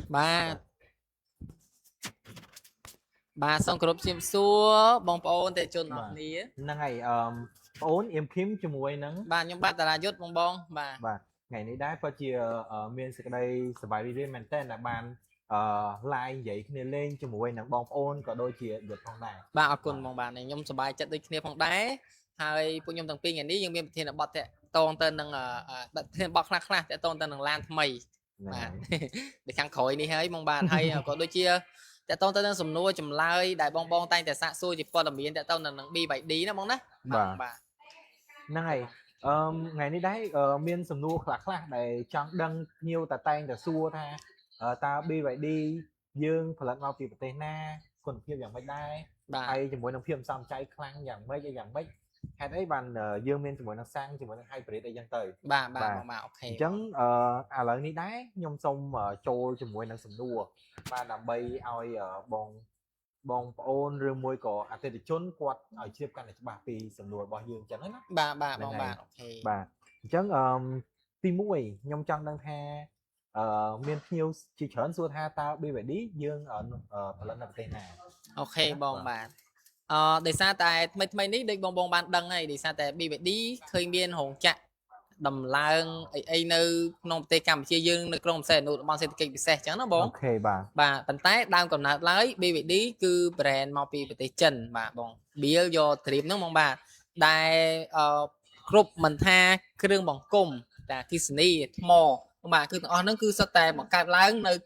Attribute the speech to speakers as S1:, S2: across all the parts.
S1: ba ba xong group chim xua bong ôn tại chôn nọ ní
S2: năng ngày ổn em kiếm cho mùi nắng
S1: ba nhóm ba tà là dốt bong ba
S2: và ngày này đá có chia miền sẽ đây sờ bài đi mình tên là bàn like vậy nên lên cho mùi nắng bong ôn có đôi chia được phong này
S1: ba ở cùng bong ba này nhóm sờ bài chặt đi kia phong đá hai phụ nhóm thằng pin ngày ní nhưng miền thiên là bọt tệ tôn tên đằng thiên bọt khla khla tệ tôn tên đằng lan mày ba để khang khói ní hơi bong ba hay có đôi chiaแต่ต้นต้นสมนัวจำเลยได้บองบองตั้งแต่สะสู้จีพอดมีแต่ต้นนั้นบีใบดีนะมองนะบ่า
S2: này ngày nay đấy miền sầm nua khạc khạc để chẳng đăng nhiều tà tay để xua tha ta bi vậy đi dương phần lần mau bị tê na còn phimอย่างไม่ได้hay chỉ muốn nông phim xong cháy khăngอย่างmấy hay đấy bàn dương miền chỉ muốn năng sang chỉ muốn năng hay phải để dân tới
S1: bà ok
S2: chẳng lầnนี้đấy nhom sông trôi chỉ muốn năng sầm nua ba làm bay ao bong bong ôn rương môi cỏ à thì chốn quạt ở chiếc căn này bà pì sầm nua bao nhiêu chẳng hết
S1: bà bong bà ok
S2: bà chẳng tim mũi nhom trăng đang tha miền nhiều chỉ chọn xua tha tao đi về đi dương ở lần đầu tiên nào
S1: ok bong bà để xa tại mấy ní đây bong ban đăng này để xa tại bị vậy đi khơi miên hồn chặt đầm lang ấy nơi nông tây Campuchia dương nơi trong xe nụ bọn xe kịch bị xe chẳng nó bóng
S2: ok bà
S1: tận tái đang còn nạt lái bị đi cứ brand mau bị tây chân bà bóng bia do trip nó mong bà đài group mình tha cái đường bóng cùng là Disney mò bà cứ nó cứ sao tại một cái láng nơi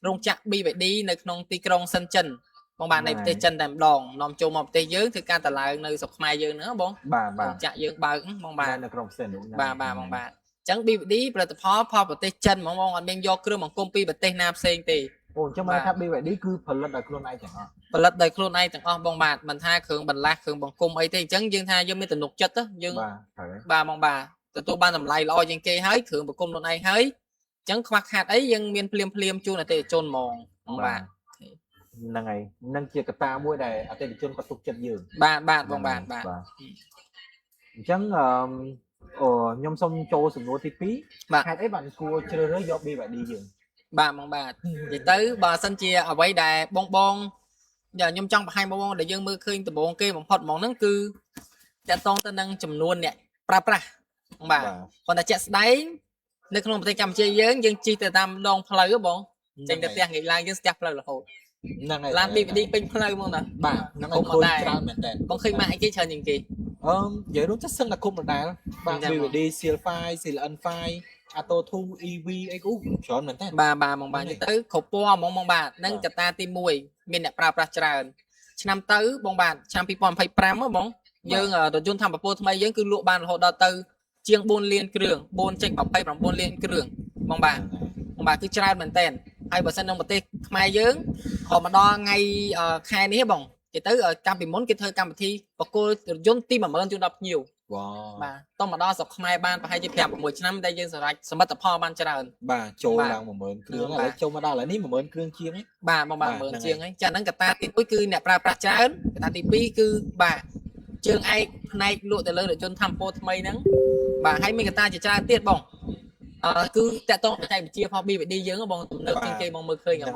S1: rong chặt bị vậy đi nơi nông tây trong sân chân bóng bà này tây chân đàm đòn nằm chung một tây dưới thì ca tà lại nơi sọc mai dương nữa bóng
S2: bà
S1: chặt dương bà bóng bà
S2: là trong xe đúng
S1: bà bóng bà chẳng bị đi là phó vào tây chân mong mong anh bên do cứ bằng công ty và tây nam sen thì
S2: ồ cho mai tháp đi vậy đi cứ phần lần đại khuôn ai chẳng hạn
S1: phần lần đại khuôn ai chẳng bóng bà mình tha khương bình lạc khương bằng cung ấy thì chẳng dương tha dương mới tình nục chất á dương bà bóng bà từ tôi ban làm lại lo dương kê hái khương bằng cung luôn ai hái chẳng khoác hạt ấy dân miền phim chu là tây chôn mòn bóng bà
S2: là ngày năng chia cả ta mua này ở đây chân có tục chân giường
S1: bà bóng bà
S2: chẳng nhom sông châu sừng nô thì pí hai ấy bạn cua chơi rơi do đi vậy đi giường
S1: bà mong bà vậy tới bà sân chia ở quay đài bon giờ nhom trong hai bon để dân mưa khơi từ bon kia một phật món nắng cưจะต้องตนั่งจำนวนเนี่ยปราบ่าคนแต่เจ็ดได้ในขนมไทยจำเชียเยอะยังจีแต่ตามดองพลายก็บอกจังแต่เตียงอีกลายยังจับพลายละโหร้านบีบดีเป็นพลายมั้งนะบ่านั่งคุมได้บางเคยมาไอ้กี่เชิญยังกี่
S2: vậy đúng chắc sân là cung một đá bạn vì đi siêu file siêu ân file auto thu ev ấy cũng chọn mình thế
S1: bà mong bà như tới khẩu po mong bà nâng cả ta tim mùi miền đẹp pra tràn năm tới mong bà trang pi pom phải pram á bóng dương ở tổ chun thăm bà po thay dương cứ lụa bàn hộ đào tư chiêng buôn liên cường buôn tranh bảo bay bằng buôn liên cường mong bà cứ tràn mình tên ai bà sân đông một tê mai dương họ mà đo ngay khai ní bóng chỉ tới ở cam bị muốn cái thơ cam thi và cô dồn tim mà hơn chưa đọc nhiều bà tôi mà đo sọc mai ban và hai chiếc đẹp một năm đây dân sẽ mất tập ho ban cho đàn
S2: bà châu là một mượn kương là châu mà đo là ní một mượn kương chiên ấy
S1: bà mượn chiên ấy cho nên cả ta tìm cứ nẹp ra trả ấn ta tìm pi cứ bà trường ai này lụa từ lời để chôn thăm po mây nắng bà hay mình người ta chỉ tra tiết bỏng cứ tại tôi phải chia hobby phải đi dưỡng ở bong tụm nước trên cây bong mưa khơi ngầm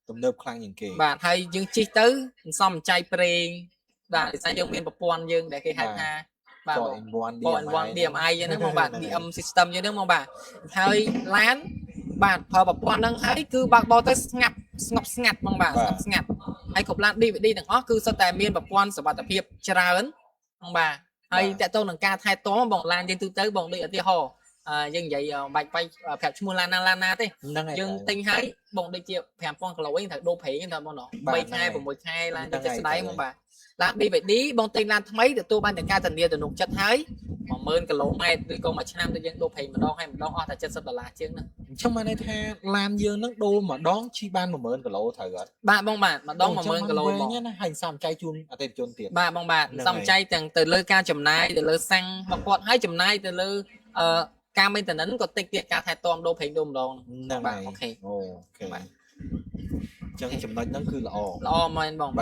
S2: tụm nước khang những kỳ
S1: bà hay dương chi tới xong chay prey bà sai dương miền bọc quan dương để cái hai ha bà bọn điểm ai vậy nó bạn bị âm system như đó bà hơi lán bạn phò bọc quan đang thấy cứ bạc bao tới ngập mong bà ngập hay cục lan đi đi đằng ó cứ sao tài miền bọc quan sở bà tập hiệp trà ấn mong bà hay tại tôi đằng ca thay tố bỏng lan trên tư tới bỏng đi ở tia hồ dân vậy bạch bay phèo mua lana thế dân tinh hái bông đây chia phèo con lỗi thật đô phỉ thật bọn nó bay khai và một khai là chất đấy mong bà làm đi vậy đi bông tinh lan mấy để tôi ban được ca thần địa từ nục chất thái mà mơn cái lỗ mai tôi con mà năm tôi dân đô phỉ mà đo hay mà đo ho thật chất rất là chứ nữa
S2: trong này tha làm dương nước đô mà đón chi ban mà mơn cái lỗ thời rồi
S1: ba bông bà mà đón mà mơn cái lỗ
S2: nhá nó hành xăm chay chuông ở tên chuông tiền
S1: ba bông bà xong chay từ lơ ca chùm nai từ lơ xăng hoặc quạt hai chùm nai từ lơ cam bên tận có tích tiết cả thái tom đô phình đôm đòn
S2: bạn ok chân chùm nói nó cứ
S1: lo men bông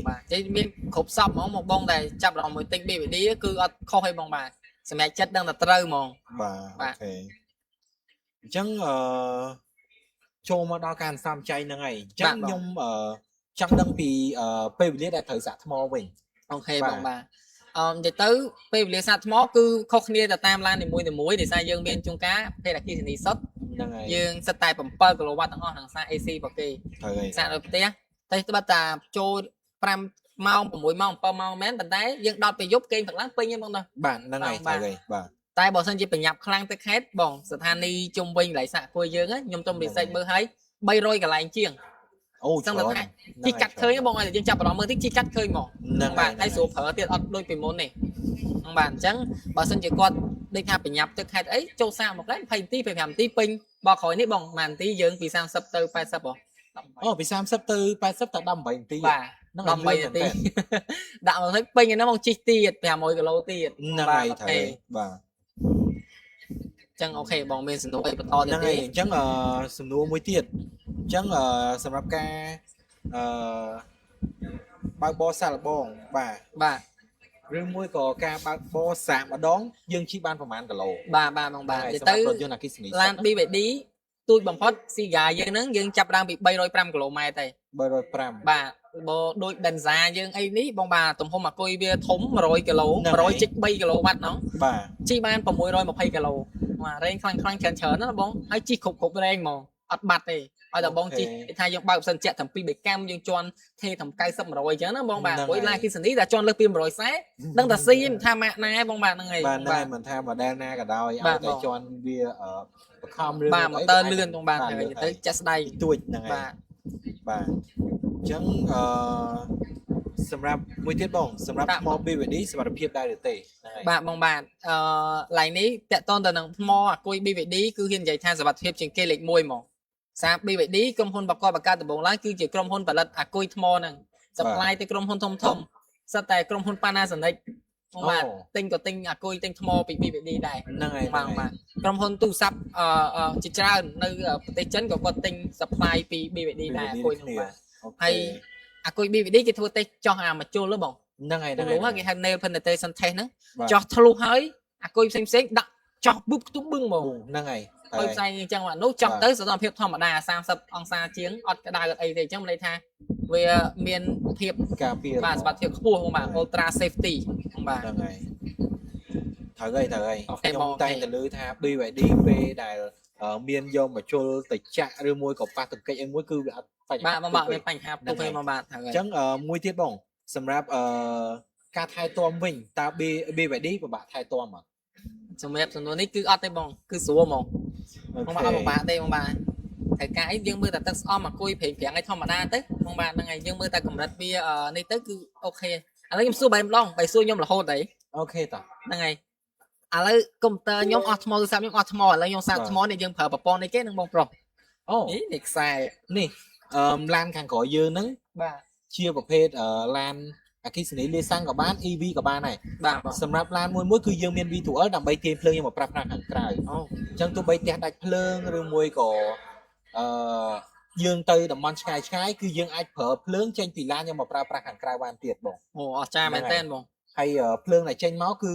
S1: bà chứ miếng khục sập một bông này chập lòng một tinh bị đi cứ không hay bông bà sẽ mẹ chất đang là trâu mòn
S2: bà ok chân ចូលមកដល់ការសំចៃហ្នឹងហើយអញ្ចឹងខ្ញុំចង់ដឹងពីពេលវេលាដែលត្រូវសាក់ថ្មវិញ
S1: អូខេបងបាទនិយាយទៅពេលវេលាសាកថ្មគឺខុសគ្នាទៅតាមឡាននីមួយៗដោយសារយើងមានជួនកាលភេទអគ្គិសនីសុទ្ធ
S2: ហ្នឹងហើយ
S1: យើងសិតតែ7 kW ទាំងអស់ក្នុងសារ AC របស់គេ
S2: ត្រូវហើយ
S1: សាកនៅផ្ទះតែត្បិតតាចូល5ម៉ោង6ម៉ោង7ម៉ោងមែនប៉ុន្តែយើងដតពេលយប់គេងព្រឹកឡើងពេញហ្នឹងបងណា
S2: បាទហ្នឹងហើយត្រូវហើយបាទ
S1: តែបើសិនជាប្រញាប់ខ្លាំងទៅខេតបងស្ថានីយ៍ជុំវិញកន្លែងសាក់គួយយើងខ្ញុំទៅពិសេសមើលឲ្យ300កន្លែងជាង
S2: អូ
S1: សឹង
S2: ច្រើន
S1: តែជីកាត់ឃើញបងឲ្យយើងចាប់អារម្មណ៍មើលតិចជីកាត់ឃើញមក
S2: ហ្នឹង
S1: បាទហើយស្រួលប្រើទៀតអត់ដូចពីមុនទេហ្នឹងបាទអញ្ចឹងបើសិនជាគាត់ដូចថាប្រញាប់ទៅខេតអីចូលសាកមកដែរ20នាទី25នាទីពេញបើក្រោយនេះបង1នាទីយើងពី30ទៅ80ហ៎
S2: អូពី30ទៅ80ទៅ18នាទី
S1: បាទ
S2: ហ្នឹង
S1: 18នាទីដាក់មកទៅពេញហ្នឹងមកជីកទៀត500គីឡូទៀត
S2: ហ្នឹងហើយត្រូវហើយបាទ
S1: អញ្ចឹងអូខេបងមានសំណួរអីបន្តទៀត
S2: ហ្នឹង
S1: ទេ
S2: ហើយអញ្ចឹងសំណួរមួយទៀតអញ្ចឹងសម្រាប់ការបើកបរសាកល្បងបាទ
S1: បាទ
S2: ឬមួយក៏ការបើកបរសាកម្ដងយើងជិះបានប្រហែលគីឡូ
S1: បាទបាទបងបាទ
S2: ហើយ
S1: និយាយ
S2: សម្
S1: ទៅ
S2: រាប់រថយន្តអគ្គិសនី
S1: ឡាន BYD ទូចបំផុតស៊ីហ្គាយើងហ្នឹងយើងចាប់ដើមពី305គីឡូម៉ែត្រទេ
S2: 305
S1: បាទបើដូច Denza យើងអីនេះបងបាទទំហំអាគុយវាធំ100គីឡូ
S2: ហ្នឹងហើយ
S1: 103គីឡូវ៉ាត់ហ្នឹង
S2: បាទ
S1: ជីបាន620គីឡូបាទរែងខ្លាំងច្រើនណាបងហើយជីគ្រប់រែងហ្មងអត់បាត់ទេឲ្យតែបងជីគេថាយើងបើកផ្សិនចាក់តាំងពីបេកាំយើងជន់ទេតាម90 100អញ្ចឹងណាបងបាទព្រោះឡានគីសនីតែជន់លើសពី140ដឹងតែស៊ីមិនថាម៉ាក់ណាបងបាទហ្នឹងហើយ
S2: បាទហ្នឹងហើយមិនថា model ណាក៏ដោយឲ្យតែជន់វាបខំរឿង
S1: បាទម៉ូទ័រលឿនបងបាទទៅចាក់ស្ដៃ
S2: ទួចហ្នឹងហើយ
S1: បាទ
S2: បាទអញ្ចឹងសម្រាប់មួយទៀតបងសម្រាប់ថ្ម BVD សមត្ថភាពដែរឬទេហ្នឹងហើយ
S1: បាទបងបាទឡៃនេះតកតនទៅនឹងថ្មអាគុយ BVD គឺហ៊ាននិយាយថាសុវត្ថិភាពជាងគេលេខ1ហ្មងសារ BVD ក្រុមហ៊ុនបកបកដំបងឡើងគឺជាក្រុមហ៊ុនផលិតអាគុយថ្មហ្នឹង supply ទៅក្រុមហ៊ុនធំសិតតែក្រុមហ៊ុន Panasonic បងបាទទិញក៏ទិញអាគុយទិញថ្មពី BVD ដែរ
S2: ហ្នឹងហើយ
S1: បាទបាទក្រុមហ៊ុនទូរស័ព្ទជាច្រើននៅប្រទេសចិនក៏គាត់ទិញ supply ពី BVD ដែរអាគុយហ្នឹងបាទហើយអាគុយ BVD គេធ្វើតេស្តចោះអាមជុលបង
S2: ហ្នឹងហើយ
S1: ទៅលោកគេហៅ nail penetration test ហ្នឹង
S2: បាទ
S1: ចោះធ្លុះហើយអាគុយផ្សេងដាក់ចោះប៊ុបខ្ទុំបឹងហ្មង
S2: ហ្នឹងហើយ
S1: ហើយផ្សេងអញ្ចឹងបាទនោះចោះទៅសកម្មភាពធម្មតា30អង្សាជាងអត់ក្តៅអត់អីទេអញ្ចឹងមិនន័យថាវាមានភាព
S2: ការពារ
S1: បាទសុវត្ថិភាពខ្ពស់ហ្មងបាទ ultra safety បាទ
S2: ហ្នឹងហើយត្រូវហើយ
S1: អូខេ
S2: ខ្ញុំ
S1: បង
S2: តែងតែលើថា BYD ពេលដែលមានយកមកជុលទៅចាក់ឬមួយក៏ប៉ះទង្គិចអីមួយគឺវាអត់បញ្ហា
S1: បាទបងបាទមានបញ្ហាពុកទេមកបាទត្រូវ
S2: អ
S1: ហើយ
S2: ញ្ចឹងមួយទៀតបងសម្រាប់ការថែទាំវិញតើ BYD ពិបាកថែទាំអត់
S1: សម្រាប់សំណួរនេះគឺអត់ទេបងគឺស្រួលហ្មងបងបាទអត់ពិបាកទេបងបាទត្រូវការអីយើងមើលតែទឹកស្អំអាគុយព្រៀងឲ្យធម្មតាទៅបងបាទហ្នឹងហើយយើងមើលតែកម្រិតវានេះទៅគឺអូខេឥឡូវខ្ញុំសួរបែបម្ដងបែសួរខ្ញុំរហូតអី
S2: អូខេតោះ
S1: ហ្នឹងហើយឥឡូវកុំព្យូទ័រខ្ញុំអស់ថ្មទូរស័ព្ទខ្ញុំអស់ថ្មឥឡូវខ្ញុំសាកថ្មនេះយើងប្រើប្រព័ន្ធនេះគេនឹងបងប្រុស
S2: អូ
S1: នេះខ្សែ
S2: នេះឡានខាងក្រោយយើងហ្នឹង
S1: បាទ
S2: ជាប្រភេទឡានអគ្គិសនីលាសាំងក៏បាន EV ក៏បានដែរ
S1: បាទ
S2: សម្រាប់ឡានមួយគឺយើងមាន V2L ដើម្បីទាញភ្លើងយកមកប្រើប្រាស់ខាងក្រៅ
S1: អូ
S2: អញ្ចឹងទោះបីផ្ទះដាច់ភ្លើងឬមួយក៏យើងទៅតំបន់ឆ្ងាយគឺយើងអាចប្រើភ្លើងចេញពីឡានយកមកប្រើប្រាស់ខាងក្រៅបានទៀតបង
S1: អូអស្ចារ្យមែនតើបង
S2: ហើយភ្លើងដែលចេញមកគឺ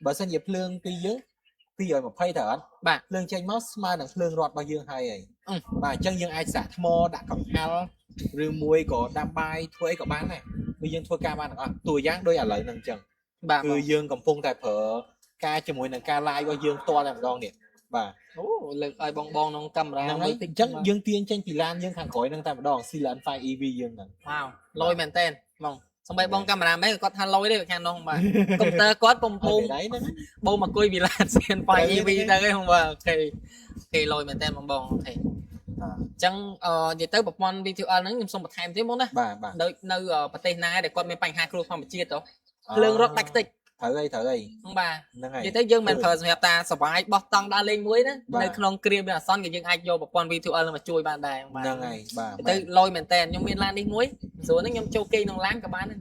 S2: បើសិនជាភ្លើងពីយើង220ទៅអត់
S1: បាទ
S2: ភ្លើងចេញមកស្មើនឹងភ្លើងរត់របស់យើងហើយបាទអញ្ចឹងយើងអាចសាក់ថ្មដាក់កង្ហាល់ឬមួយក៏ដាំបាយធ្វើអីក៏បានដែរគឺយើងធ្វើការបានទាំងអស់តួយ៉ាងដូចឥឡូវហ្នឹងអញ្ចឹង
S1: បាទ
S2: គឺយើងកំពុងតែប្រើការជាមួយនឹងការ live របស់យើងផ្ទាល់តែម្ដងនេះបាទ
S1: អូលើកឲ្យបងក្នុងកាមេរ៉ា
S2: ហ្នឹងហើយអញ្ចឹងយើងទាញចេញពីឡានយើងខាងក្រោយហ្នឹងតែម្ដង Silan 5 EV យើងហ្នឹង
S1: វ៉ាវលយមែនតើបងសំបីបងកាមេរ៉ាមែនគាត់ថាលយទេខាងនោះបាទកុំព្យូទ័រគាត់ពុំពុំ
S2: ដៃហ្នឹង
S1: បងមកគួយពីឡានសៀនបាយ EV ទៅឯងបាទអូខេគេលយមែនតើបងអូខេអញ្ចឹងនិយាយទៅប្រព័ន្ធ VTL ហ្នឹងខ្ញុំសូមបន្ថែមទៀតបងណា
S2: បាទបាទ
S1: ដូចនៅប្រទេសណាដែលគាត់មានបញ្ហាគ្រោះធម្មជាតិទៅភ្លើងរត់ដាច់ខ្ទេច
S2: ត្រូវហើយ
S1: បាទ
S2: ហ្នឹងហើយ
S1: និយាយទៅយើងមិនប្រើសម្រាប់តាសវាយបោះតង់ដើរលេងមួយណា
S2: បាទ
S1: នៅក្នុងគ្រាមានអាសន្នក៏យើងអាចយកប្រព័ន្ធ VTL មកជួយបានដែរបាទ
S2: ហ្នឹងហើយបាទ
S1: ទៅលយមែនតើខ្ញុំមានឡាននេះមួយស្រួលហ្នឹងខ្ញុំចូលគេក្នុងឡានក៏បានដែរ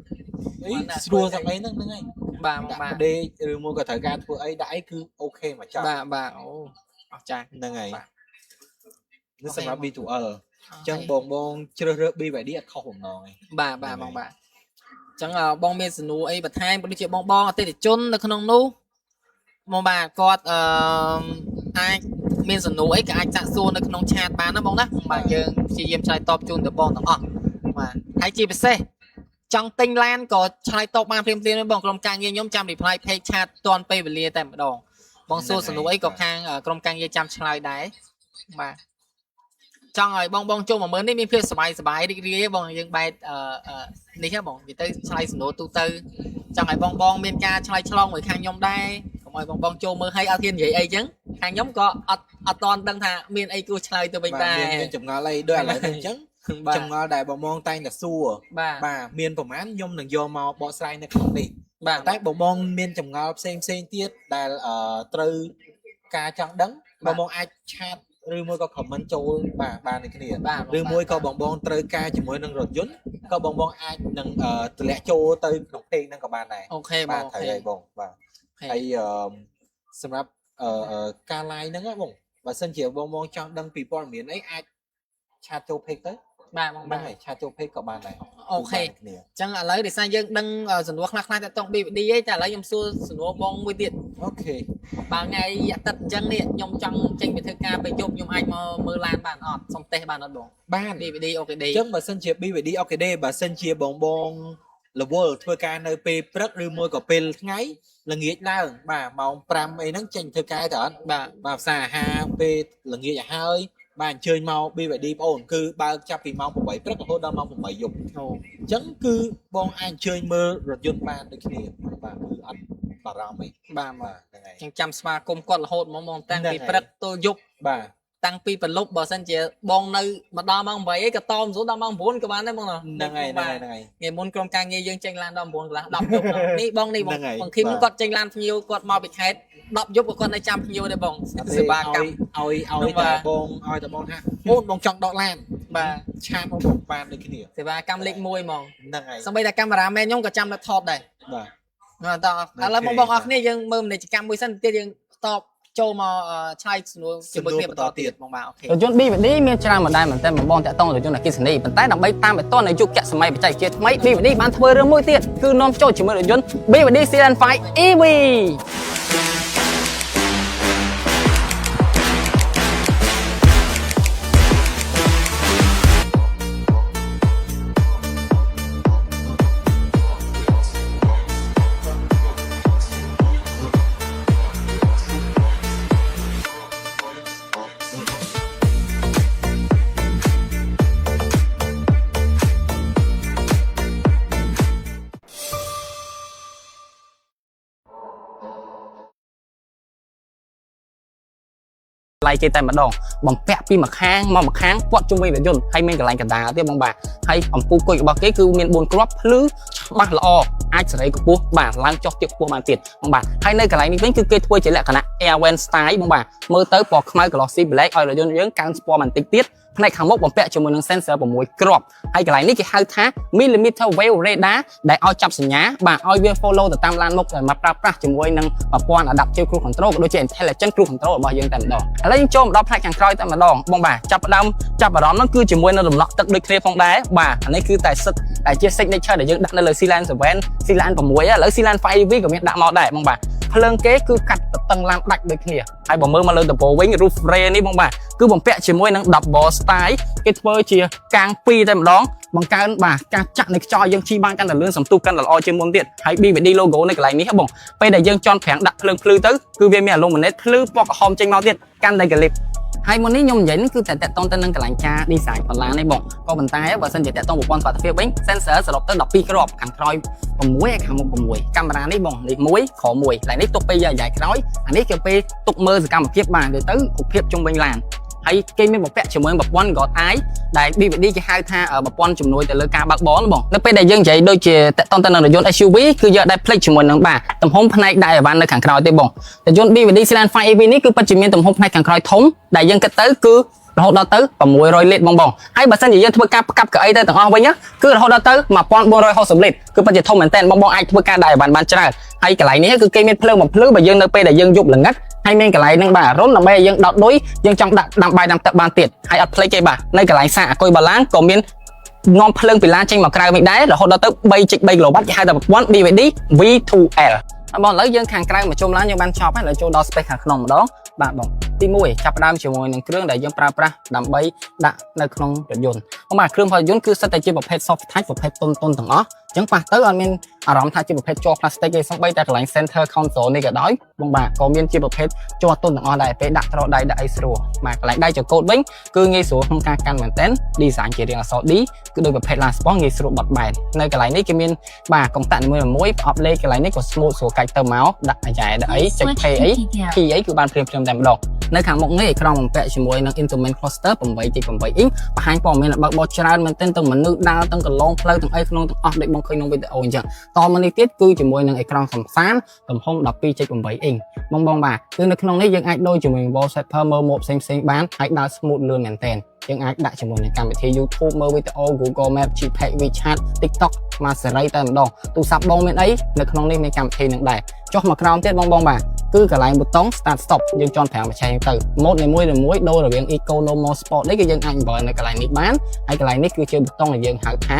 S2: អីស្រួលទាំងអីហ្នឹងហ្នឹងហើយ
S1: បាទ
S2: ដាក់
S1: បាទ
S2: ដេកឬមួយក៏ត្រូវការធ្វើអីដាក់អីគឺអូខេមកចាស់
S1: បាទបាទអូអស្ចារ្យ
S2: ហ្នឹងហើយ
S1: បាទ
S2: នេះសម្រាប់ B2L អ
S1: អ
S2: ញ្ចឹងបងជ្រើសរើស BYD អត់ខុសបំណងទេ
S1: បាទបាទបងបាទអញ្ចឹងបងមានសំណួរអីបន្ថែមដូចជាបងអតិថិជននៅក្នុងនោះមកបាទគាត់អាច មានសំណួរអីក៏អាចសាកសួរនៅក្នុងឆាតបានណាបងណាបាទយើងព្យាយាមឆ្លើយតបជូនទៅបងទាំងអស់បាទហើយជាពិសេសចង់ទិញឡានក៏ឆ្លើយតបបានភ្លាមៗបងក្រុមការងារខ្ញុំចាំ reply page chat តាន់ពេលវេលាតែម្ដងបងសួរសំណួរអីក៏ខាងក្រុមការងារចាំឆ្លើយដែរបាទចង់ឲ្យបងចូល10000នេះមានភាពសบายរីករាយបងយើងបែបនេះហ៎បងនិយាយទៅឆ្លើយសំណួរទូទៅចង់ឲ្យបងមានការឆ្លើយឆ្លងមួយខាងខ្ញុំដែរកុំឲ្យបងចូលមើលឲ្យអត់ហ៊ាននិយាយអីចឹងខាងខ្ញុំក៏អត់តន់ដឹងថាមានអីគួរឆ្លើយទៅវិញដែរ
S3: មានចម្ងល់អីដូចឥឡូវនេះអញ្ចឹងចម្ងល់ដែលបងតែងតែសួរបាទមានប្រហែលខ្ញុំនឹងយកមកបកស្រាយនៅក្នុងនេះបាទតែបងមានចម្ងល់ផ្សេងទៀតដែលត្រូវការចង់ដឹងបងអាចឆាតឬមួយក៏ comment ចូលបានដូចគ្នាឬមួយក៏បងត្រូវការជាមួយនឹងរថយន្តក៏បងអាចនឹងតម្លាក់ចូលទៅក្នុងเพลงហ្នឹងក៏បានដែរ
S1: អូខេបង
S3: ត្រូវហើយបងបាទហើយសម្រាប់ការ live ហ្នឹងបងបើសិនជាបងចង់ដឹងពីព័ត៌មានអីអាចឆាតចូល page ទៅ
S1: បាទបង
S3: បាទឆាតចូល page ក៏បានដែរ
S1: អូខេអញ្ចឹងឥឡូវដោយសារយើងដឹងសំណួរខ្លះៗតាក់ទង BVD ឯងតែឥឡូវខ្ញុំសួរសំណួរបងមួយទៀត
S3: អូខេ
S1: បើថ្ងៃអាទិត្យអញ្ចឹងនេះខ្ញុំចង់ចេញទៅធ្វើការពេលយប់ខ្ញុំអាចមកមើលឡានបានអត់សុំតេស្តបានអត់បង
S3: បាន
S1: BVD OKD
S3: អញ្ចឹងបើសិនជា BVD OKD បើសិនជាបងរវល់ធ្វើការនៅពេលព្រឹកឬមួយក៏ពេលថ្ងៃល្ងាចឡើងបាទម៉ោង5អីហ្នឹងចេញធ្វើការទៅអត់បាទផ្សារអាហារពេលល្ងាចឲ្យហើយបាទអញ្ជើញមក BVD បងអូនគឺបើកចាប់ពីម៉ោង8ព្រឹករហូតដល់ម៉ោង8យប់អញ្ចឹងគឺបងអាចអញ្ជើញមើលរថយន្តបានដូចគ្នាបាទគឺអត់បារម្ភអី
S1: បាទហ្នឹងហើយអញ្ចឹងចាំស្វាគមន៍គាត់រហូតមកតាំងពីព្រឹកទល់យប់
S3: បាទ
S1: តាំងពីប្រឡប់បើសិនជាបងនៅមកដល់ម៉ោង8អីក៏តមស្រួលដល់ម៉ោង9ក៏បានដែរបង
S3: ហ្នឹងហើយ
S1: ថ្ងៃមុនក្រុមការងារយើងចេញឡានដល់9កន្លះ10យប់នេះបងបងឃីមគាត់ចេញឡានភ្ញៀវគាត់មកពីខេត្ត10យប់ក៏គាត់នៅចាំភ្ញៀវដែរបងសេវាកម្ម
S3: ឲ្យតែបងថាបងចង់ដកឡាន
S1: បាទ
S3: ឆាតមកបងបានដូចគ្នា
S1: សេវាកម្មលេខ1ហ្មង
S3: ហ្នឹងហើយ
S1: សម្បីតែកាមេរ៉ាមែនខ្ញុំក៏ចាំនៅថតដែរ
S3: បាទ
S1: តោះឥឡូវបងអរគ្នាយើងមើលពាណិជ្ជកម្មមួយសិនទៀតយើងតបចូលមកឆ្លើយសំណួរជាមួយគ្នាបន្តទៀតបងបាទអូខេ
S4: រថយន្ត BVD មានច្រើនម្ដងមែនតើបងតាក់ទងរថយន្តអគ្គិសនីប៉ុន្តែដើម្បីតាមឲ្យទាន់នៅយុគសម័យបច្ចេកវិទ្យាថ្មី BVD បានធ្វើរឿងមួយទៀតគឺនាំចូលជាមួយរថយន្ត BVD Sedan 5 EVឡៃគេតែម្ដងបំពាក់ពីម្ខាងមកម្ខាងពាត់ជុំវិញរថយន្តហើយមានកន្លែងកណ្ដាលទៀតបងបាទហើយអំពូលគុយរបស់គេគឺមាន4គ្រាប់ភ្លឺច្បាស់ល្អអាចសេរីកម្ពស់បាទឡើងចុះទៀតខ្ពស់បានទៀតបងបាទហើយនៅកន្លែងនេះវិញគឺគេធ្វើជាលក្ខណៈ Airvan style បងបាទមើលទៅពណ៌ខ្មៅ glossy black ឲ្យរថយន្តយើងកើនស្ពណ៌បន្តិចទៀតផ្នែកខាងមុខបំពាក់ជាមួយនឹង sensor 6គ្រាប់ហើយកន្លែងនេះគេហៅថា millimeter wave radar ដែលឲ្យចាប់សញ្ញាបាទឲ្យវា follow ទៅតាមឡានមុខដែលមកប្រើប្រាស់ជាមួយនឹងប្រព័ន្ធ adaptive cruise control ក៏ដូចជា intelligent cruise control របស់យើងតែម្ដងឥឡូវយើងចូលមកដល់ផ្នែកខាងក្រោយតែម្ដងបងបាទចាប់អារម្មណ៍ហ្នឹងគឺជាមួយនឹងរំលក់ទឹកដូចគ្នាផងដែរបាទអានេះគឺតែសិតតែជា signature ដែលយើងដាក់នៅលើ Sealand 7 Sealand 6ឥឡូវ Sealand 5 EV ក៏មានដាក់មកដែរបងបាទភ្លើងគេគឺកាត់តឹងឡានដាច់ដូចគ្នាហើយបើមើលមកលើដំបូលវិញ roof rail នេះបងបាទគឺបំពាក់ជាមួយនឹង double style គេធ្វើជាកាង2តែម្ដងបង្កើនបាទការចាក់នៃខ្យល់យើងជិះបានកាន់តែលឿនសំទុះកាន់តែល្អជាងមុនទៀតហើយ BVD logo នៅកន្លែងនេះបងពេលដែលយើងចន់ប្រាំងដាក់ភ្លើងភ្លឺទៅគឺវាមាន illuminate ភ្លឺពណ៌ក្រហមចេញមកទៀតកាន់តែកលិបហើយមុននេះខ្ញុំនិយាយនេះគឺតែតកតងទៅនឹងកន្លែងការ design បន្លាននេះបងក៏ប៉ុន្តែបើសិនជាតកតងប្រព័ន្ធសុវត្ថិភាពវិញ sensor សរុបទៅ12គ្រាប់ខាងក្រោយ6ហើយខាងមុខ6កាមេរ៉ានេះបងនេះ1ខ1កន្លែងនេះទុកពេលយាយក្រោយអានេះគឺពេលទុកមើលសកម្មភាពបាទទៅរូបភាពជុំវិញឡានហើយគេមានបំពាក់ជាមួយប្រព័ន្ធ God Eye ដែល BVD គេហៅថាប្រព័ន្ធជំនួយទៅលើការបើកបរបងនៅពេលដែលយើងនិយាយដូចជាតកតងទៅនឹងរថយន្ត SUV គឺយើងដែរផ្លេចជាមួយនឹងបាទទំហំផ្នែកដៃអីវ៉ាន់នៅខាងក្រោយទេបងរថយន្ត BVD Sealand 5 EV នេះគឺពិតជាមានទំហំផ្នែកខាងក្រោយធំដែលយើងគិតទៅគឺរហូតដល់ទៅ600លីត្របងហើយបើសិនជាយើងធ្វើការផ្កាប់កៅអីទៅទាំងអស់វិញគឺរហូតដល់ទៅ1460លីត្រគឺពិតជាធំមែនតើបងអាចធ្វើការដៃអីវ៉ាន់បានច្រើនហើយកន្លែងនេះគឺគេមានភ្លើងបំភ្លឺបើយើងនៅពេលដែលយើងយប់ល្ងិតហើយមានកន្លែងហ្នឹងបាទរុនដើម្បីឲ្យយើងដោតដុយយើងចង់ដាក់ដាំបាយដាំទឹកបានទៀតហើយអត់ភ្លេចទេបាទនៅកន្លែងសាកអគុយបាឡានក៏មាននាំភ្លើងពីឡានចេញមកក្រៅវិញដែររហូតដល់ទៅ 3.3 kW គេហៅថាប្រព័ន្ធ BVD V2L បងឥឡូវយើងខាងក្រៅមកជុំឡានយើងបានចប់ហើយឥឡូវចូលដល់ space ខាងក្នុងម្ដងបាទបង ទី1ចាប់ផ្ដើមជាមួយនឹងគ្រឿងដែលយើងប្រើប្រាស់ដើម្បីដាក់នៅក្នុងរថយន្តបាទគ្រឿងផលិតយន្តគឺសិតតែជាប្រភេទ soft touch ប្រភេទតុនទាំងអស់អញ្ចឹងប៉ះទៅអត់មានអារម្មណ៍ថាជាប្រភេទជ័រ plastic ទេសូម្បីតែកន្លែង center console នេះក៏ដោយបងបាទក៏មានជាប្រភេទជ័រតុនទាំងអស់ដែរពេលដាក់ត្រដៃដាក់អីស្រួលបាទកន្លែងដៃចង្កូតវិញគឺងាយស្រួលក្នុងការកាន់មែនទែន design ជារាងអក្សរ D គឺដូចប្រភេទ last spot ងាយស្រួលបត់បែននៅកន្លែងនេះគេមានបាទកុំតាក់នីមួយៗប្រអប់លេខកន្លែងនេះក៏ smooth ស្រួលកាច់ទៅមកដាក់អាយ៉ែដាក់អីចុច pay អី key អីគឺបានព្រាមតែម្ដងនៅខាងមុខនេះអេក្រង់បំពាក់ជាមួយនឹង instrument cluster 8.8 inch បង្ហាញព័ត៌មានបើកបោះច្រើនមែនទែនទាំងមនុស្សដើរទាំងកន្លងផ្លូវទាំងអីក្នុងទាំងអស់ដូចបងឃើញក្នុងវីដេអូអញ្ចឹងតមកនេះទៀតគឺជាមួយនឹងអេក្រង់សំសានទំហំ 12.8 inch បងបាទគឺនៅក្នុងនេះយើងអាចដូរជាមួយ wallpaper មើលម៉ូដផ្សេងៗបានហើយដើរ smooth លឿនមែនទែនយើងអាចដាក់ជាមួយនឹងកម្មវិធី YouTube មើលវីដេអូ Google Maps Gpay WeChat TikTok មកសេរីតែម្ដងទូរស័ព្ទបងមានអីនៅក្នុងនេះមានកម្មវិធីនឹងដែរចុះមកក្រោមទៀតបងបាទគឺកន្លែងប៊ូតុង start stop យើងចន់5បច្ឆេងទៅម៉ូដនីមួយដូររវាង Eco Normal Sport នេះគឺយើងអាចបើនៅកន្លែងនេះបានហើយកន្លែងនេះគឺជាប៊ូតុងដែលយើងហៅថា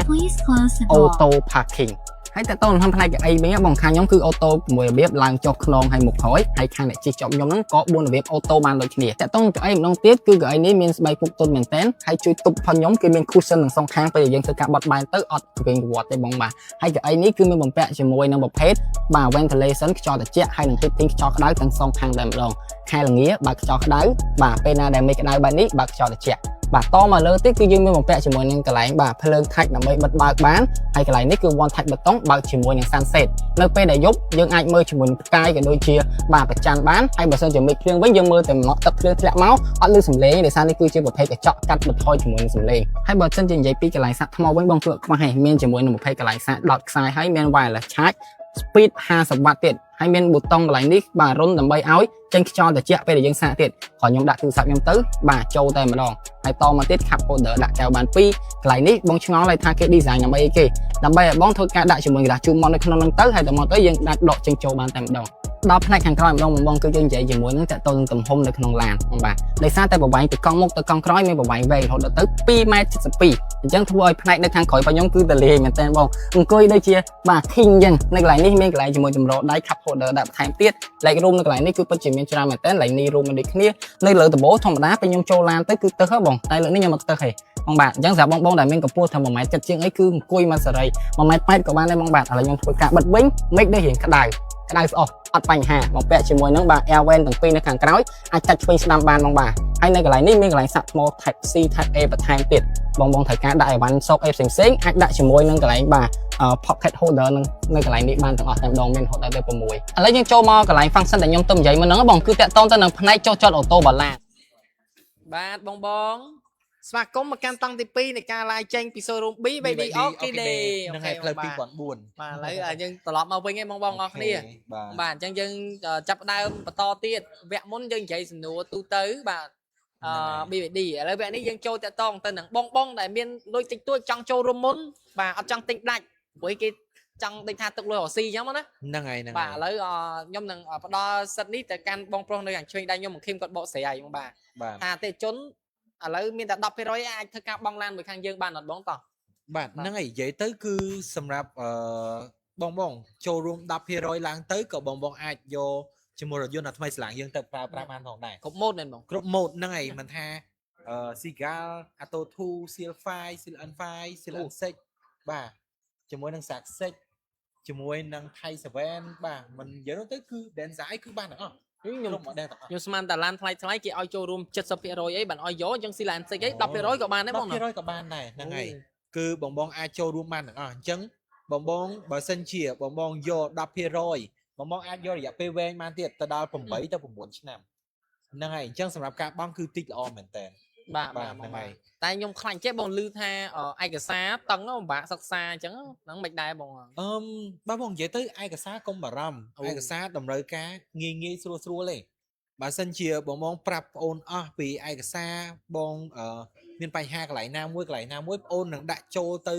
S4: Auto Parking ហើយតើតើក្នុងផ្នែកអីវិញបងខាងខ្ញុំគឺអូតូ6របៀបឡើងចុះខ្នងហើយមុខក្រោយហើយខាងអ្នកជិះជាប់ខ្ញុំហ្នឹងក៏4របៀបអូតូបានដូចគ្នាតើតើចុះអីម្ដងទៀតគឺកៅអីនេះមានស្បែកពុកទន់មែនតើហើយជួយទប់ផងខ្ញុំគឺមាន cushion ទាំងសងខាងពេលយើងធ្វើការបត់បែនទៅអត់វិញវត្តទេបងបាទហើយកៅអីនេះគឺមានបំពាក់ជាមួយនឹងប្រភេទបាទ ventilation ខ្យល់ត្រជាក់ហើយនឹង heating ខ្យល់ក្តៅទាំងសងខាងតែម្ដងខែល្ងាបើកខ្យល់ក្តៅបាទពេលណាដែលមេឃក្តៅបែបនេះបើកខ្យល់ត្រជាក់បាទតមកលើទៀតគឺយើងមានបំពាក់ជាមួយនឹងកន្លែងបាទភ្លើងថាច់ដើម្បីបិទបើកបានហើយកន្លែងនេះគឺ one touch ប៊ូតុងបើកជាមួយនឹង sunset នៅពេលដែលយប់យើងអាចមើលជាមួយនឹងផ្កាយក៏ដូចជាបាទប្រច័ណ្ឌបានហើយបើសិនជាមេឃភ្លៀងវិញយើងមើលតែមកទឹកភ្លៀងធ្លាក់មកអត់ឮសំឡេងដោយសារនេះគឺជាប្រភេទកញ្ចក់កាត់បន្ថយជាមួយនឹងសំឡេងហើយបើសិនជានិយាយពីកន្លែងសាកថ្មវិញបងគឺខ្វះហើយមានជាមួយនឹងប្រភេទកន្លែងសាកដោតខ្សែហើយមាន wireless charge speed 50 W ទៀតហើយមានប៊ូតុងកន្លែងនេះបាទរុនដើម្បីឲ្យចេញខ្យល់ត្រជាក់ពេលដែលយើងសាកទៀតព្រោះខ្ញុំដាក់ទូរស័ព្ទខ្ញុំទៅបាទចូលតែម្ដងហើយតមកទៀត cup holder ដាក់កែវបាន2កន្លែងនេះបងឆ្ងល់ហើយថាគេ design ដើម្បីអីគេដើម្បីឲ្យបងធ្វើការដាក់ជាមួយក្រាស់ជូមមកនៅក្នុងហ្នឹងទៅហើយតមកទៅយើងដាក់ដកចេញចូលបានតែម្ដងដល់ផ្នែកខាងក្រោយម្ដងបងគឺយើងនិយាយជាមួយនឹងតកតនឹងទំហំនៅក្នុងឡានបងបាទដោយសារតែប្រវែងពីកង់មុខទៅកង់ក្រោយមានប្រវែងវែងរហូតដល់ទៅ 2.72 ម៉ែត្រអញ្ចឹងធ្វើឲ្យផ្នែកនៅខាងក្រោយរបស់ខ្ញុំគឺទលាយមែនតើបងអង្គុយដូចជាបាទ king អញ្ចឹងនៅកន្លែងនេះមានកន្លែងជាមួយចម្រោះដៃ cup holder ដាក់បន្ថែមទៀត like room នៅកន្លែងនេះគឺពិតជាមានច្រើនមែនតើ like នេះ room ដូចគ្នានៅលើដំបូលធម្មតាពេលខ្ញុំចូលឡានទៅគឺទៅហ៎បងតែលើនេះខ្ញុំអត់ទៅហេបងបាទអញ្ចឹងសម្រាប់បងដែលមានកម្ពស់ថា1.7 ម៉ែត្រជាងអីគឺអង្គុយមកសេរី1.8 ម៉ែត្រក៏បានដែរបងបាទឥឡូវខ្ញុំធ្វើការបិទវិញមិនដូចរៀងក្តៅស្អុះអត់បញ្ហាបំពាក់ជាមួយនឹងបាទ air vent ទាំងពីរនៅខាងក្រោយអាចចាត់ឆ្វេងស្ដាំបានបងបាទហើយនៅកន្លែងនេះមានកន្លែងសាក់ថ្ម type C type A បន្ថែមទៀតបងត្រូវការដាក់អីវ៉ាន់សោកអីផ្សេងអាចដាក់ជាមួយនឹងកន្លែងបាទ pocket holder នៅកន្លែងនេះបានទាំងអស់តែម្ដងមានរហូតដល់ទៅ6ឥឡូវយើងចូលមកកន្លែង function ដែលខ្ញុំទៅនិយាយមុនហ្នឹងបងគឺតាក់ទងទៅនឹងផ្នែកចុះចតអូតូបាឡាបាទបងស្វាគមន៍មកកាន់តង់ទី2នៃការ live ចេញពី showroom B Baby Orchidee
S3: ហ្នឹងហើយផ្លូវ2004
S1: បាទឥឡូវយើងត្រឡប់មកវិញឯងបងអរគ្នាបាទអញ្ចឹងយើងចាប់ដើមបន្តទៀតវគ្គមុនយើងនិយាយសំណួរទូទៅបាទBBD ឥឡូវវគ្គនេះយើងចូលតាក់ទងទៅនឹងបងដែលមានលុយតិចតួចចង់ចូលរួមមុនបាទអត់ចង់ទិញដាច់ព្រោះគេចង់ដូចថាទុកលុយរកស៊ីអញ្ចឹងណា
S3: ហ្នឹងហើយ
S1: បាទឥឡូវខ្ញុំនឹងផ្ដល់សិទ្ធិនេះទៅកាន់បងប្រុសនៅខាងឆ្វេងដៃខ្ញុំមកឃឹមគាត់បកស្រាយឲ្យបងបាទថាអតិថិជនឥឡូវមានតែ 10% អាចធ្វើការបង់ឡានមួយខាងយើងបានអត់បងតោះ
S3: បាទហ្នឹងហើយនិយាយទៅគឺសម្រាប់បងចូលរួម 10% ឡើងទៅក៏បងអាចយកជាមួយរថយន្តថ្មីស្លាងយើងទៅប្រើប្រាស់បានផងដែរ
S1: គ្រប់ម៉ូតមែនបង
S3: គ្រប់ម៉ូតហ្នឹងហើយមិនថាSeagull Atto 2 Seal 5 Seal N5 Seal N6 បាទជាមួយនឹង Saxix ជាមួយនឹង Thai 7បាទមិននិយាយទៅគឺ Densai គឺបានទាំងអស់
S1: ខ្ញុំស្មានតែឡានថ្លៃគេឲ្យចូលរួម 70% អីបានឲ្យយកអញ្ចឹងស៊ីឡាន 6 អី 10% ក៏បានដែរបង
S3: 10% ក៏បានដែរហ្នឹងហើយគឺបងអាចចូលរួមបានទាំងអស់អញ្ចឹងបងបើសិនជាបងយក 10% បងអាចយករយៈពេលវែងបានទៀតទៅដល់8 ទៅ 9 ឆ្នាំហ្នឹងហើយអញ្ចឹងសម្រាប់ការបង់គឺតិចល្អមែនតើ
S1: បាទហ្នឹងហើយតែខ្ញុំខ្លាចចេះបងឮថាឯកសារតឹងពិបាកសិក្សាអញ្ចឹងហ្នឹងមិនដែរបង
S3: បាទបងនិយាយទៅឯកសារកុំបារម្ភឯកសារតម្រូវការងាយស្រួលទេបើសិនជាបងប្រាប់ប្អូនអស់ពីឯកសារបងមានបញ្ហាកន្លែងណាមួយប្អូននឹងដាក់ចូលទៅ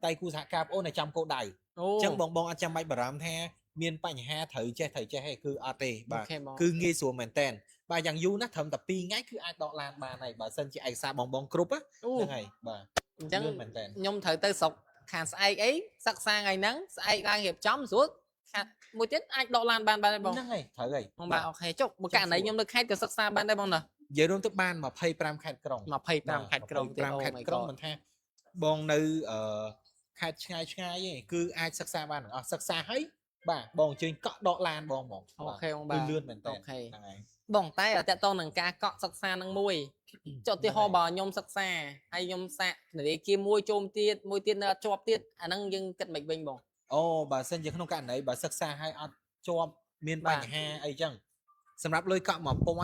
S3: ដៃគូសហការប្អូនឲ្យចាំគោលដៅអញ្ចឹងបងអត់ចាំបាច់បារម្ភថាមានបញ្ហាត្រូវចេះទេគឺអត់ទេបាទគឺងាយស្រួលមែនតើបាទយ៉ាងយូរណាស់ត្រឹមតែ2ថ្ងៃគឺអាចដកឡានបានហើយបើសិនជាឯកសារបងគ្រប់ហ្នឹងហើយបាទ
S1: អញ្ចឹងខ្ញុំត្រូវទៅស្រុកខាងស្អែកអីសិក្សាថ្ងៃហ្នឹងស្អែកឡើងរៀបចំស្រួល ខាត់មួយទៀតអាចដកឡានបានបង
S3: ហ្នឹងហើយត្រូវហើយ
S1: បងបាទអូខេចុះបើករណីខ្ញុំនៅខេត្តក៏សិក្សាបានដែរបងណា
S3: និយាយរួមទៅបាន25ខេត្តក្រុង
S1: 25ខេត្តក្រុងទៀត
S3: 25ខេត្តក្រុងមិនថាបងនៅខេត្តឆ្ងាយឯងគឺអាចសិក្សាបានទាំងអស់សិក្សាហើយបាទបងអញ្ជើញកក់ដកឡានបងហ្មង
S1: អូខេបងបាទ
S3: លឿនមែនតើ
S1: អូខេ
S3: ហ្នឹងហើយ
S1: បងតែតើតើនឹងការកក់សិក្សានឹងមួយចុះឧទាហរណ៍បើខ្ញុំសិក្សាហើយខ្ញុំសាកនារីគាមួយជុំទៀតមួយទៀតនៅអត់ជាប់ទៀតអាហ្នឹងយើងគិតមិនវិញបង
S3: អូបើសិនជាក្នុងករណីបើសិក្សាឲ្យអត់ជាប់មានបញ្ហាអីចឹងសម្រាប់លុយកក់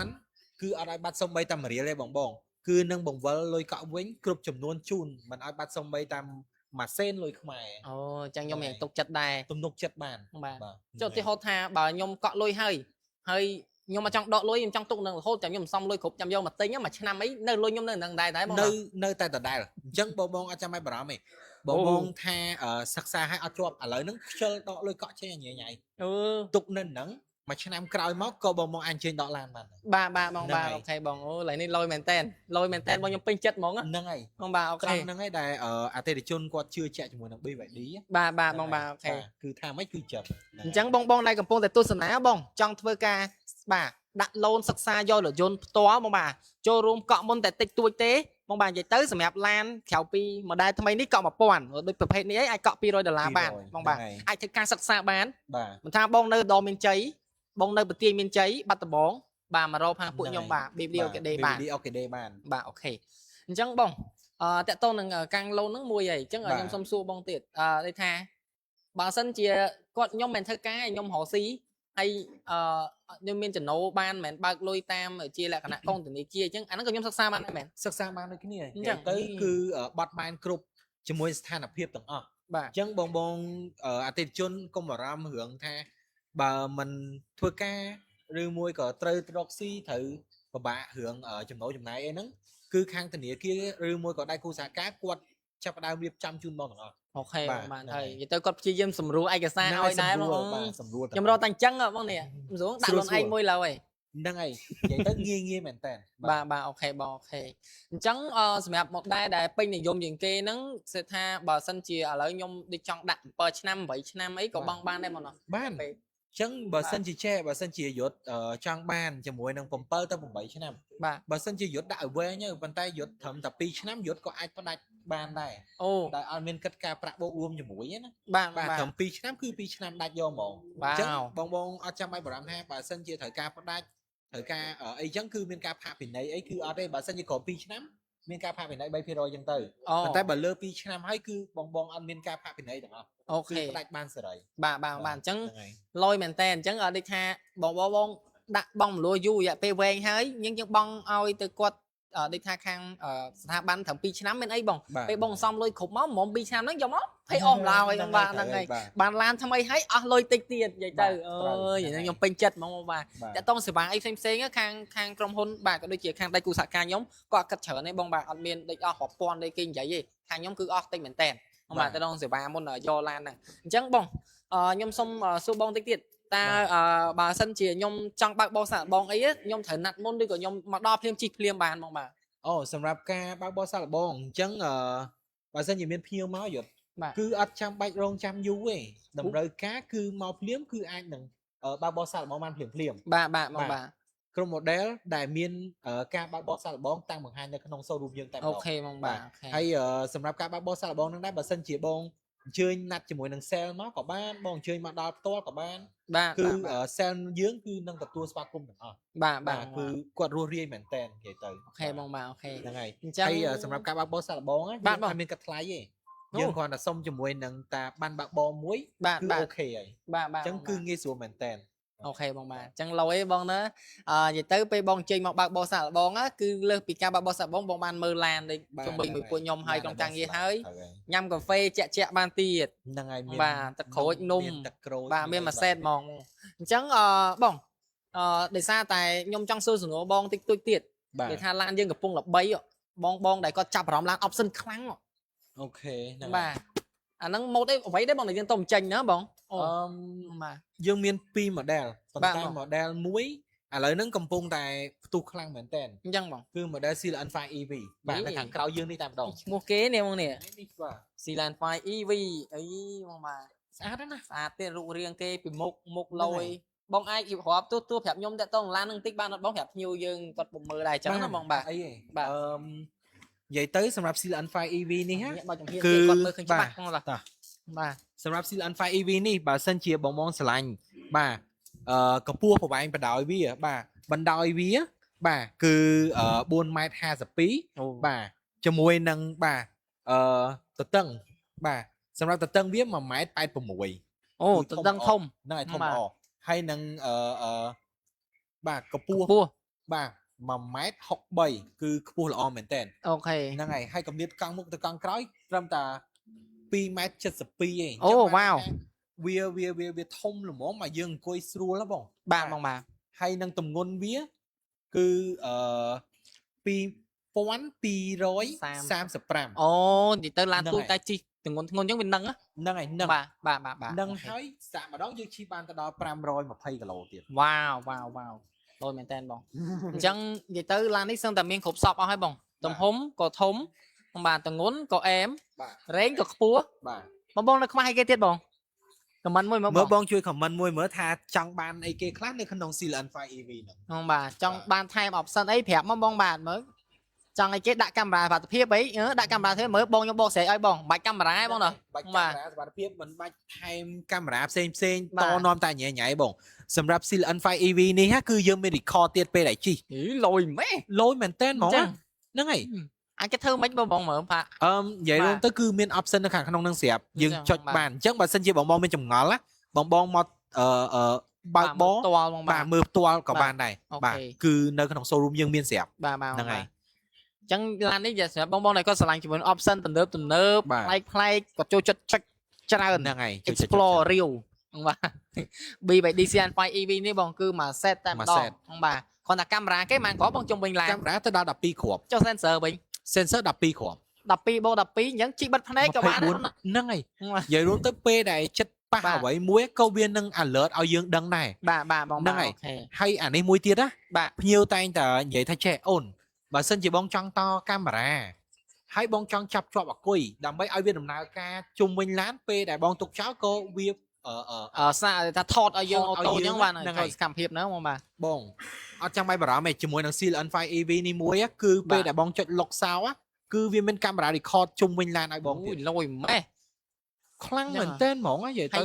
S3: 1000គឺអត់ឲ្យបាត់សំបីតាមរៀលទេបងគឺនឹងបង្វិលលុយកក់វិញគ្រប់ចំនួនជូនមិនឲ្យបាត់សំបីតាមម៉ាសេនលុយខ្មែរ
S1: អូអញ្ចឹងខ្ញុំរៀងទុកចិត្តដែរ
S3: ទំនុកចិត្តបាន
S1: បាទចុះឧទាហរណ៍ថាបើខ្ញុំកក់លុយហើយខ្ញុំមកចង់ដកលុយខ្ញុំចង់ទុកនឹងរហូតចាំខ្ញុំសំលុយគ្រប់ចាំយកមកទិញមួយឆ្នាំអីនៅលុយខ្ញុំនៅនឹងដែរបង
S3: នៅតែដដែលអញ្ចឹងបងអត់ចាំឲ្យបារម្ភទេបងថាសិក្សាឲ្យអត់ជាប់ឥឡូវហ្នឹងខ្ជិលដកលុយកក់ចេញញ៉ៃទុកនៅហ្នឹងមួយឆ្នាំក្រោយមកក៏បងអាចជើញដកឡានបាន
S1: បាទបងបាទអូខេបងអូឡើយនេះលុយមែនតែនបងខ្ញុំពេញចិត្តហ្មង
S3: ហ្នឹងហើយ
S1: បងបាទអូខេ
S3: ហ្នឹងហើយដែលអតិថិជនគាត់ជឿជាក់ជាមួយនឹង BYD
S1: បាទបងបាទអូខេ
S3: គឺថាមិនគឺចិត្ត
S1: អញ្ចឹងបងដែលកំពុងតែទស្សនាបងចង់ធ្វើការបាទដាក់ឡូនសិក្សាយករថយន្តផ្ទាល់បងបាទចូលរួមកក់មុនតែតិចតួចទេបងបាទនិយាយទៅសម្រាប់ឡានក្រៅពី model ថ្មីនេះកក់1000ដូចប្រភេទនេះអាចកក់$200បានបងបាទអាចធ្វើការសិក្សាបាន
S3: បាទ
S1: មិនថាបងនៅដល់មានជ័យបងនៅបន្ទាយមានជ័យបាត់ដំបងបាទមករកផាពួកខ្ញុំបាទ BBD អូគេដេបាន
S3: BBD អូគេដេបាន
S1: បាទអូខេអញ្ចឹងបងតកតងនឹងកាំងឡូនហ្នឹងមួយហើយអញ្ចឹងខ្ញុំសុំសួរបងទៀតដូចថាបើសិនជាគាត់ខ្ញុំមិនធ្វើការខ្ញុំរកស៊ីហើយខ្ញុំមានចំណូលបានមិនបើកលុយតាមជាលក្ខណៈកងធនាគារអញ្ចឹងអាហ្នឹងក៏ខ្ញុំសិក្សាបានដែរមែន
S3: សិក្សាបានដូចគ្នា
S1: អញ្ចឹង
S3: ទៅគឺបត់បែនគ្រប់ជាមួយស្ថានភាពទាំងអស់
S1: បាទ
S3: អញ្ចឹងបងអតិថិជនកុំបារម្ភរឿងថាបើមិនធ្វើការឬមួយក៏ត្រូវរកស៊ីត្រូវពិបាករឿងចំណូលចំណាយអីហ្នឹងគឺខាងធនាគារឬមួយក៏ដៃគូសហការគាត់ចាប់ផ្ដើមរៀបចំជូនបងទាំងអស់
S1: អូខេបានហើយនិយាយទៅគាត់ព្យាយាមសម្រួលឯកសារឲ្យដែរបង
S3: បាទសម្រួល
S1: ខ្ញុំរកតែអញ្ចឹងបងនេះមិនស្រួលដាក់លុនឯងមួយឡើយ
S3: ហ្នឹងហើយនិយាយទៅងាយមែនតើ
S1: បាទអូខេបងអូខេអញ្ចឹងសម្រាប់មកដែលពេញនិយមជាងគេហ្នឹងគឺថាបើសិនជាឥឡូវខ្ញុំដូចចង់ដាក់7ឆ្នាំ8ឆ្នាំអីក៏បងបានដែរបងណា
S3: បាន អញ្ចឹងបើសិនជាចេះបើសិនជាយុទ្ធចង់បានជាមួយនឹង7ទៅ8ឆ្នាំ
S1: បាទ
S3: បើសិនជាយុទ្ធដាក់ឲ្យវែងប៉ុន្តែយុទ្ធត្រឹមតែ2ឆ្នាំយុទ្ធក៏អាចផ្ដាច់បានដែរ
S1: អូ
S3: ដែលអត់មានកិត្តការប្រាក់បូករួមជាមួយណា
S1: បាទ
S3: បាទត្រឹម2ឆ្នាំគឺ2ឆ្នាំដាច់យកហ្មង
S1: បាទ
S3: អញ្ចឹងបងអត់ចាំបាច់បារម្ភថាបើសិនជាត្រូវការផ្ដាច់ត្រូវការអីចឹងគឺមានការផាកពិន័យអីគឺអត់ទេបើសិនជាក្រោម2ឆ្នាំមានការផាកពិន័យ 3% ចឹងទៅ
S1: អូ
S3: ប៉ុន្តែបើលើ2ឆ្នាំហើយគឺបងអត់មានការផាកពិន័យទាំងអស់
S1: អូ
S3: គឺ
S1: ខេ
S3: ផ្ដាច់បានសេរី
S1: បាទអញ្ចឹង
S3: ហ្នឹងហើយ
S1: លយមែនតើអញ្ចឹងដូចថាបងដាក់បងមលួយូររយៈពេលវែងហើយយើងបងឲ្យទៅគាត់ដូចថាខាងស្ថាប័នត្រឹម2ឆ្នាំមានអីបងពេលបងសំលុយគ្រប់មកមុំ2ឆ្នាំហ្នឹងយកមកភ័យអស់ម្ល៉េះហើយបាទហ្នឹងហើយបានឡានថ្មីហើយអស់លុយតិចទៀតនិយាយទៅអើយខ្ញុំពេញចិត្តហ្មងបាទតែតោះសេវាអីផ្សេងខាងក្រុមហ៊ុនបាទក៏ដូចជាខាងដៃគូសហការខ្ញុំក៏គិតច្រើនដែរបងបាទអត់មានដូចអស់រាប់ពាន់ដូចគេនិយាយទេខាងខ្ញុំគឺអស់តិចមែនតើបាទទៅដល់សេវាមុនយកឡានហ្នឹងអញ្ចឹងបងខ្ញុំសុំសួរបងតិចទៀតតើបើសិនជាខ្ញុំចង់បើកបោះសាកបងអីខ្ញុំត្រូវណាត់មុនឬក៏ខ្ញុំមកដល់ភ្លាមជីកភ្លាមបានបងបាទ
S3: អូសម្រាប់ការបើកបោះសាកល្បងអញ្ចឹងបើសិនជាមានភ្ញៀវមកយុទ្ធគឺអត់ចាំបាច់រងចាំយូរទេតម្រូវការគឺមកភ្លាមគឺអាចនឹងបើកបោះសាកល្បងបានភ្លាម
S1: បាទបងបាទ
S3: ក្រុម model ដែលមានការបើកបោះសាកល្បងតាំងបង្ហាញនៅក្នុង showroom យើងតែម្ដង
S1: អូខេបងបាទអូខេ
S3: ហើយសម្រាប់ការបើកបោះសាកល្បងហ្នឹងដែរបើសិនជាបងអញ្ជើញណាត់ជាមួយនឹង sale មកក៏បានបងអញ្ជើញមកដល់ផ្ទាល់ក៏បាន
S1: បាទ
S3: គឺ sale យើងគឺនឹងទទួលស្វាគមន៍ទាំងអស់
S1: បាទ
S3: គឺគាត់រស់រាយមែនតើនិយាយទៅ
S1: អូខេបងបាទអូខេ
S3: ហ្នឹងហើយ
S1: អញ្ចឹង
S3: ហើយសម្រាប់ការបើកបោះសាកល្បងយើងអត់មានកាត់ថ្លៃទេយើងគ្រាន់តែសុំជាមួយនឹងតាបានបើកបោមួយគឺអូខេហើយ
S1: បាទ
S3: អញ្ចឹងគឺងាយស្រួលមែនតើ
S1: អូខេបងបាទអញ្ចឹងឡូវឯងបងណានិយាយទៅពេលបងចេញមកបើកបោះសាកល្បងគឺលើសពីការបើកបោះសាកល្បងបងបានមើលឡានដូចជំនួយមួយពួកខ្ញុំហើយក្នុងការងារហើយញ៉ាំកាហ្វេជាក់បានទៀត
S3: ហ្នឹងហើយមាន
S1: បាទទឹកក្រូចនំ
S3: ទឹកក្រូច
S1: បាទមានមួយសេតហ្មងអញ្ចឹងបងដោយសារតែខ្ញុំចង់សួរសំណួរបងតិចតួចទៀត
S3: បាទ
S1: គេថាឡានយើងកំពុងល្បីបងដែលគាត់ចាប់អារម្មណ៍ឡាន option ខ្លាំង
S3: អូខេហ្នឹង
S1: បាទអាហ្នឹងម៉ូតអីអ្វីដែរបងដែលយើងទៅចេញណាបងអូបាទ
S3: យើងមាន2 model ប៉ុន្
S1: បាទ
S3: តែ
S1: បង
S3: model មួយឥឡូវហ្នឹងកំពុងតែផ្ទុះខ្លាំងមែនតើ
S1: អញ្ចឹងបង
S3: គឺ model CLN5 EV បាទនៅខាងក្រៅយើងនេះតែម្ដង
S1: ឈ្មោះគេនេះបងនេះ
S3: នេះបាទ
S1: Sealand 5 EV អីបងបាទ
S3: ស្អាតណាស់
S1: ស្អាតទេរូបរាងគេពីមុខលយបងអាចរៀបរាប់ទូប្រាប់ខ្ញុំតាក់ទងឡាននឹងតិចបានអត់បងប្រាប់ភ្ញៀវយើងគាត់ពុំមើលដែរអញ្ចឹងណាបងបាទ
S3: អីហ៎
S1: បាទ
S3: និយាយទៅសម្រាប់ Seal N5 EV នេះហ៎
S1: បើជំរាប
S3: គឺ
S1: គាត់មើលឃើញច្បាស់ផងឡា
S3: តា
S1: បាទ
S3: សម្រាប់ Seal N5 EV នេះបើសិនជាបងស្រឡាញ់បាទកម្ពស់ប្រវែងបណ្ដោយវាបាទបណ្ដោយវាបាទគឺ4.52 ម៉ែត្របាទជាមួយនឹងបាទទទឹងបាទសម្រាប់ទទឹងវា1.86 ម៉ែត្រ
S1: អូទទឹងធំ
S3: ហ្នឹងហើយធំអហើយនឹងបាទកម្ពស់បាទ1.63 ម៉ែត្រគឺខ្ពស់ល្អមែនតើ
S1: អូខេ
S3: ហ្នឹងហើយហើយកម្រិតកង់មុខទៅកង់ក្រោយត្រឹមតែ2.72 ម៉ែត្រឯង
S1: អូវ៉ាវ
S3: វាធំល្មមមកយើងអង្គុយស្រួលណាបង
S1: បាទបងបាទ
S3: ហើយនឹងទម្ងន់វាគឺ2235
S1: អូនិយាយទៅឡានទូតែជីទម្ងន់ធ្ងន់អញ្ចឹងវានឹង
S3: ហ្នឹងហើយហ្នឹង
S1: បាទបាទបាទ
S3: ហ្នឹងហើយសាកម្ដងយើងជិះបានទៅដល់520គីឡូទៀត
S1: វ៉ាវវ៉ាវវ៉ាវលយមែនតើបងអញ្ចឹងនិយាយទៅឡាននេះសឹងតែមានគ្រប់សពអស់ហើយបងទំហំក៏ធំបាទទម្ងន់ក៏អែម
S3: បាទ
S1: រែងក៏ខ្ពស់
S3: បាទ
S1: បងនៅខ្មាស់អីគេទៀតបងខមមិនមួយមក
S3: មើលបងជួយខមមិនមួយមើលថាចង់បានអីគេខ្លះនៅក្នុង Seal N5 EV ហ្នឹង
S1: បងបាទចង់បានថែម option អីប្រាប់មកបងបាទមើលចង់ឲ្យគេដាក់កាមេរ៉ាសុវត្ថិភាពអីដាក់កាមេរ៉ាធ្វើមើលបងខ្ញុំបកស្រាយឲ្យបងបាច់កាមេរ៉ាឯងបងណា
S3: បាច់កាមេរ៉ាសុវត្ថិភាពមិនបាច់ថែមកាមេរ៉ាផ្សេងតនាំតែញ៉ៃបងសម្រាប់ Seal N5 EV នេះគឺយើងមាន record ទៀតពេលដែលជិះ
S1: លយម៉េ
S3: លយមែនតើហ្មងហ្នឹងហើយ
S1: អាចគេធ្វើមិនបងមើលផា
S3: និយាយរួមទៅគឺមាន option នៅខាងក្នុងហ្នឹងស្រាប់យើងចុចបានអញ្ចឹងបើសិនជាបងមានចម្ងល់ណាបងមកបើកបោ
S1: ផ្ទាល់បងបាទ
S3: បាទមើលផ្ទាល់ក៏បានដែរបាទគឺនៅក្នុង showroom យើងមានស្រាប់
S1: បាទ
S3: ហ្នឹងហើយ
S1: អញ្ចឹងឡាននេះសម្រាប់បងដែលគាត់ស្រឡាញ់ជាមួយ option ទំនើបប្លែកគាត់ចូលចិត្តចុចច្រើន
S3: ហ្នឹងហើយ
S1: explore រាវបាទ BYD CN5 EV នេះបងគឺមួយ set តែម្ដងបងបាទគាត់ថាកាមេរ៉ាគេមិនគ្រាប់បងជុំវិញឡាន
S3: កាមេរ៉ាទៅដល់12គ្រាប់
S1: ចុះ sensor វិញ
S3: sensor 12គ្រាប់
S1: 12 12អញ្ចឹងជីបិទភ្នែកក៏បានដែរ
S3: ហ្នឹងហើយនិយាយរួមទៅពេលដែលចិត្តប៉ះអ្វីមួយក៏វានឹង alert ឲ្យយើងដឹងដែរ
S1: បាទបង
S3: ហ្នឹងហើយហើយអានេះមួយទៀតណា
S1: បាទ
S3: ភ្ញៀវតែងតែនិយាយថាចេះអូនបើសិនជាបងចង់តកាមេរ៉ាហើយបងចង់ចាប់ជាប់អគុយដើម្បីឲ្យវាដំណើរការជុំវិញឡានពេលដែលបងទុកចោលក៏វា
S1: សារថាថតឲ្យយើងអូតូអញ្ចឹងបានចូលសកម្មភាពហ្នឹងបងបាទ
S3: បងអត់ចាំបាច់បារម្ភទេជាមួយនឹង Seal N5 EV នេះមួយគឺពេលដែលបងចុច lock sound គឺវាមានកាមេរ៉ា record ជុំវិញឡានឲ្យបងទៀត
S1: លយម៉េះ
S3: ខ្លាំងមែនតើហ្មងនិយាយទៅ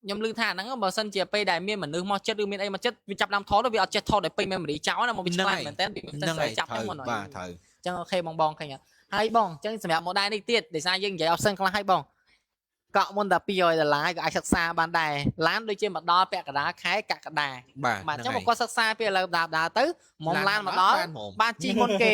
S1: ខ្ញុំលឺថាហ្នឹងបើសិនជាពេលដែលមានមនុស្សមកចិត្តឬមានអីមកចិត្តវាចាប់ដើមថតវាអត់ចេះថតដោយពេញ memory ចោលណាមកវាឆ្លាតមែនតើវាចាប់ហ្នឹងមកបាទត្រូវអញ្ចឹងអូខេបងឃើញហើយបងអញ្ចឹងសម្រាប់ model នេះទៀតដោយសារយើងនិយាយ option ខ្លះឲ្យបងកក់មុនតែ$200ក៏អាចសិក្សាបានដែរឡានដូចជាមកដល់ពាក់កណ្ដាលខែកក្កដាបាទអញ្ចឹងគាត់សិក្សាពីឥឡូវដើរទៅមុំឡានមកដល់បានជីមុនគេ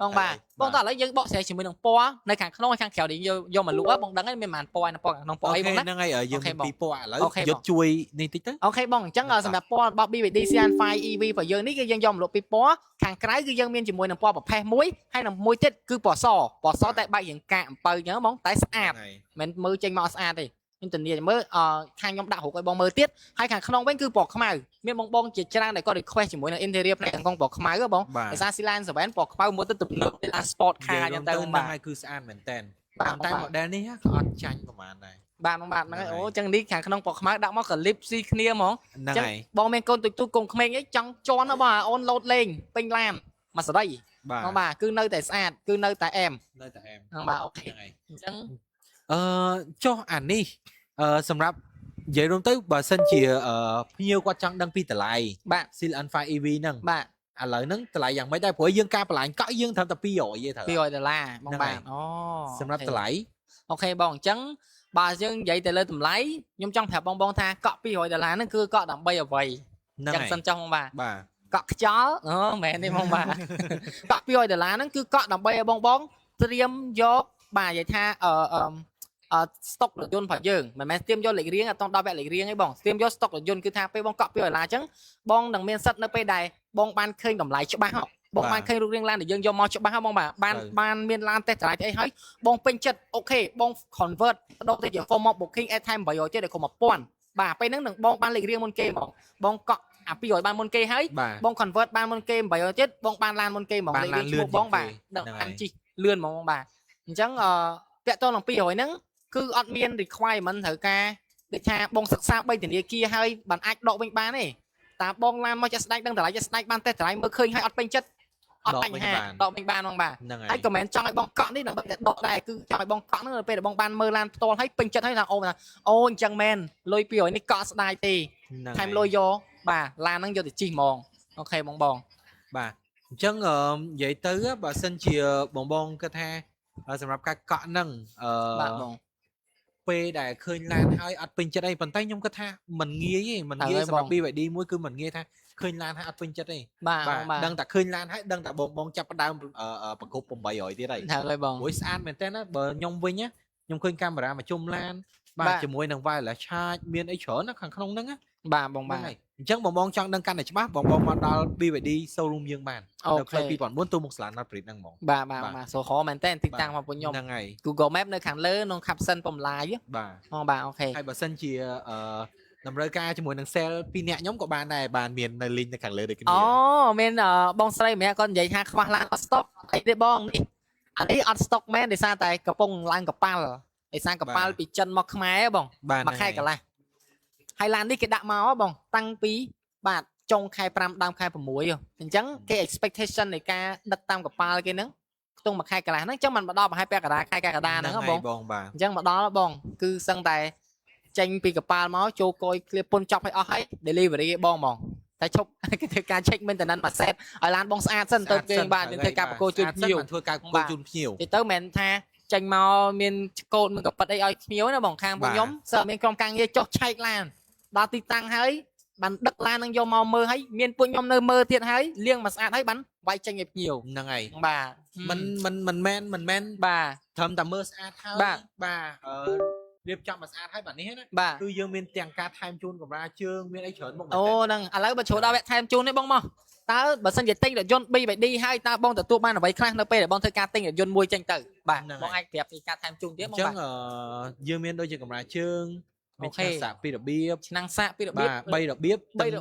S1: បងបាទបងតើឥឡូវយើងបកស្រាយជាមួយនឹងពណ៌នៅខាងក្នុងហើយខាងក្រៅនេះយកមកលក់បងដឹងហើយមានប៉ុន្មានពណ៌នៅពណ៌ខាងក្នុងពណ៌អីបងណា
S3: ហ្នឹងហើយយើងមានពីរពណ៌ឥឡូវយកជួយនេះតិចទៅ
S1: អូខេបងអញ្ចឹងសម្រាប់ពណ៌របស់ BYD CN5 EV របស់យើងនេះគឺយើងយកមកលក់ពីរពណ៌ខាងក្រៅគឺយើងមានជាមួយនឹងពណ៌ប្រផេះមួយហើយនឹងមួយទៀតគឺពណ៌សតែបែករាងកាកអំពៅអញ្ចឹងបងតែស្អាតមិនមើលចេញមកស្អាតទេខ្ញុំធានាមើលខាងខ្ញុំដាក់រូបឲ្យបងមើលទៀតហើយខាងក្នុងវិញគឺពណ៌ខ្មៅមានបងជាច្រើនដែលគាត់ request ជាមួយនឹង interior ផ្នែកខាងក្នុងពណ៌ខ្មៅហ៎បងដោយសារ Silan 7ពណ៌ខ្មៅមួយទៅទំនើបតែ sport car អញ្ចឹងទៅ
S3: ហ្នឹងហើយគឺស្អាតមែនតើតែ model នេះក៏អត់ចាញ់ប្រហែលដែរ
S1: បាទហ្នឹងហើយអូអញ្ចឹងនេះខាងក្នុងពណ៌ខ្មៅដាក់មកកលិបស៊ីគ្នាហ្មង
S3: ហ្នឹងហើយ
S1: បងមានកូនទូកូនក្មេងអីចង់ជន់ហ៎បងអូនលោតលេងពេញឡានមកស្ដីបងបាទគឺនៅតែស្អាតគឺនៅតែអែមហ្នឹងបាទអូខេអញ្ចឹង
S3: ចុះអានេះសម្រាប់និយាយរួមទៅបើសិនជាភ្ញៀវគាត់ចង់ដឹងពីតម្លៃ
S1: បាទ
S3: Seal N5 EV ហ្នឹង
S1: បាទ
S3: ឥឡូវហ្នឹងតម្លៃយ៉ាងម៉េចដែរព្រោះយើងការបន្លាញកក់យើងត្រឹមតែ$200ទេត្រូវ
S1: $200បងបាទអូ
S3: សម្រាប់តម្លៃ
S1: អូខេបងអញ្ចឹងបើយើងនិយាយទៅលើតម្លៃខ្ញុំចង់ប្រាប់បងថាកក់$200ហ្នឹងគឺកក់ដើម្បីអ្វីអញ្ចឹងសិនចុះបងបាទកក់ខ្យល់មែនទេបងបាទកក់$200ហ្នឹងគឺកក់ដើម្បីឲ្យបងត្រៀមយកបាទនិយាយថាស្តុករថយន្តរបស់យើងមិនមែនស្ទាមយកលេខរៀងអត់តដល់វគ្គលេខរៀងទេបងស្ទាមយកស្តុករថយន្តគឺថាពេលបងកក់$200អញ្ចឹងបងនឹងមានសិទ្ធនៅពេលដែលបងបានឃើញតម្លៃច្បាស់បងបានឃើញរូបរាងឡានដែលយើងយកមកច្បាស់បងបាទបានមានឡានតេស្តតម្លៃអីហើយបងពេញចិត្តអូខេបង convert បដូរទៅជា formal booking airtime $800ទៀតឲ្យគ្រប់1000បាទពេលហ្នឹងនឹងបងបានលេខរៀងមុនគេហ្មងបងកក់អា$200បានមុនគេហើយបង convert បានមុនគេ$800ទៀតបងបានឡានមុនគេហ្មងលេខរៀងឈ្មោះបងបាទដល់អានជីលឿនហ្មងបងបាទអញ្ចឹងពាក់តទៅនឹង$200ហ្នឹងគឺអត់មាន requirement ត្រូវការ ដូចថាបងសិក្សា3ធនាគារហើយបានអាចដកវិញបានទេតាបងឡានមកចាក់ស្ដេចដឹងតម្លៃចាក់ស្ដេចបានតែតម្លៃមើលឃើញហើយអត់ពេញចិត្តអត់បញ្ហាដកវិញបានបងបាទហើយក៏មិនចង់ឲ្យបងកក់នេះដើម្បីតែដកដែរគឺចង់ឲ្យបងកក់ហ្នឹងពេលដែលបងបានមើលឡានផ្ទាល់ហើយពេញចិត្តហើយថាអូអញ្ចឹងមែនលុយ200នេះកក់ស្ដាយទេថែមលុយយកបាទឡានហ្នឹងយកទៅជិះហ្មងអូខេបង
S3: បាទអញ្ចឹងនិយាយទៅបើសិនជាបងគិតថាសម្រាប់ការកក់ហ្នឹង
S1: បាទបង
S3: ពេលដែលឃើញឡានហើយអត់ពេញចិត្តអីប៉ុន្តែខ្ញុំគិតថាมันងាយទេมันងាយសម្រាប់ BYD មួយគឺมันងាយថាឃើញឡានហើយអត់ពេញចិត្តទេ
S1: បាទ
S3: ដឹងតែឃើញឡានហើយដឹងតែបងចាប់ផ្ដើមប្រកប800ទៀតហើយ
S1: ហើយបង
S3: មួយស្អាតមែនតើណាបើខ្ញុំវិញខ្ញុំឃើញកាមេរ៉ាមកជុំឡានបាទជាមួយនឹង wireless charge មានអីច្រើនណាខាងក្នុងហ្នឹង
S1: បាទបងបាទ
S3: អញ្ចឹងបងចង់ដឹងកាន់តែច្បាស់បងមកដល់ BYD showroom យើងបាននៅផ្លូវ2004ទូមុខសាលាណាត់ព្រីតហ្នឹងហ្មង
S1: បាទសូហោមែនតើទីតាំងរបស់ពួកខ្ញុំ
S3: ហ្នឹងហើយ
S1: Google Map នៅខាងលើក្នុង caption បំឡាយបាទអូខេ
S3: ហើយបើសិនជាតម្រូវការជាមួយនឹង sale 2នាក់ខ្ញុំក៏បានដែរបានមាននៅ link នៅខាងលើដូចគ្នា
S1: មានបងស្រីម្នាក់គាត់និយាយថាខ្វះឡានអត់ stock អីទេបងនេះអានេះអត់ stock មែនដោយសារតែកំពុងឡើងកប៉ាល់ដោយសារកប៉ាល់ពីចិនមកខ្មែរបងមួយខែកន្លះហើយឡាននេះគេដាក់មកបងតាំងពីបាទចុងខែ5ដើមខែ6អញ្ចឹងគេ expectation នៃការដឹកតាមកប៉ាល់គេហ្នឹងខ្ទង់មួយខែកន្លះហ្នឹងអញ្ចឹងมันមកដល់ប្រហែលពាក់កណ្ដាលខែកក្កដាហ្នឹងបងអញ្ចឹងមកដល់បងគឺសឹងតែចេញពីកប៉ាល់មកចូលកយឃ្លៀបពុនចប់ឲ្យអស់ហើយ delivery ឯបងតែឈប់គេធ្វើការ check maintenance មួយ set ឲ្យឡានបងស្អាតសិនទៅគេបាទយើងធ្វើការប្រកួតជូនភ្ញៀវ
S3: ធ្វើការប្រកួតជូនភ្ញៀវ
S1: ទៅមិនមែនថាចេញមកមានកូនមួយកប៉ិតអីឲ្យភ្ញៀវណាបងខាងពួកខ្ញុំសើមានក្រុមការងារចុះឆែកឡានដល់ទីតាំងហើយបានដឹកឡាននឹងយកមកមើលហើយមានពួកខ្ញុំនៅមើលទៀតហើយលាងមកស្អាតហើយបានវាយចេញឲ្យភ្ញៀវ
S3: ហ្នឹងហើយ
S1: បាទ
S3: មិនមែន
S1: បាទ
S3: ត្រឹមតែមើលស្អាតហើយបាទរៀបចំមកស្អាតហើយបាទនេះណាគឺយើងមានទាំងការថែមជូនកម្រាលជើងមានអីច្រើនមក
S1: អូហ្នឹងឥឡូវបើចូលដល់វគ្គថែមជូននេះបងមកតើបើសិនជាទិញរថយន្ត BYD ហើយតើបងទទួលបានអ្វីខ្លះនៅពេលដែលបងធ្វើការទិញរថយន្តមួយចេញទៅបាទបងអាចប្រាប់ពីការថែមជូនទៀតបងបាទ
S3: អញ្ចឹងយើងមានដូចជាកម្រាលជើងមានឆ្នាំងសាកពីរបៀប
S1: ឆ្នាំងសាកពីរបៀប
S3: 3របៀប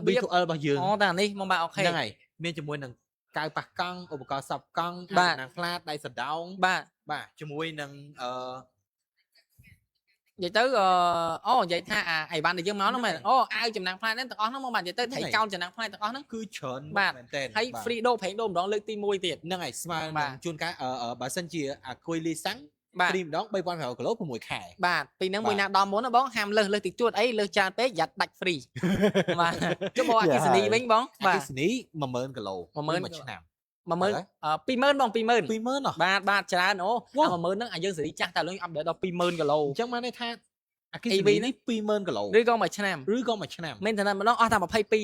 S3: B2L របស់យើង
S1: អូតែនេះមកបាទអូខេ
S3: ហ្នឹងហើយមានជាមួយនឹងកៅប៉ះកង់ឧបករណ៍សប់កង់ណាំងផ្លាតដៃសណ្ដោងបាទជាមួយនឹង
S1: និយាយទៅនិយាយថាអីបានដែលយើងមកហ្នឹងមែនអាវចំណាំងផ្លែហ្នឹងទាំងអស់ហ្នឹងមកបាទនិយាយទៅថៃកោនចំណាំងផ្លែទាំងអស់ហ្នឹង
S3: គឺច្រើន
S1: មែនតើហើយ free ដូរប្រេងដូរម្ដងលើកទី1ទៀត
S3: ហ្នឹងហើយស្មើនឹងជួនកាលបើសិនជាអាគុយលីសាំង free ម្ដង 3,500 គីឡូ6ខែ
S1: បាទពីហ្នឹងមួយណាដល់មុនណាបងហាមលើសតិចជួតអីលើសច្រើនពេកយ៉ាត់ដាច់ free បាទចុះបងអគិសនីវិញបង
S3: បាទអគិសនី 100,000 គីឡូ
S1: 1ឆ្នាំ10000បង20000បាទច្រើន10000ហ្នឹងយើងសេរីចាស់តែលើអាប់ដេតដល់20000គីឡូ
S3: អញ្ចឹងបានន័យថាអគិសនីនេះ20000គីឡូ
S1: ឬក៏មួយឆ្នាំមែនតែម្ដងអស់តែ22ទេ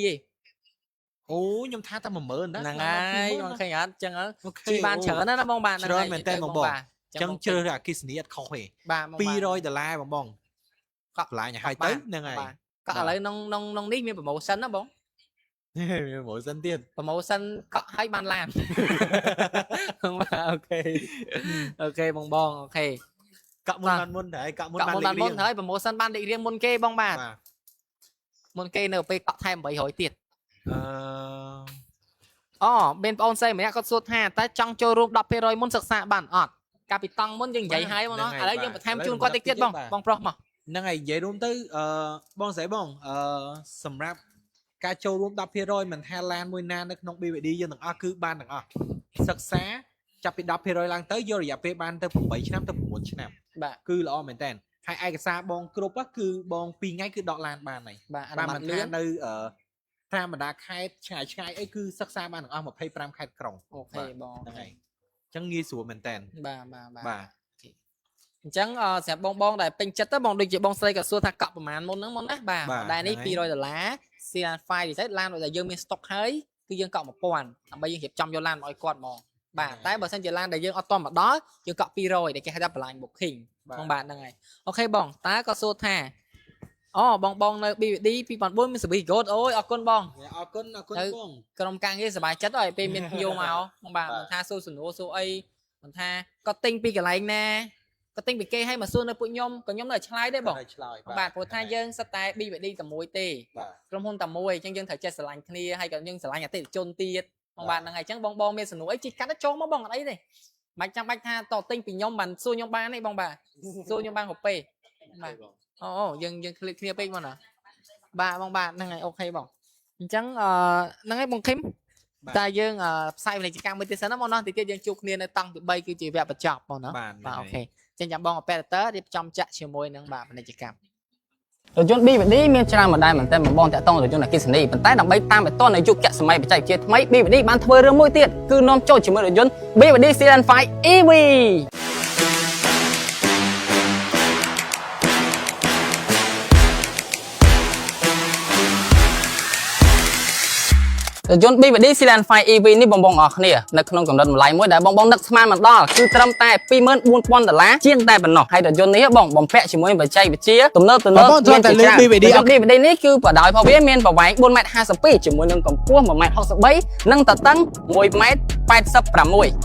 S3: អូខ្ញុំថាតែ10000ណា
S1: ហ្នឹងហើយបងឃើញអត់អញ្ចឹងជីបានច្រើនណាបងបាទ
S3: ច្រើនមែនតើបងអញ្ចឹងជ្រើសរើសអគិសនីអត់ខុសទេ$200បងកក់កន្លែងឲ្យទៅហ្នឹងហើ
S1: យកក់ឥឡូវក្នុងនេះមាន promotion ណាបង
S3: មានម៉ូសិនទៀត
S1: ប្រម៉ូសិនកក់ឲ្យបានឡានបាទអូខេបងអូខេ
S3: កក់មុនហើយកក់មុនបាន
S1: មុនហើយប្រម៉ូសិនបានលេខរៀងមុនគេបងបាទមុនគេនៅពេលកក់ថែម800ទៀតមានបងអូនស្រីម្នាក់គាត់សួរថាតើចង់ចូលរួម 10% មុនសិក្សាបានអត់កាលពីតង់មុនយើងនិយាយហើយបងឥឡូវយើងបន្ថែមជូនគាត់តិចទៀតបងប្រុសមក
S3: ហ្នឹងហើយនិយាយរួមទៅបងស្រីបងសម្រាប់ការចូលរួម 10% មិនថាឡានមួយណានៅក្នុង BYD យើងទាំងអស់គឺបានទាំងអស់សិក្សាចាប់ពី 10% ឡើងទៅយករយៈពេលបានទៅ8ឆ្នាំទៅ9ឆ្នាំ
S1: បាទ
S3: គឺល្អមែនតើហើយឯកសារបងគ្រប់គឺបង2ថ្ងៃគឺដកឡានបានហើយ
S1: បាទ
S3: មិនថានៅធម្មតាខេត្តឆ្ងាយអីគឺសិក្សាបានទាំងអស់25ខេត្តក្រុង
S1: អូខេបង
S3: ហ្នឹងហើយអញ្ចឹងងាយស្រួលមែនតើ
S1: បាទអញ្ចឹងសម្រាប់បងដែលពេញចិត្តទៅបងដូចជាបងស្រីក៏សួរថាកក់ប្រហែលមុនហ្នឹងមុនណាបាទដែរនេះ$200ស៊ីឡាន file ទៅឡានដែលយើងមាន stock ហើយគឺយើងកក់1000ដើម្បីយើងរៀបចំយកឡានមកឲ្យគាត់ហ្មងបាទតែបើសិនជាឡានដែលយើងអត់តមកដល់យើងកក់200ដែលគេហៅថា blind booking បងបាទហ្នឹងហើយអូខេបងតើក៏សួរថាបងនៅ BVD 2004មាន service good អូយអរគុណបង
S3: អរគុណបង
S1: ក្រុមការងារសប្បាយចិត្តហើយពេលមានភ្ញៀវមកបងបាទមិនថាសួរសំណួរសួរអីមិនថាគាត់ទិញពីកន្លែងណាក៏ទិញពីគេឲ្យមកសួរនៅពួកខ្ញុំក៏ខ្ញុំនៅឆ្លើយដែរបងបាទព្រោះថាយើងសិតតែ BVD តែមួយទេក្រុមហ៊ុនតែមួយអញ្ចឹងយើងត្រូវចេះស្រឡាញ់គ្នាហើយក៏យើងស្រឡាញ់អតិថិជនទៀតបងបាទហ្នឹងហើយអញ្ចឹងបងមានសំណួរអីជីកាត់ចូលមកបងអត់អីទេមិនចាំបាច់ថាតទិញពីខ្ញុំបានសួរខ្ញុំបានទេបងបាទសួរខ្ញុំបានគ្រប់ពេលបាទ អូយើងคลิกគ្នាពេកមកណាបាទបងបាទហ្នឹងហើយអូខេបងអញ្ចឹងហ្នឹងហើយបងឃឹមតែយើងផ្សាយពាណិជ្ជកម្មមួយទៀតសិនណាបងណាតិចទៀតយើងជួបគ្នានៅតង់ទី3គឺជាវគ្គបញ្ចប់បងណាបាទអូខេចឹងចាំបង operator រៀបចំចាក់ជាមួយនឹងបាទពាណិជ្ជកម្ម
S4: រថយន្ត BVD មានច្រើនម៉ូដែលមែនតើបងតាក់ទងរថយន្តអគ្គិសនីប៉ុន្តែដើម្បីតាមបេតុននៅយុគសម័យបច្ចេកវិទ្យាថ្មី BVD បានធ្វើរឿងមួយទៀតគឺនាំចូលជាមួយរថយន្ត BVD Sedan 5 EV រថយន្ត BVD Sedan 5 EV នេះបងអរគ្នានៅក្នុងកម្រិតតម្លៃមួយដែលបងនឹកស្មានមិនដល់គឺត្រឹមតែ$24,000ជាងតែប៉ុណ្ណោះហើយរថយន្តនេះបងបំពាក់ជាមួយបច្ចេកវិទ្យាទំនើបមានតែលើ BVD នេះគឺបដោយផងវាមានប្រវែង4.52 ជាមួយនឹងកម្ពស់1.63 និងទទឹង1.86 ឥ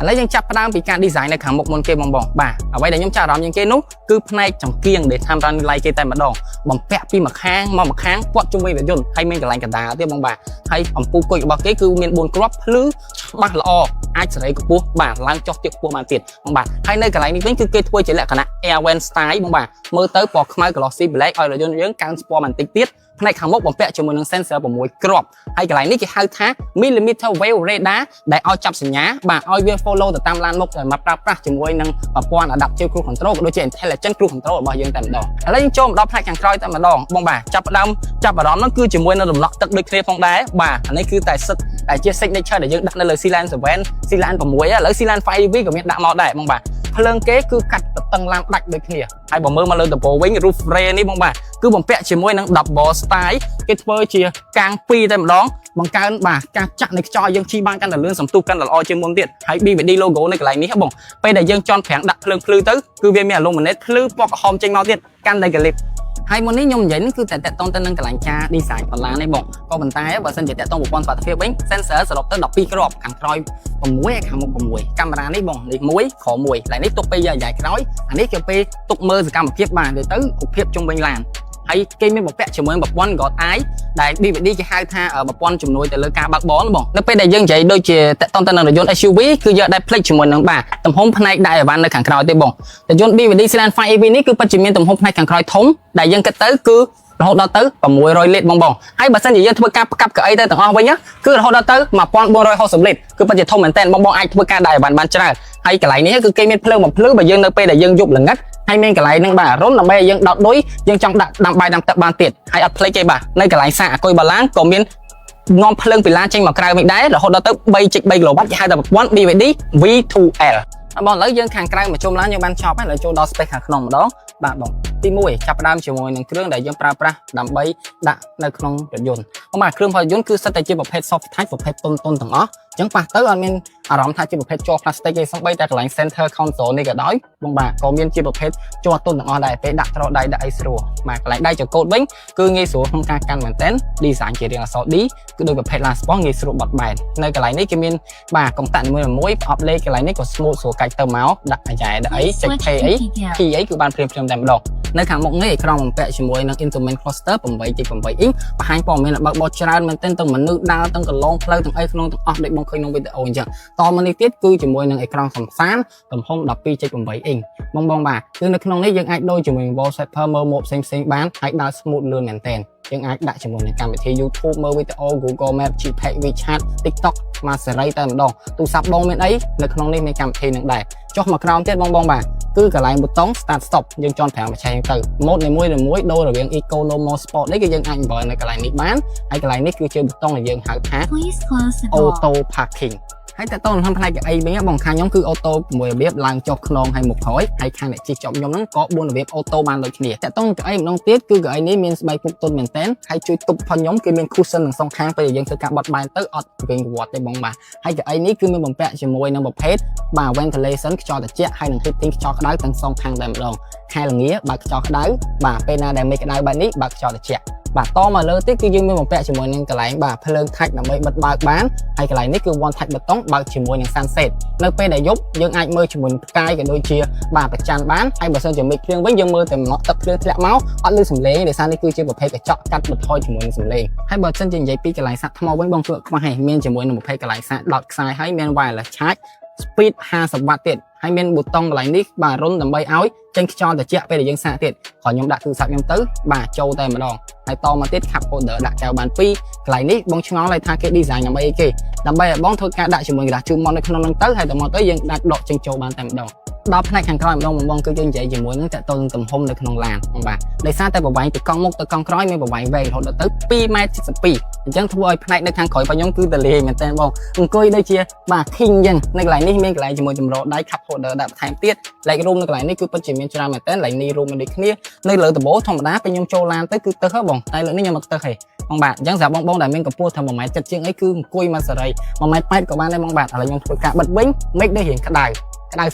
S4: ឡូវយើងចាប់ផ្ដើមពីការ design នៅខាងមុខមុនគេបងបាទអ្វីដែលខ្ញុំចាប់អារម្មណ៍ជាងគេនោះគឺផ្នែកចង្គៀងដែលតាមរ៉ានឡៃគេតែម្ដងបំពាក់ពីម្ខាងមកម្ខាងព័ទ្ធជុំវិញរថយន្តហើយមានកន្លែងកណ្ដាលទៀតបងបាទហើយអំពូលគុជរបស់គេគឺមាន4គ្រាប់ភ្លឺច្បាស់ល្អអាចសេរីខ្ពស់បាទឡើងចុះទៀតខ្ពស់បានទៀតបងបាទហើយនៅកន្លែងនេះវិញគឺគេធ្វើជាលក្ខណៈ Airvan style បងបាទមើលទៅពណ៌ខ្មៅ glossy black ឲ្យរថយន្តយើងកើនស្ពណ៌បន្តិចទៀតផ្នែកខាងមុខបំពាក់ជាមួយនឹង sensor 6គ្រាប់ហើយកន្លែងនេះគេហៅថា millimeter wave radar ដែលឲ្យចាប់សញ្ញាបាទឲ្យវា follow ទៅតាមឡានមុខដែលមកប្រើប្រាស់ជាមួយនឹងប្រព័ន្ធ adaptive cruise control ក៏ដូចជា intelligent cruise control របស់យើងតែម្ដងឥឡូវយើងចូលមកដល់ផ្នែកខាងក្រោយតែម្ដងបងបាទចាប់អារម្មណ៍ហ្នឹងគឺជាមួយនឹងរំលក់ទឹកដូចគ្នាផងដែរបាទអានេះគឺតែសិតតែជា signature ដែលយើងដាក់នៅលើ Sedan 7 Sedan 6 ឥឡូវ Sedan 5 EV ក៏មានដាក់មកដែរបងបាទភ្លើងគេគឺកាត់ទៅតឹងឡានដាច់ដូចគ្នាហើយបើមើលមកលើដំបូលវិញ roof ray នេះបងបាទគឺបំពាក់ជាមួយនឹង double style គេធ្វើជាកាំង2តែម្ដងបង្កើនបាទការចាក់នៃខ្យល់យើងជិះបានកាន់តែលឿនសំទុះកាន់តែល្អជាងមុនទៀតហើយ BVD logo នៅកន្លែងនេះបងពេលដែលយើងចន់ប្រាំងដាក់ភ្លើងភ្លឺទៅគឺវាមាន illuminate ភ្លឺពណ៌ក្រហមចេញមកទៀតកាន់តែកលិបហើយមុននេះខ្ញុំនិយាយនេះគឺតែតកតងទៅនឹងកន្លែងការ design បន្លានេះបងក៏ប៉ុន្តែបើសិនជាតកតងប្រព័ន្ធសុវត្ថិភាពវិញ sensor សរុបទៅ12គ្រាប់ខាងក្រោយ6ខាងមុខ6កាមេរ៉ានេះបងនេះ1ខ1ឡើយនេះទុកពេលយាយក្រោយអានេះគឺពេលទុកមើលសកម្មភាពបាទទៅរូបភាពជុំវិញឡានហើយគេមានបំពាក់ជាមួយប្រព័ន្ធ God Eye ដែល BVD គេហៅថាប្រព័ន្ធជំនួយទៅលើការបើកបរបងនៅពេលដែលយើងនិយាយដូចជាតកតងទៅនឹងរថយន្ត SUV គឺយកដែរផ្លេចជាមួយនឹងបាទទំហំផ្នែកដៃអីវ៉ាន់នៅខាងក្រោយទេបងរថយន្ត BVD Sedan 5 EV នេះគឺពិតជាមានទំហំផ្នែកខាងក្រោយធំដែលយើងគិតទៅគឺរហូតដល់ទៅ600លីត្របងហើយបើសិនជាយើងធ្វើការផ្កាប់កៅអីទៅទាំងអស់វិញគឺរហូតដល់ទៅ1460លីត្រគឺពិតជាធំមែនតើបងអាចធ្វើការដៃអីវ៉ាន់បានច្រើនហើយកន្លែងនេះគឺគេមានភ្លើងបំភ្លឺបើយើងនៅពេលដែលយើងយប់ល្ងិតហើយមានកន្លែងហ្នឹងបាទរុនដើម្បីឲ្យយើងដោតដុយយើងចង់ដាក់ដាំបាយដាំទឹកបានទៀតហើយអត់ភ្លេចទេបាទនៅកន្លែងសាកអគុយបាឡានក៏មាននាំភ្លើងពីឡានចេញមកក្រៅវិញដែររហូតដល់ទៅ 3.3 kW គេហៅថាប្រព័ន្ធ BVD V2L បងឥឡូវយើងខាងក្រៅមកជុំឡានយើងបានចប់ហើយឥឡូវចូលដល់ space ខាងក្នុងម្ដងបាទបងទី1ចាប់ផ្ដើមជាមួយនឹងគ្រឿងដែលយើងប្រើប្រាស់ដើម្បីដាក់នៅក្នុងរថយន្តបាទគ្រឿងផលរថយន្តគឺសិតតែជាប្រភេទ soft touch ប្រភេទតុនទាំងអស់អញ្ចឹងប៉ះទៅអត់មានអារម្មណ៍ថាជាប្រភេទជ័រ plastic ទេសូម្បីតែកន្លែង center console នេះក៏ដោយបងបាទក៏មានជាប្រភេទជ័រតុនទាំងអស់ដែរពេលដាក់ត្រដៃដាក់អីស្រួលបាទកន្លែងដៃចង្កូតវិញគឺងាយស្រួលក្នុងការកាន់មែនតើ design ជារាងអក្សរ D គឺដូចប្រភេទ last sport ងាយស្រួលបត់បែននៅកន្លែងនេះគេមានបាទកុំតាក់មួយប្រអប់លេខកន្លែងនេះក៏ smooth ស្រួលកាច់ទៅមកដាក់អាយ៉ែដាក់អីចុច P អី P អីគឺបានព្រាមតែម្ដងនៅខាងមុខនេះអេក្រង់បំពាក់ជាមួយនឹង instrument cluster 8.8 អ៊ីងបង្ហាញព័ត៌មានបើកបោះច្រើនមែនទែនទាំងមនុស្សដើរទាំងកន្លងផ្លូវទាំងអីក្នុងទាំងអស់ដូចបងឃើញក្នុងវីដេអូអញ្ចឹងតមកនេះទៀតគឺជាមួយនឹងអេក្រង់សំសានទំហំ 12.8 អ៊ីងបងបាទគឺនៅក្នុងនេះយើងអាចដូរជាមួយ wallpaper មើលម៉ូដផ្សេងបានហើយដើរ smooth លឿនមែនទែនយើងអាចដាក់ជាមួយនឹងកម្មវិធី YouTube មើលវីដេអូ Google Maps Gpay WeChat TikTok មកសេរីតែម្ដងទូរស័ព្ទបងមានអីនៅក្នុងនេះមានកម្មវិធីនឹងដែរចុះមកក្រោមទៀតបងបាទគឺកន្លែងប៊ូតុង start stop យើងចន់5បច្ចេកទៅម៉ូដនីមួយដូររវាង Eco Normal Sport នេះគឺយើងអាចបើនៅកន្លែងនេះបានហើយកន្លែងនេះគឺជាប៊ូតុងដែលយើងហៅថា Auto Parking ហើយតើតើក្នុងផ្នែកអីវិញបងខាងខ្ញុំគឺអូតូមួយរបៀបឡើងចុះខ្នងហើយមុខក្រោយហើយខាងអ្នកជិះជាប់ខ្ញុំហ្នឹងក៏4របៀបអូតូបានដូចគ្នាតើតើកៅអីម្ដងទៀតគឺកៅអីនេះមានស្បែកពុកទន់មែនតើហើយជួយទប់ផងខ្ញុំគឺមាន cushion ទាំងសងខាងពេលយើងធ្វើការបត់បែនទៅអត់វិញវត្តទេបងបាទហើយកៅអីនេះគឺមានបំពាក់ជាមួយនឹងប្រភេទបាទ ventilation ខ្យល់ត្រជាក់ហើយនឹង heating ខ្យល់ក្តៅទាំងសងខាងតែម្ដងខែល្ងាបើកខ្យល់ក្តៅបាទពេលណាដែលមេឃក្តៅបែបនេះបើកខ្យល់ត្រជាក់បាទតមកលើទៀតគឺយើងមានបំពាក់ជាមួយនឹងកន្លែងបាទភ្លើងថាច់ដើម្បីបិទបើកបានហើយកន្លែងនេះគឺ one touch ប៊ូតុងបើកជាមួយនឹង sunset នៅពេលដែលយប់យើងអាចមើលជាមួយនឹងផ្កាយក៏ដូចជាបាទប្រច័ណ្ឌបានហើយបើសិនជាមេឃភ្លៀងវិញយើងមើលតែមកទឹកភ្លៀងធ្លាក់មកអត់ឮសំឡេងដោយសារនេះគឺជាប្រភេទកញ្ចក់កាត់បន្ថយជាមួយនឹងសំឡេងហើយបើសិនជានិយាយពីកន្លែងសាកថ្មវិញបងគឺខ្វះហើយមានជាមួយនឹងប្រភេទកន្លែងសាកដោតខ្សែហើយមាន wireless charge speed 50 វ៉ាត់ទៀត ហើយមានប៊ូតុងកន្លែងនេះបាទរុនដើម្បីឲ្យចេញខ្យល់ត្រជាក់ពេលដែលយើងសាកទៀតគ្រាន់ខ្ញុំដាក់ទូរស័ព្ទខ្ញុំទៅបាទចូលតែម្ដងហើយតមកទៀត cup holder ដាក់កែវបាន2កន្លែងនេះបងឆ្ងល់ហើយថាគេ design ដើម្បីអីគេដើម្បីឲ្យបងធ្វើការដាក់ជាមួយក្រាស់ជូរមកនៅក្នុងហ្នឹងទៅហើយតមកទៅយើងដាក់ដកចេញចូលបានតែម្ដងដល់ផ្នែកខាងក្រោយម្ដងបងគឺយើងនិយាយជាមួយនឹងតកតងទំហំនៅក្នុងឡានបងបាទដោយសារតែប្រវែងពីកង់មុខទៅកង់ក្រោយមានប្រវែងវែងរហូតដល់ទៅ 2.72 ម៉ែត្រអញ្ចឹងធ្វើឲ្យផ្នែកនៅខាងក្រោយរបស់ខ្ញុំគឺទលាយមែនតើបងអង្គុយដូចជាបាទ king អញ្ចឹងនៅកន្លែងនេះមានកន្លែងជាមួយចម្រោះដៃ cup holder ដាក់បន្ថែមទៀត like room នៅកន្លែងនេះគឺពិតជាមានច្រើនមែនតើ like នេះ room ដូចគ្នានៅលើដំបូលធម្មតាពេលខ្ញុំចូលឡានទៅគឺទៅហ៎បងតែលើនេះខ្ញុំអត់ទៅហេបងបាទអញ្ចឹងសម្រាប់បងដែលមានកម្ពស់ថា1.7 ម៉ែត្រជាងអីគឺអង្គុយមកសេរី1.8 ម៉ែត្រក៏បានដែរបងបាទឥឡូវខ្ញុំធ្វើការបិទវិញមេឃដូចរៀងក្តៅ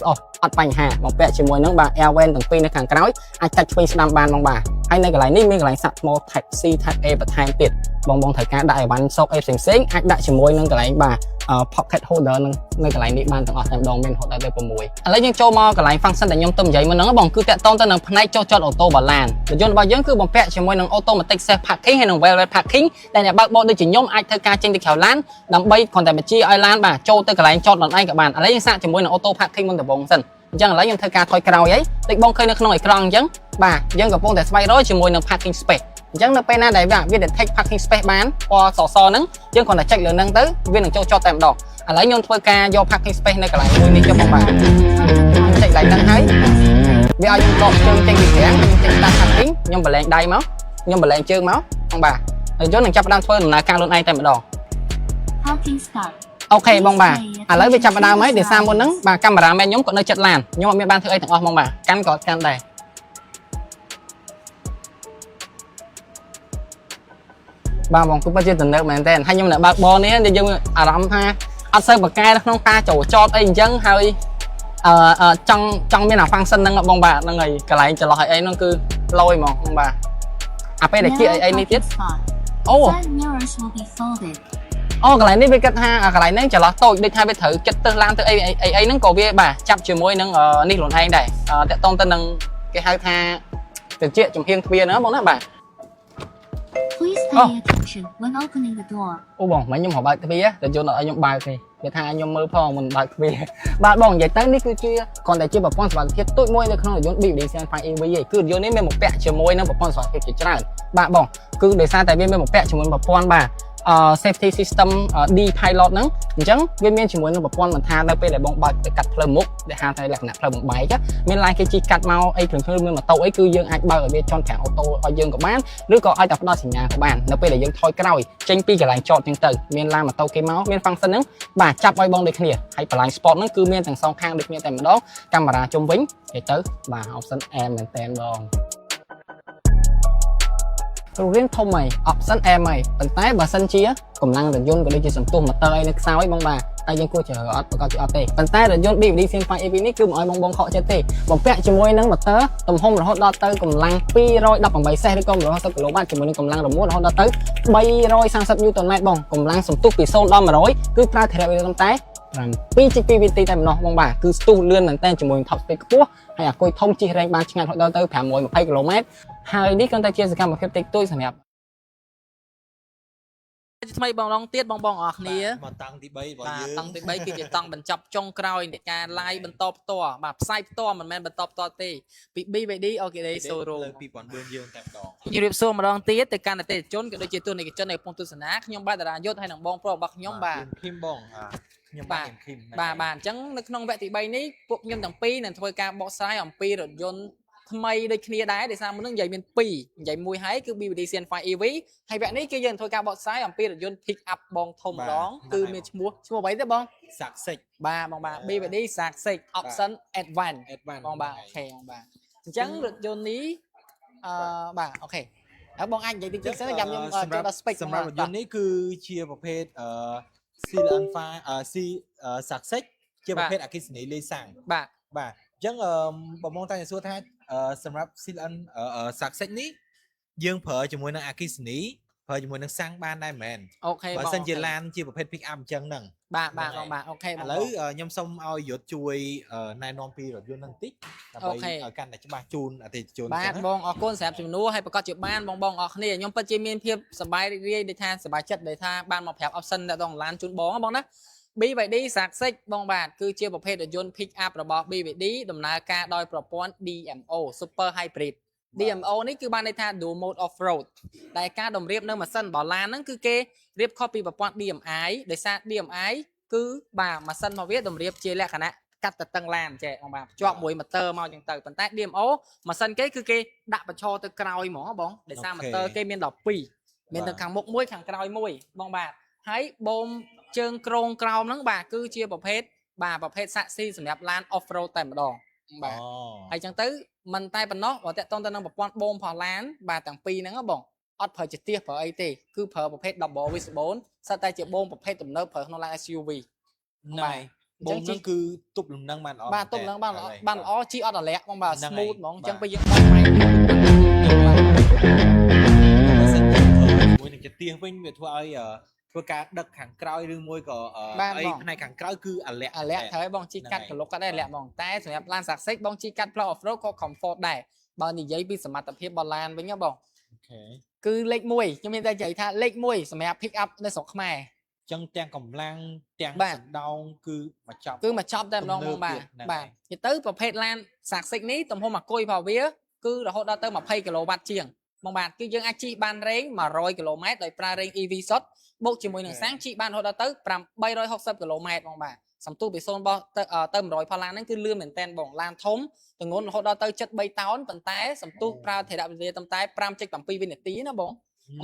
S4: ស្អុះអត់បញ្ហាបងពាក់ជាមួយនឹងបាទ air vent ទាំងពីរនៅខាងក្រោយអាចចាត់ឆ្វេងស្ដាំបានបងបាទហើយនៅកន្លែងនេះមានកន្លែងសាក់ថ្ម type C type A បន្ថែមទៀតបងត្រូវការដាក់អីវ៉ាន់សោកអីផ្សេងអាចដាក់ជាមួយនឹងកន្លែងបាទ pocket holder នៅកន្លែងនេះបានទាំងអស់តែម្ដងមានរហូតដល់6ឥឡូវយើងចូលមកកន្លែង function ដែលខ្ញុំទៅនិយាយមុនហ្នឹងបងគឺតាក់ទងទៅនឹងផ្នែកចុះចតអូតូបាឡានរថយន្តរបស់យើងគឺបំពាក់ជាមួយនឹង automatic safe parking ហើយនឹង velvet parking ដែលអ្នកបើកបរដូចជាខ្ញុំអាចធ្វើការចេញទៅក្រៅឡានដើម្បីគ្រាន់តែបញ្ជាឲ្យឡានបាទចូលទៅកន្លែងចតដល់ឯងក៏បានឥឡូវយើងសាកជាមួយនឹង auto parking មុនដំបូងសិនអញ្ចឹងឥឡូវខ្ញុំធ្វើការថយក្រោយហើយដូចបងឃើញនៅក្នុងអេក្រង់អញ្ចឹងបាទយើងកំពុងតែស្វែងរកជាមួយនឹង parking space អញ្ចឹងនៅពេលណាដែលវា detect parking space បានពណ៌សហ្នឹងយើងគ្រាន់តែចុចលើហ្នឹងទៅវានឹងចូលចតតែម្ដងឥឡូវខ្ញុំធ្វើការយក parking space នៅកន្លែងមួយនេះចុះបងបាទចុចកន្លែងហ្នឹងហើយវាឲ្យខ្ញុំដកជើងចេញពីក្រាំងខ្ញុំចេញតាម parking ខ្ញុំបលែងដៃមកខ្ញុំបលែងជើងមកបងបាទហើយយើងនឹងចាប់ផ្ដើមធ្វើដំណើរការខ្លួនឯងតែម្ដង
S5: Parking start
S4: អូខេបងបាទឥឡូវវាចាប់ផ្ដើមហើយដោយសារមុនហ្នឹងបាទកាមេរ៉ាមែនខ្ញុំក៏នៅចិត្តឡានខ្ញុំអត់មានបានធ្វើអីទាំងអស់បងបាទកាន់ក៏កាន់ដែរបាទបងគឺពិតជាទំនើបមែនតើហើយខ្ញុំអ្នកបើកបរនេះយើងអារម្មណ៍ថាអត់សូវបកកែនៅក្នុងការចូលចតអីអញ្ចឹងហើយចង់មានអា function ហ្នឹងបងបាទហ្នឹងហើយកន្លែងចន្លោះអីហ្នឹងគឺលយហ្មងបងបាទអាពេលដែលគៀកអីនេះទៀតអូកន្លែងនេះវាគិតថាកន្លែងហ្នឹងចន្លោះតូចដូចថាវាត្រូវចិត្តទៅឡានទៅអីហ្នឹងក៏វាបាទចាប់ជាមួយនឹងនេះខ្លួនឯងដែរតាក់ទងទៅនឹងគេហៅថាត្រជាក់ចំហៀងទ្វារហ្នឹងបងណាបាទ
S5: Please pay attention when opening the door
S4: អូបងមិនខ្ញុំហៅបើកទ្វារតែយន្តឲ្យខ្ញុំបើកទេគេថាខ្ញុំមើលផងមិនបើកទ្វារបាទបងនិយាយទៅនេះគឺជាគ្រាន់តែជាប្រព័ន្ធសុវត្ថិភាពទូចមួយនៅក្នុងរថយន្ត BYD Sienna 5 EV ឯងគឺរថយន្តនេះមានបំពាក់ជាមួយនឹងប្រព័ន្ធសុវត្ថិភាពជាច្រើនបាទបងគឺដោយសារតែវាមានបំពាក់ជាមួយប្រព័ន្ធបាទsafety system D pilot ហ្នឹងអញ្ចឹងវាមានជាមួយនឹងប្រព័ន្ធបន្ថែមនៅពេលដែលបងបើកទៅកាត់ផ្លូវមុខដែលហៅថាលក្ខណៈផ្លូវបំបែកមានឡានគេជិះកាត់មកអីព្រឹងមានម៉ូតូអីគឺយើងអាចបើកឲ្យវាជន់ខាងអូតូឲ្យយើងក៏បានឬក៏ឲ្យតែផ្ដល់សញ្ញាក៏បាននៅពេលដែលយើងថយក្រោយចេញពីកន្លែងចតអញ្ចឹងទៅមានឡានម៉ូតូគេមកមាន function ហ្នឹងបាទចាប់ឲ្យបងដូចគ្នាហើយបន្លាញ sport ហ្នឹងគឺមានទាំងសងខាងដូចគ្នាតែម្ដងកាមេរ៉ាជុំវិញនិយាយទៅបាទ option M មែនតែនបងរូបរាងធំហើយ option M ហើយប៉ុន្តែបើសិនជាកម្លាំងរថយន្តក៏ដូចជាសន្ទុះម៉ូទ័រអីនៅខ្សោយបងបាទតែយើងគួរជ្រើសអត់ប្រកបជាអត់ទេប៉ុន្តែរថយន្ត BYD Sienna 5 EV នេះគឺមិនឲ្យបងខកចិត្តទេបំពាក់ជាមួយនឹងម៉ូទ័រទំហំរហូតដល់ទៅកម្លាំង218សេសឬក៏160គីឡូវ៉ាត់ជាមួយនឹងកម្លាំងរមួតរហូតដល់ទៅ330 Newton m បងកម្លាំងសន្ទុះពី0ដល់100គឺប្រើធរៈវាត្រឹមតែ7.2 វិនាទីតែម្ដងបងបាទគឺស្ទុះលឿនមែនតើជាមួយនឹង top speed ខ្ពស់ហើយអាគុយធំជិះរែងបានឆ្ងាយរហូតដល់ទៅ520គីឡូម៉ែត្រហើយនេះគ្រាន់តែជាសកម្មភាពតិចតួចសម្រាប់ថ្មីបងរងទៀតបងអរគ្នា
S3: មកតង់ទី3របស់យើង
S4: តង់ទី3គឺជាតង់បញ្ចប់ចុងក្រោយនៃការ live បន្តផ្ទាល់បាទផ្សាយផ្ទាល់មិនមែនបន្តផ្ទាល់ទេពី BYD Orchidea Showroom
S3: លើ2009យើងតែម្ដង
S4: ជម្រាបសួរម្ដងទៀតទៅកាន់អតិថិជនក៏ដូចជាទស្សនិកជននៅកំពុងទស្សនាខ្ញុំបាទតារាយុទ្ធហើយនឹងបងប្រុសរបស់ខ្ញុំបាទ
S3: ឃីមបងខ្ញុំបាទឃីម
S4: បាទអញ្ចឹងនៅក្នុងវគ្គទី3នេះពួកខ្ញុំទាំងពីរនឹងធ្វើការបកស្រាយអំពីរថយន្តថ្មីដូចគ្នាដែរដោយសារមុននឹងនិយាយមាន2និយាយមួយហើយគឺ BYD Sienna 5 EV ហើយវគ្គនេះគឺយើងធ្វើការបកស្រាយអំពីរថយន្ត pick up បងធំម្ដងគឺមានឈ្មោះអ្វីទេបង
S3: Success
S4: បាទបងបាទ BYD Success option advance បងបាទអូខេបងបាទអញ្ចឹងរថយន្តនេះបាទអូខេហើយបងអាចនិយាយតិចសិនខ្ញុំចូលដល់ spec
S3: សម្រាប់រថយន្តនេះគឺជាប្រភេទSienna 5 Success ជាប្រភេទអគ្គិសនីលេសាំងបាទអញ្ចឹងបងតែសួរថាសម្រាប់ Sienna Success នេះយើងប្រើជាមួយនឹងអគ្គិសនីប្រើជាមួយនឹងសាំងបានដែរមែន
S4: អូខេ
S3: បើសិនជាឡានជាប្រភេទ pick up អញ្ចឹងហ្នឹង
S4: បាទបងបាទអូខេឥ
S3: ឡូវខ្ញុំសូមឲ្យយុទ្ធជួយណែនាំពីរថយន្តហ្នឹងតិចដើម្បីកាន់តែច្បាស់ជូនអតិថិជន
S4: បាទបងអរគុណសម្រាប់ជំនួសហើយប្រកាសជាបានបងអរគ្នាខ្ញុំពិតជាមានភាពសប្បាយរីករាយដែលថាសប្បាយចិត្តដែលថាបានមកប្រាប់ option ដល់ឡានជូនបងណា
S1: BYD សាកសិចបងបាទគឺជាប្រភេទរថយន្ត pick up របស់ BYD ដំណើរការដោយប្រព័ន្ធ DMO Super Hybrid DMO នេះគឺបានន័យថា Dual Mode Off Road ដែលការតម្រៀបនៅម៉ាស៊ីនបឡានហ្នឹងគឺគេរៀបខុសពីប្រព័ន្ធ DMI ដោយសារ DMI គឺបាទម៉ាស៊ីនរបស់វាតម្រៀបជាលក្ខណៈកាត់តឹងឡានចេះបងបាទជាប់មួយម៉ូទ័រមកចឹងទៅប៉ុន្តែ DMO ម៉ាស៊ីនគេគឺគេដាក់បញ្ឈរទៅក្រោយហ្មងបងដោយសារម៉ូទ័រគេមាន12មានទៅខាងមុខមួយខាងក្រោយមួយបងបាទហើយបូមជើងក្រងក្រោមហ្នឹងបាទគឺជាប្រភេទសាក់ស៊ីសម្រាប់ឡាន off road តែម្ដងបាទហើយចឹងទៅមិនតែប៉ុណ្ណោះបើតាក់ទងទៅនឹងប្រព័ន្ធបូមផឡានបាទទាំងពីរហ្នឹងបងអត់ប្រើជាទៀសប្រើអីទេគឺប្រើប្រភេទ double wishbone សិតតែជាបូមប្រភេទទំនើបប្រើក្នុងឡាន SUV
S3: ណែបូមហ្នឹងគឺទប់លំនឹងបានល្អ
S1: បាទទប់លំនឹងបានល្អជីអត់រលាក់បងបាទ smooth ហ្មងអញ្ចឹងពេលយើងបោះម៉ៃ
S3: មួយនឹងជាទៀសវិញវាធ្វើឲ្យធ្វើការដឹកខាងក្រោយឬមួយក៏អីផ្នែកខាងក្រោយគឺអាលាក់
S1: ត្រូវឲ្យបងជីកាត់ក្លុកកាត់ដែរអាលាក់បងតែសម្រាប់ឡានសាក់សិចបងជីកាត់ផ្លូវ off road ក៏ comfort ដែរបើនិយាយពីសមត្ថភាពរបស់ឡានវិញបងគឺលេខ1ខ្ញុំមានតែនិយាយថាលេខ1សម្រាប់ pick up នៅស្រុកខ្មែរ
S3: ចឹងទាំងកម្លាំងទាំងសណ្ដោងគឺមកចប់
S1: តែម្ដងបងបាទនិយាយទៅប្រភេទឡានសាក់សិចនេះទំហំអាគុយរបស់វាគឺរហូតដល់ទៅ20គីឡូវ៉ាត់ជាងបងបាទគឺយើងអាចជិះបានរែង100គីឡូម៉ែត្រដោយប្រើរែង EV សុទ្ធបូកជាមួយនឹងសាំងជិះបានរហូតដល់ទៅ360គីឡូម៉ែត្របងបាទសំទុះពី0របស់ទៅ100ផល្លាហ្នឹងគឺលឿនមែនតើបងឡានធំទម្ងន់រហូតដល់ទៅ73តោនប៉ុន្តែសំទុះប្រើថេរវិទ្យាត្រឹមតែ 5.7 វិនាទីណាបង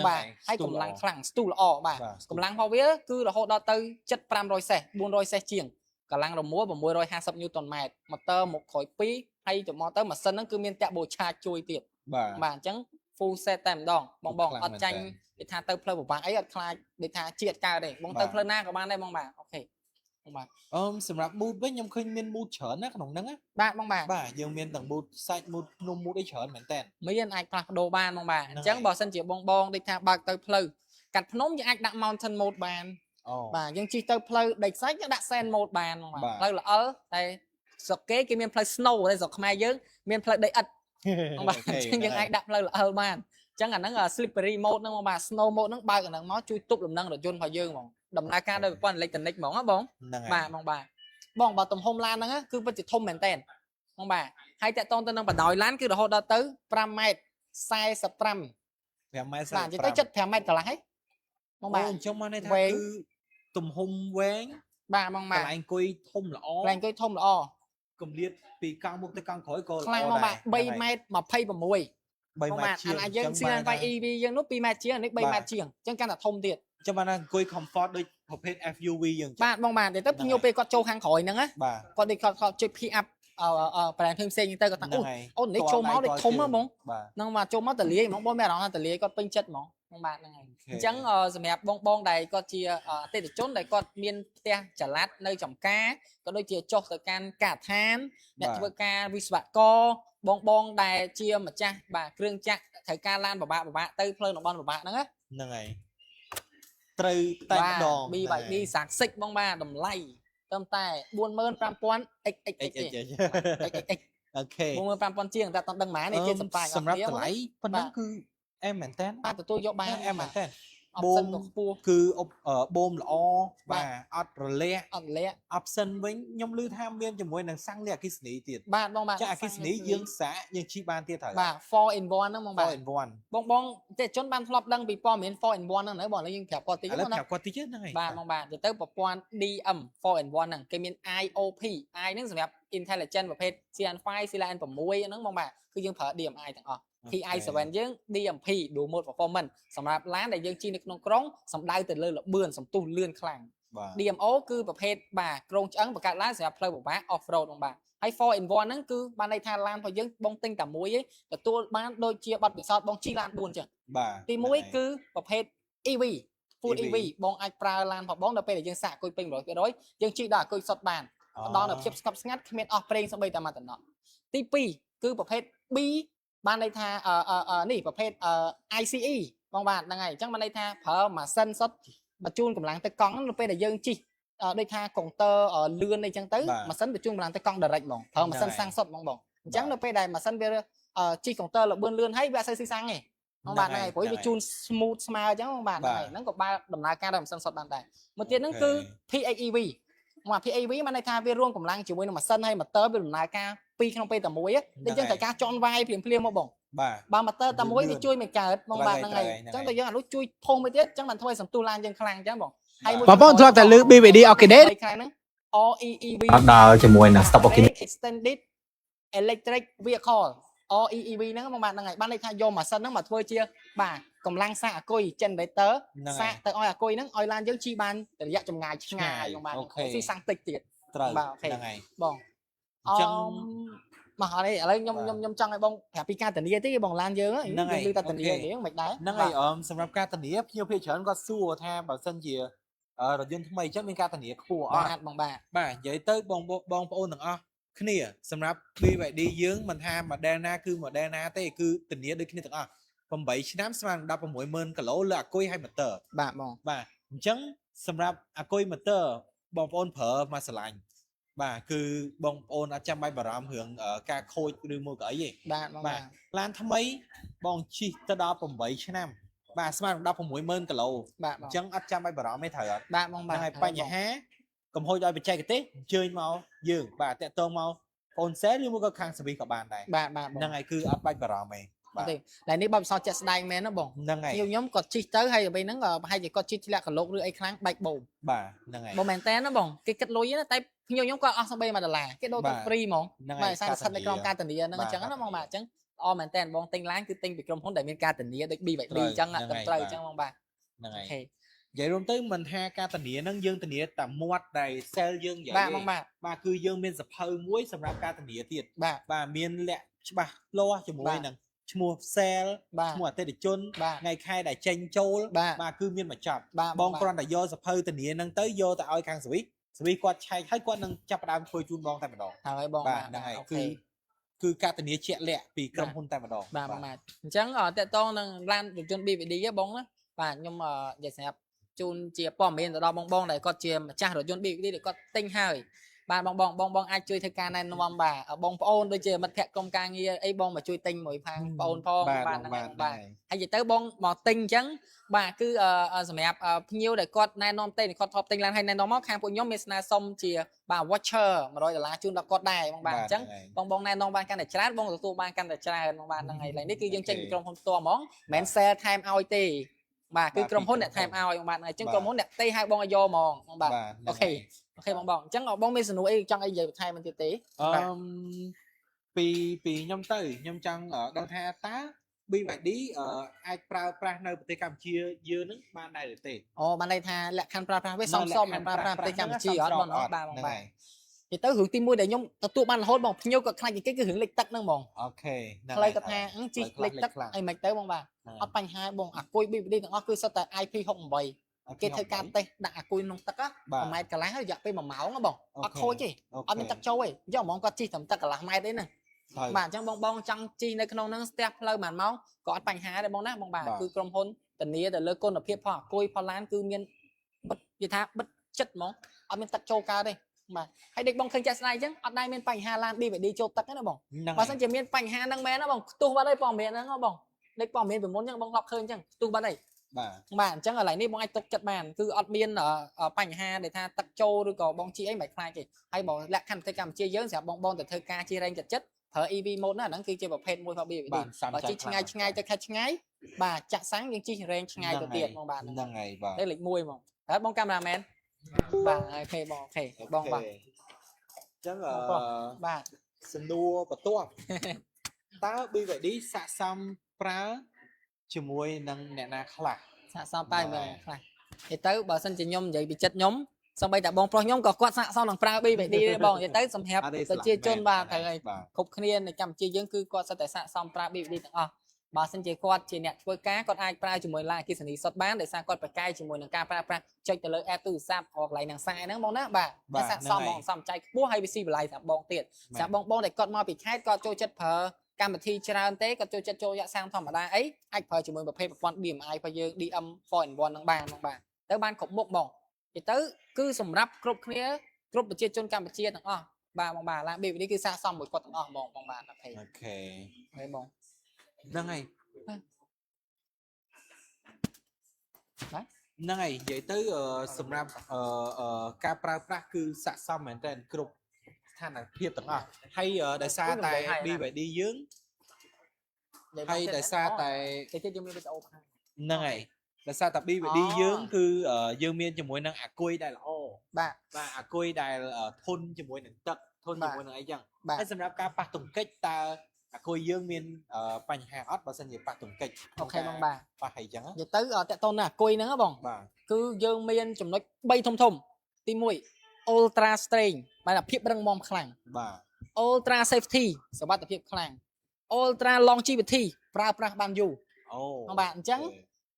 S1: បាទហើយកម្លាំងខ្លាំងស្ទុះល្អបាទកម្លាំងរបស់វាគឺរហូតដល់ទៅ7500សេស400សេសជាងកម្លាំងរមួល650 Newton ម៉ែត្រម៉ូទ័រមុខក្រោយ2ហើយចំមកទៅម៉ាស៊ីនហ្នឹងគឺមានតាក់បូឆាជួយទៀតបាទអញ្ចឹង full set តែម្ដងបងអត់ចាញ់គេថាទៅផ្លូវពិបាកអីអត់ខ្លាចដូចថាជាតិកើតទេបងទៅផ្លូវណាក៏បានដែរបងបាទអូខេបងបាទ
S3: សម្រាប់ mood វិញខ្ញុំឃើញមាន mood ច្រើនណាក្នុងហ្នឹង
S1: បាទបងបាទ
S3: យើងមានទាំង mood សាច់ mood ភ្នំ mood អីច្រើនមែនតើ
S1: មានអាចផ្លាស់ប្ដូរបានបងបាទអញ្ចឹងបើសិនជាបងដូចថាបើកទៅផ្លូវកាត់ភ្នំយើងអាចដាក់ mountain mode បានបាទយើងជិះទៅផ្លូវដីខ្សាច់យើងដាក់ sand mode បានបងបាទផ្លូវល្អិលតែស្រុកគេមានផ្លូវ snow តែស្រុកខ្មែរយើងមានផ្លូវដីឥដ្ឋបងបាទអញ្ចឹងយើងអាចដាក់ផ្លូវល្អិលបានអញ្ចឹងអាហ្នឹង slippery mode ហ្នឹងបងបាទ snow mode ហ្នឹងបើកអាហ្នឹងមកជួយទប់លំនឹងរថយន្តរបស់យើងហ្មងដំណើរការដោយប្រព័ន្ធអេឡិចត្រូនិកហ្មងណាបងបាទបងបើទំហំឡានហ្នឹងគឺពិតជាធំមែនតើបងបាទហើយតាក់ទងទៅនឹងបណ្ដោយឡានគឺរហូតដល់ទៅ5ម៉ែត្រ45
S3: 5ម៉ែត្រ
S1: 45ទៅ75ម៉ែត្រកន្លះហើយបងបាទ
S3: អញ្ចឹងមកន័យថាគឺទំហំវែង
S1: បាទបងបាទ
S3: កន្លែងអង្គុយធំល្អកម្រិតពីកង់មុខទៅកង់ក្រោយក៏
S1: ខ្លាំងបងបាទ3ម៉ែត្រ26
S3: បងបាទ
S1: អាយើងស៊ីឡាន EV យើងនោះ2ម៉ែត្រជាងនេះ3ម៉ែត្រជាងអញ្ចឹងកាន់តែធំទៀត
S3: ចាំបានអង្គុយ comfort ដូចប្រភេទ FUV យើង
S1: បាទបងបាទទៅភ្ញៀវពេលគាត់ចូលខាងក្រោយហ្នឹងណាគាត់ដូចគាត់ជួយ pick up ប្រែផ្សេងៗទៅគាត់ថាអូនេះចូលមកដូចធំហ្មងហ្នឹងមកចូលមកតលាយហ្មងបងមានអារម្មណ៍ថាតលាយគាត់ពេញចិត្តហ្មងបងបាទហ្នឹងហើយអញ្ចឹងសម្រាប់បងដែលគាត់ជាអតិថិជនដែលគាត់មានផ្ទះចល័តនៅចំការក៏ដូចជាចុះទៅកាន់ការដ្ឋានអ្នកធ្វើការវិស្វករបងដែលជាម្ចាស់បាទគ្រឿងจักរត្រូវការឡានពិបាកទៅផ្លូវតំបន់ពិបាកហ្នឹង
S3: ហ្នឹងហើយត្រូវតែម្ដង
S1: BYD សាកសិចបងបាទតម្លៃត្រឹមតែ 45,000 XXX
S3: អូខេ
S1: 45,000 ជាងតែអត់ដឹងម៉ានេះជាសម្រាប់
S3: តម្លៃប៉ុណ្ណឹងគឺអែមមែនតើ
S1: បាទទទួលយកបាន
S3: អែមមែនតើ
S1: បូមខ្ពស់
S3: គឺបូមល្អបាទអត់រលាក់option វិញខ្ញុំឮថាមានជាមួយនឹងសាំងនេះអគ្គិសនីទៀត
S1: បាទបងបាទ
S3: ចាអគ្គិសនីយើងសាកយើងជិះបានទៀតហើយ
S1: បាទ 4 in 1ហ្នឹងបងបាទ
S3: 4 in 1
S1: បងទេជនបានធ្លាប់ដឹងពីព័ត៌មាន 4 in 1ហ្នឹងនៅបងឥឡូវយើងប្រាប់គាត់តិច
S3: ណាប្រាប់គាត់តិចហ្នឹងហើយ
S1: បាទបងបាទទៅប្រព័ន្ធ DM 4 in 1ហ្នឹងគេមាន IOP I ហ្នឹងសម្រាប់ intelligent ប្រភេទ CN5 CN6 ហ្នឹងបងបាទគឺយើងប្រើ DMI ទាំងអស់TI7 យើង DMP Dual Mode Performance សម្រាប់ឡានដែលយើងជិះនៅក្នុងក្រុងសំដៅទៅលើល្បឿនសំទុះលឿនខ្លាំង DMO គឺប្រភេទបាទក្រុងឆ្អឹងបង្កើតឡានសម្រាប់ផ្លូវពិបាក off road បងបាទហើយ 4 in 1ហ្នឹងគឺបានន័យថាឡានរបស់យើងបងទិញតែមួយឯងទទួលបានដូចជាប័ណ្ណពិសោធន៍បងជិះឡាន4អញ្ចឹង
S3: បាទ
S1: ទី1គឺប្រភេទ EV Full EV បងអាចប្រើឡានរបស់បងដល់ពេលដែលយើងសាកអគុយពេញ 100% យើងជិះដល់អគុយសុទ្ធបានដល់ដល់ភាពស្ងប់ស្ងាត់គ្មានអស់ប្រេងសូម្បីតែមួយតំណក់ទី2គឺប្រភេទ B បានន័យថានេះប្រភេទICE បងបាទហ្នឹងហើយអញ្ចឹងបានន័យថាប្រើម៉ាស៊ីនសុទ្ធបញ្ជូនកម្លាំងទៅកង់នៅពេលដែលយើងជិះដូចថាកុងទ័រលឿនអីចឹងទៅម៉ាស៊ីនបញ្ជូនកម្លាំងទៅកង់ direct ហ្មងប្រើម៉ាស៊ីនសាំងសុទ្ធហ្មងបងអញ្ចឹងនៅពេលដែលម៉ាស៊ីនវាជិះកុងទ័រលឿនហើយវាអត់សូវស៊ីសាំងទេបងបាទហ្នឹងហើយព្រោះវាជូន smooth ស្មើអញ្ចឹងបងបាទហ្នឹងហើយហ្នឹងក៏បើដំណើរការដោយម៉ាស៊ីនសុទ្ធបានដែរមួយទៀតហ្នឹងគឺ PHEV
S4: មក PAV มันន័យថាវារួមកម្លាំងជាមួយនឹងម៉ាស៊ីនហើយម៉ូទ័រវាដំណើរការពីរក្នុងពេលតែមួយដូចយើងតែការចន់វាយភ្លាមៗមកបង
S3: បាទ
S4: បើម៉ូទ័រតែមួយវាជួយមិនកើតបងបាទហ្នឹងហើយអញ្ចឹងតែយើងអានោះជួយធំមួយទៀតអញ្ចឹងបានធ្វើឲ្យសន្ទុះឡានយើងខ្លាំងអញ្ចឹងបងហើយមួយ
S3: បងប្អូនធ្លាប់តែលើ BVD Octane
S4: ខាងហ្នឹង REEV
S2: ដល់ជាមួយនឹង stop Octane
S4: extended electric vehicle REEV ហ្នឹងបងបាទហ្នឹងហើយបានន័យថាយកម៉ាស៊ីនហ្នឹងមកធ្វើជាបាទកម្លាំងសាកអគុយ generator សាកទៅឲ្យអគុយហ្នឹងឲ្យឡានយើងជិះបានរយៈចម្ងាយឆ្ងាយបងបាទស៊ីសាំងតិចទៀត
S3: ត្រូវ
S4: បាទអូខេ
S3: ហ្នឹងហើយ
S4: បងអញ្ចឹងមកហើយឥឡូវខ្ញុំចង់ឲ្យបងប្រាប់ពីការធានាទេបងឡានយើងហ្នឹងឮតែធានាទេមិនដែរ
S3: ហ្នឹងហើយសម្រាប់ការធានាភ្ញៀវភាគច្រើនគាត់សួរថាបើសិនជារថយន្តថ្មីអញ្ចឹងមានការធានាខ្ពស់អត់
S4: បាទបងបាទ
S3: បាទនិយាយទៅបងប្អូនទាំងអស់គ្នាសម្រាប់ BYD យើងមិនថា model ណាគឺ model ណាទេគឺធានាដូចគ្នាទាំងអស់8ឆ្នាំស្មើនឹង 160000 គីឡូលើអាគុយហើយ motor
S4: បាទបង
S3: បាទអញ្ចឹងសម្រាប់អាគុយ motor បងប្អូនប្រើមកស្រឡាញ់បាទគឺបងប្អូនអត់ចាំបាច់បារម្ភរឿងការខូចឬមួយក៏អីទេ
S4: បាទបងបាទ
S3: ឡានថ្មីបងជិះទៅដល់8ឆ្នាំបាទស្មើនឹង 160000 គីឡូ
S4: បាទ
S3: អញ្ចឹងអត់ចាំបាច់បារម្ភទេត្រូវអត់
S4: បាទបងបាទ
S3: ហើយបញ្ហាកំហុសដោយបច្ចេកទេសអញ្ជើញមកយើងបាទតាក់ទងមកអូនសែឬមួយក៏ខាងសវិសក៏បានដែរ
S4: បាទបាទ
S3: ហ្នឹងហើយគឺអត់បាច់បារម្ភទេបាទ
S4: ទេតែនេះបើពិសោធន៍ជាក់ស្ដែងមែនណាបង
S3: ហ្នឹងហើយ
S4: ខ្ញុំគាត់ជិះទៅហើយពេលហ្នឹងប្រហែលជាគាត់ជិះធ្លាក់កលោកឬអីខ្លាំងបែកបូម
S3: បាទហ្នឹងហើយ
S4: បងមែនតើណាបងគេគិតលុយណាតែខ្ញុំគាត់អស់សំបី$1គេដូរទៅ free ហ្មង
S3: ហ្នឹង
S4: បាទ
S3: ហើយ
S4: សារស្ថិតនៅក្នុងការធានាហ្នឹងអញ្ចឹងណាបងបាទអញ្ចឹងល្អមែនតើបងទិញឡានគឺទិញពីក្រុមហ៊ុនដែលមានការធានាដូច BYD អញ្ចឹងត្រឹមត្រូវអញ្ចឹងបងបាទ
S3: ហ្នឹងហើយ
S4: អូខេ
S3: និយាយរួមទៅមិនថាការធានាហ្នឹងយើងធានាតែមាត់ដែល sell យើងនិយាយ
S4: បាទបងបាទ
S3: បាទគឺយើងមានសភៅមួយសម្រាប់ការធានាទៀត
S4: បាទ
S3: បាទមានលក្ខច្បាស់លាស់ជាមួយនឹងឈ្មោះ sell
S4: បាទ
S3: ឈ្មោះអតិថិជន
S4: បាទ
S3: ថ្ងៃខែដែលចេញចូល
S4: បាទ
S3: បាទគឺមានបញ្ចប់
S4: បាទ
S3: បងគ្រាន់តែយកសភៅធានាហ្នឹងទៅយកទៅឲ្យខាងសវិសគាត់ឆែកហើយគាត់នឹងចាប់ផ្ដើមធ្វើជូនបងតែម្ដង
S4: ហើយបង
S3: បាទហ្នឹងហើយគឺការធានាជាក់លាក់ពីក្រុមហ៊ុនតែម្ដង
S4: បាទបងបាទអញ្ចឹងតកតងនឹងឡានរថយន្ត BVD បងណាបាទខ្ញុំនិយាយសម្រាប់ជូនជាព័ត៌មានទៅដល់បងដែលគាត់ជាម្ចាស់រថយន្ត BVD ដែលគាត់ទិញហើយបាទបងអាចជួយធ្វើការណែនាំបាទបងប្អូនដូចជាមិត្តភក្តិក្រុមការងារអីបងមកជួយទិញមួយផងបងប្អូនផងបាទហ្នឹងបាទហើយនិយាយទៅបងមកទិញអញ្ចឹងបាទគឺសម្រាប់ភ្ញៀវដែលគាត់ណែនាំគាត់ធ្លាប់ទិញឡានហើយណែនាំមកខាងពួកខ្ញុំមានស្នើសុំជាបាទ voucher $100ជូនដល់គាត់ដែរបងបាទអញ្ចឹងបងណែនាំបានកាន់តែច្រើនបងទទួលបានកាន់តែច្រើនបងបាទហ្នឹងហើយឡើយនេះគឺយើងចេញពីក្រុមហ៊ុនផ្ទាល់ហ្មងមិនមែន sell ថែមឲ្យទេបាទគឺក្រុមហ៊ុនអ្នកថែមឲ្យបងបាទអញ្ចឹងក្រុមហ៊ុនអ្នកផ្ទៃឲ្យបងឲ្យយកហ្មងបងបាទអូខេបងអញ្ចឹងបងមានសំណួរអីចង់អីនិយាយបន្ថែមមិនទៀតទេ
S3: ពីខ្ញុំទៅខ្ញុំចង់ដឹងថាតើ BYD អាចប្រើប្រាស់នៅប្រទេសកម្ពុជាយើងនឹងបានដែរឬទេ
S4: អូបានន័យថាលក្ខខណ្ឌប្រើប្រាស់វាសមមិនប្រើប្រាស់ប្រទេសកម្ពុជាអត់បងបាទបងបាទនិយាយទៅរឿងទី1ដែលខ្ញុំទទួលបានរហូតបងភ្ញៀវក៏ខ្លាចគេគឺរឿងលេខទឹកហ្នឹងហ្មង
S3: អូខេ
S4: ផ្លូវគាត់ថាជីលេខទឹកអីមិនទៅបងបាទអត់បញ្ហាបងអាគុយ BVD ទាំងអស់គឺសុទ្ធតែ IP68 គេធ្វើការតេស្តដាក់អាគុយក្នុងទឹក1ម៉ែត្រកន្លះរយៈពេល1ម៉ោងបងអត់ខូចទេអត់មានទឹកចូលទេយកហ្មងគាត់ជីត្រឹមទឹកកន្លះម៉ែត្រទេហ្នឹងបាទអញ្ចឹងបងចង់ជីនៅក្នុងហ្នឹងស្ទះផ្លូវ1ម៉ោងក៏អត់បញ្ហាដែរបងណាបងបាទគឺក្រុមហ៊ុនធានាទៅលើគុណភាពផងអាគុយផងឡានគឺមានបិទនិយាយថាបិទចិត្តហ្មងអត់មានទឹកចូលកើតទេបាទហើយដូចបងឃើញចាក់ស្ដាយអញ្ចឹងអត់ដែរមានបញ្ហាឡាន BVD ចូលទឹកទេណាបងបើមិនជាមានបញ្ហាហ្នឹងមែនណាបងខ្ទុះបាត់ហើយព័ត៌មានហ្នឹងបងដូចព័ត៌មានពីមុនអញ្ចឹងបងធ្លាប់ឃើញអញ្ចឹងខ្ទុះបាត់ហើយ បាទអញ្ចឹងឥឡូវនេះបងអាចទុកចិត្តបានគឺអត់មានបញ្ហាដែលថាទឹកចូលឬក៏បងជីអីមិនខ្លាចទេហើយបងលក្ខខណ្ឌប្រទេសកម្ពុជាយើងសម្រាប់បងទៅធ្វើការជីរែងចិត្តប្រើ EV mode ណាហ្នឹងគឺជាប្រភេទមួយរបស់ BVD បើជីឆ្ងាយទៅខេត្តឆ្ងាយបាទចាក់សាំងយើងជីរែងឆ្ងាយទៅទៀតបងបាទ
S3: ហ្នឹងហើយបាទ
S4: លេខ1ហ្មងហើយបងកាមេរ៉ាមែនបាទអូខេបងអូខេបងបាទ
S3: អញ្ចឹង
S4: បាទ
S3: សំណួរបន្ទាប់តើ BVD ស័ក្តិសមប្រើជាមួយនឹងអ្នកណាខ្លះ
S4: សាកសមតែបងខ្លះទៅបើសិនជាខ្ញុំនិយាយពីចិត្តខ្ញុំសូម្បីតែបងប្រុសខ្ញុំក៏គាត់សាកសមនឹងប្រើ BVD ដែរបងនិយាយទៅសម្រាប់ប្រជាជនបាទត្រូវហើយគ្រប់គ្នានៅកម្ពុជាយើងគឺគាត់សិតតែសាកសមប្រើ BVD ទាំងអស់បើសិនជាគាត់ជាអ្នកធ្វើការគាត់អាចប្រើជាមួយឡានអគ្គិសនីសុទ្ធបានដោយសារគាត់ប្រកែកជាមួយនឹងការប្រើប្រាស់ចុចទៅលើ app ទូរស័ព្ទអកន្លែងនឹងខ្សែហ្នឹងបងណាបាទសាកសមហ្មងសមចៃខ្ពស់ហើយវាស៊ីបន្លាយសម្រាប់បងទៀតសម្រាប់បងដែលគាត់មកពីខេត្តគាត់ចូលចិត្តប្រើកម្មវិធីច្រើនទេគាត់ចូលចិត្តចូលយកសាំងធម្មតាអីអាចប្រើជាមួយប្រភេទប្រព័ន្ធ DMI របស់យើង DM 4-in-1 ហ្នឹងបានបាទទៅបានគ្រប់មុខបងនិយាយទៅគឺសម្រាប់គ្រប់គ្នាគ្រប់ប្រជាជនកម្ពុជាទាំងអស់បាទបងបាទឡាន BVD គឺស័ក្តិសមមួយគាត់ទាំងអស់បងបាទអូខេហើយបង
S3: ហ្នឹងហើយ ហ្នឹងហើយនិយាយទៅសម្រាប់ការប្រើប្រាស់គឺស័ក្តិសមមែនតើគ្រប់ស្ថានភាពទាំងអស់ហើយដោយសារតែ BYD យើងហើយដោយសារតែ
S1: គេទៀតយើងមានវីដេអូបង្ហាញ
S3: ហ្នឹងហើយដោយសារតែ BYD យើងគឺយើងមានជាមួយនឹងអាគុយដែលល្អ
S1: បាទ
S3: បាទអាគុយដែលធន់ជាមួយនឹងទឹកធន់ជាមួយនឹងអីចឹង
S1: បាទ
S3: ហើយសម្រាប់ការប៉ះទង្គិចតើអាគុយយើងមានបញ្ហាអត់បើសិនជាប៉ះទង្គិច
S1: អូខេបងបាទ
S3: ប៉ះអីចឹង
S1: និយាយទៅតកតូនណាអាគុយហ្នឹងហ៎បង
S3: បាទ
S1: គឺយើងមានចំណុច3ធំទី1 ultra strength បានភាពរឹងមាំខ្លាំង
S3: បាទ
S1: ultra safety សុវត្ថិភាពខ្លាំង ultra longevity ប្រើប្រាស់បានយូរ
S3: អូ
S1: បងបាទអញ្ចឹង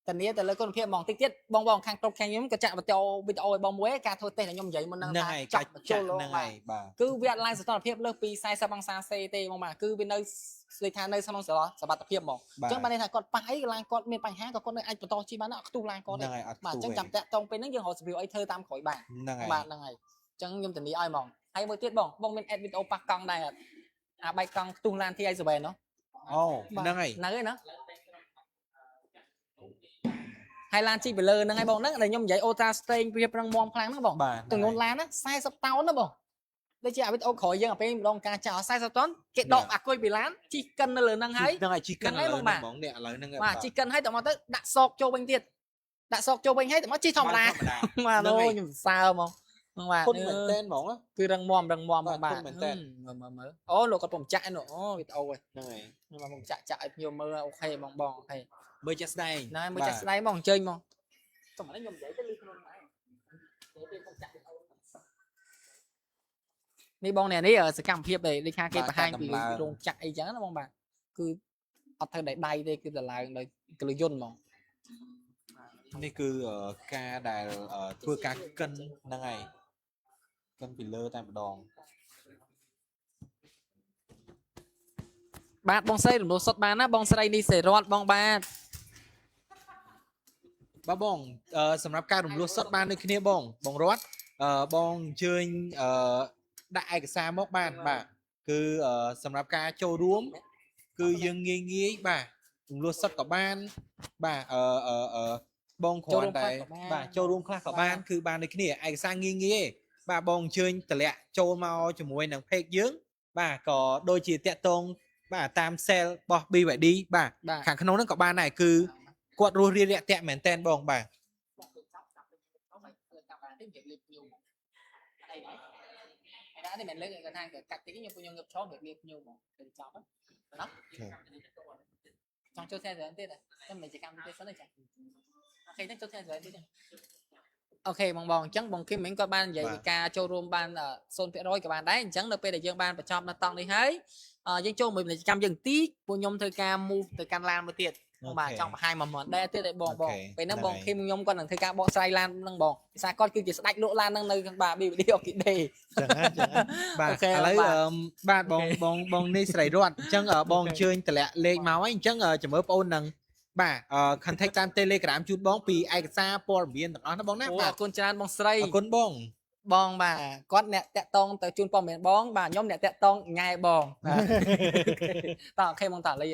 S1: ធានាទៅលើគុណភាពហ្មងតិចទៀតបងខាងក្រុមខាងខ្ញុំក៏ចាក់វីដេអូឲ្យបងមួយការធ្វើតេស្តខ្ញុំនិយាយមុននឹង
S3: ហ្នឹង
S1: ថា
S3: ហើយ
S1: ចាក់បញ្ចូល
S3: ហ្នឹងហើយបាទ
S1: គឺវាអត់ឡើងសីតុណ្ហភាពលើសពី40អង្សាសេទេបងបាទគឺវានៅស្លេថានៅក្នុងសវត្ថិភាពហ្មងអញ្ចឹងបានន័យថាគាត់ប៉ះអីកន្លែងគាត់មានបញ្ហាក៏គាត់នៅអាចបន្តជិះបានអត់ខ្ទុះឡើងគាត់ទេ
S3: ហ្នឹងហើយអត់
S1: បាទអញ្ចឹងចាំតាក់តងពេលហ្នឹងយើងរកសភាវអីធ្វើតាមក្រោយបាន
S3: ហ្នឹងហើយ
S1: បាទហ្នឹងហើយអញ្ចឹងខ្ញុំធានាឲ្យហ្មងហើយមួយទៀតបងមាន add វីដេអូប៉ះកង់ដែរអត់អាបែកកង់ខ្ទុះឡាន TI7 នោះ
S3: អូហ្នឹងហើយ
S1: ហ្នឹងហើយណាហើយឡានជីពីលើហ្នឹងហើយបងហ្នឹងដែលខ្ញុំនិយាយ ultra strength វាប្រឹងមាំខ្លាំងហ្នឹងបង
S3: បាទ
S1: ទម្ងន់ឡានណា40តោនណាបងដូចជាអាវីដេអូក្រោយយើងអាពេលម្ដងការចោល40តោនគេដកអាគុយពីឡានជីកិននៅលើហ្នឹងហើយ
S3: ហ្នឹងហើយជីកិន
S1: ហ្នឹងហើយ
S3: ឥឡូវ
S1: បងបាទ
S3: ហ្មងនេះឥឡូវហ្នឹង
S1: បាទជីកិនហើយតមកទៅដាក់សោកចូលវិញទៀតដាក់សោកចូលវិញហើយតមកជីធម្មតាបាទអូខ្ញុំសើហ្មងបងបាទ
S3: គុណមែនតើហ្មង
S1: គឺរឹងមាំបង
S3: បាទ
S1: បាទ
S3: គុណមែនតើ
S1: មើលអូលោកគាត់ពុំចាក់ឯនោះអូវីដេអូឯង
S3: ហ្នឹងហើយ
S1: ខ្ញុំមកចាក់ឲ្យខ្ញុំមើលអូខេបងអូខេ
S3: មើលចាក់ស្ដែង
S1: ណែមើលចាក់ស្ដែងមកអញ្ជើញមកចុះមកខ្ញុំនិយាយទៅលឺខ្លួនឯងនេះបងនេះសកម្មភាពដែលខាគេបង្ហាញពីរោងចក្រអីចឹងណាបងបាទគឺអត់ធ្វើដោយដៃទេគឺទៅឡើងដោយគ្រឿងយន្តហ្មង
S3: នេះគឺការដែលធ្វើការកិនហ្នឹងហើយកិនពីលើតែម្ដង
S1: បាទបងស្រីរំលោះសុតបានណាបងស្រីនេះសេរតបងបាទ
S3: បាទបងសម្រាប់ការរំលោះសុតបានដូចគ្នាបងរត់បងអញ្ជើញដាក់ឯកសារមកបានបាទគឺសម្រាប់ការចូលរួមគឺយើងងាយបាទរំលោះសុតក៏បានបាទបងគ្រាន់តែបាទចូលរួមខ្លះក៏បានគឺបានដូចគ្នាឯកសារងាយបាទបងអញ្ជើញតម្លាក់ចូលមកជាមួយនឹង page យើងបាទក៏ដូចជាតាក់ទងបាទតាម sale របស់ BYD បាទខាងក្នុងហ្នឹងក៏បានដែរគឺគាត់រស់រាយរាក់ទាក់មែនតែនបងបាទ
S1: thì mình lấy cái thang cắt tí nhưng nhưng ngập chó được liệp nhiều mà để chó đó trong chỗ xe rồi tết này em mình chỉ cam tết sớm này chạy khi nó chỗ xe rồi tết này ok bằng chẳng bằng khi mình có ban vậy ca showroom ban ở Son Phía Roi các bạn đấy chẳng được để dương ban và cho nó tăng đi hết dân châu mình trăm dừng tí của nhôm thời ca mu từ can lan một tiệt bà trong hai mà đây tiết để bòn về nó bòn khi nhôm con thằng thời ca bọ say lan năng bòn xa con cứ chỉ đánh lỗ lan năng nơi bà bị đi học kỹ đề
S3: bà lấy ba bong đi sài ruột chẳng ở bong chơi từ lẹ lên máu anh chẳng ở chấm ớp ôn năng bà contact tam telegram chút bóng vì ai xa por biển nó bóng nát bà
S1: con trai bong say
S3: con bong
S1: បងបាទគាត់អ្នកតាក់តងទៅជូនព័ត៌មានបងបាទខ្ញុំអ្នកតាក់តងញ៉ែបងតោះអូខេបងតាលី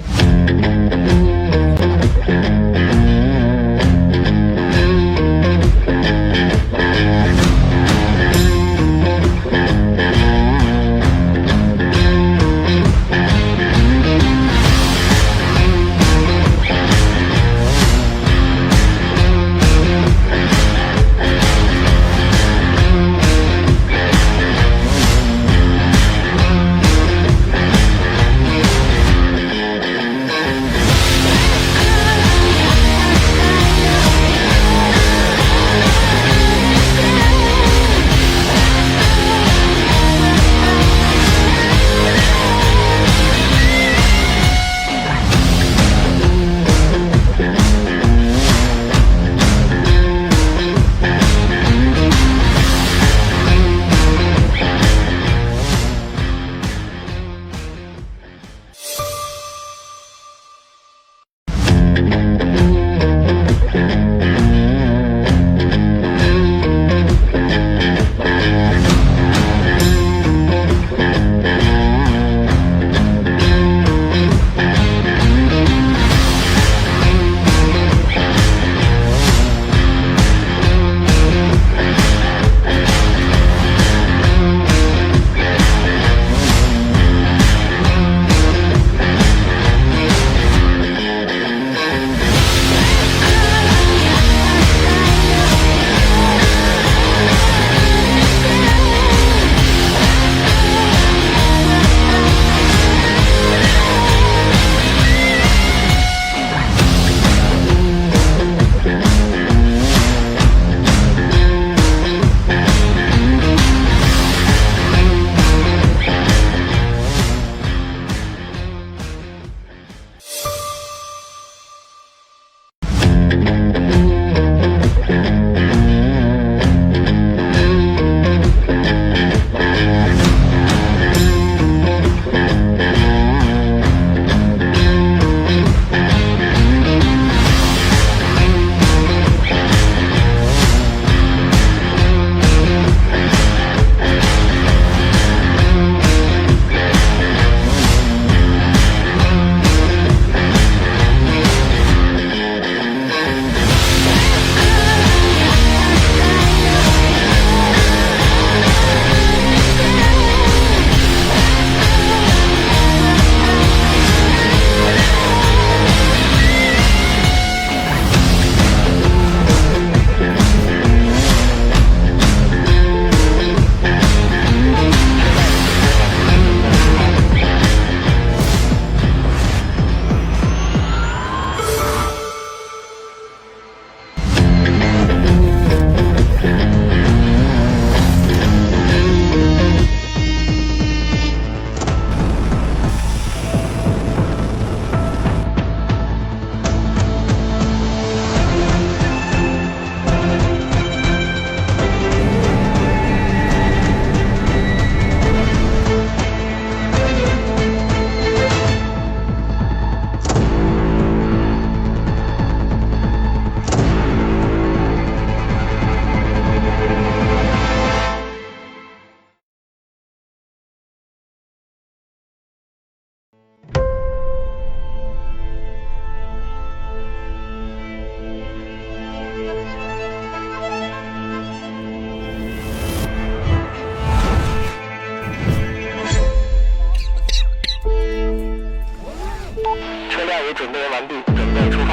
S6: 家已准备完毕，准备出发。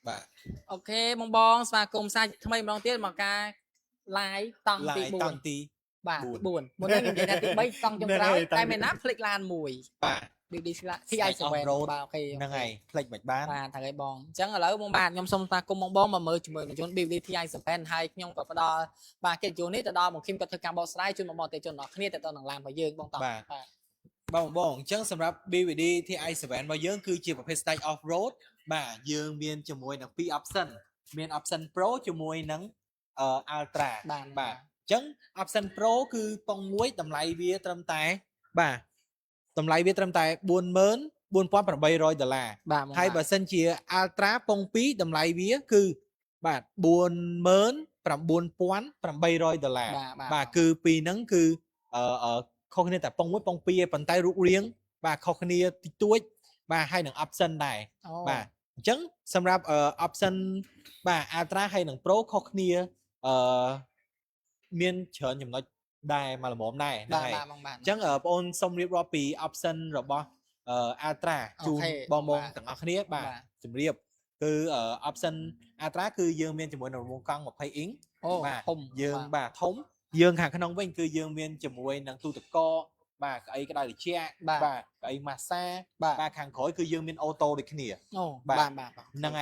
S3: បាទ
S1: អូខេបងស្វាគមន៍សាច់ថ្មីម្ដងទៀតមកការ live តង់ទី
S3: តង់ទី
S1: 4បាទ
S3: 4
S1: 4មុននេះនិយាយថាទី3តង់ចុងក្រោយតែមែនណាភ្លេចឡានមួយ
S3: បាទ
S1: BD TI7 បាទអូខេ
S3: ហ្នឹងហើយផ្លេចមិនបាន
S1: បាទថ្ងៃបងអញ្ចឹងឥឡូវបងបាទខ្ញុំសូមស្វាគមន៍បងមកមើលជាមួយរថយន្ត BD TI7 ហើយខ្ញុំក៏ផ្ដល់បាទកិត្តិយសនេះទៅដល់បងឃឹមគាត់ធ្វើការបកស្រាយជូនបងប្អូនជនដល់គ្នាទៅដល់នឹងឡានរបស់យើងបងតោះបាទ
S3: បងអញ្ចឹងសម្រាប់ BVD TI7 របស់យើងគឺជាប្រភេទ stage off road បាទយើងមានជាមួយនឹង2 option មាន option Pro ជាមួយនឹងUltra បាទអញ្ចឹង option Pro គឺពងមួយតម្លៃវាត្រឹមតែបាទតម្លៃវាត្រឹមតែ $44,800 ដុល្លារ
S1: បាទ
S3: ហើយបើសិនជា Ultra ពង2តម្លៃវាគឺបាទ $49,800 ដុល្លារ បាទគឺពីរហ្នឹងគឺខុសគ្នាតែពងមួយពង2ឯងប៉ុន្តែរូបរាងបាទខុសគ្នាតិចតួចបាទហើយនឹង option ដែរបាទអញ្ចឹងសម្រាប់option បាទ Ultra ហើយនឹង Pro ខុសគ្នាមានច្រើនចំណុចដែរមកល្មមដែរហ្នឹងហើយអញ្ចឹងបងប្អូនសូមរៀបរាប់ពី option របស់ Ultra ជូនបងប្អូនទាំងអស់គ្នាបាទជម្រាបគឺ option Ultra គឺយើងមានជាមួយនឹងរង្វង់កង់20 inch បាទធំយើងបាទធំយើងខាងក្នុងវិញគឺយើងមានជាមួយនឹងទូទឹកកកបាទកៅអីក្តៅត្រជាក់បាទកៅអីម៉ាស្សាបាទខាងក្រោយគឺយើងមានអូតូដូចគ្នាបាទហ្នឹង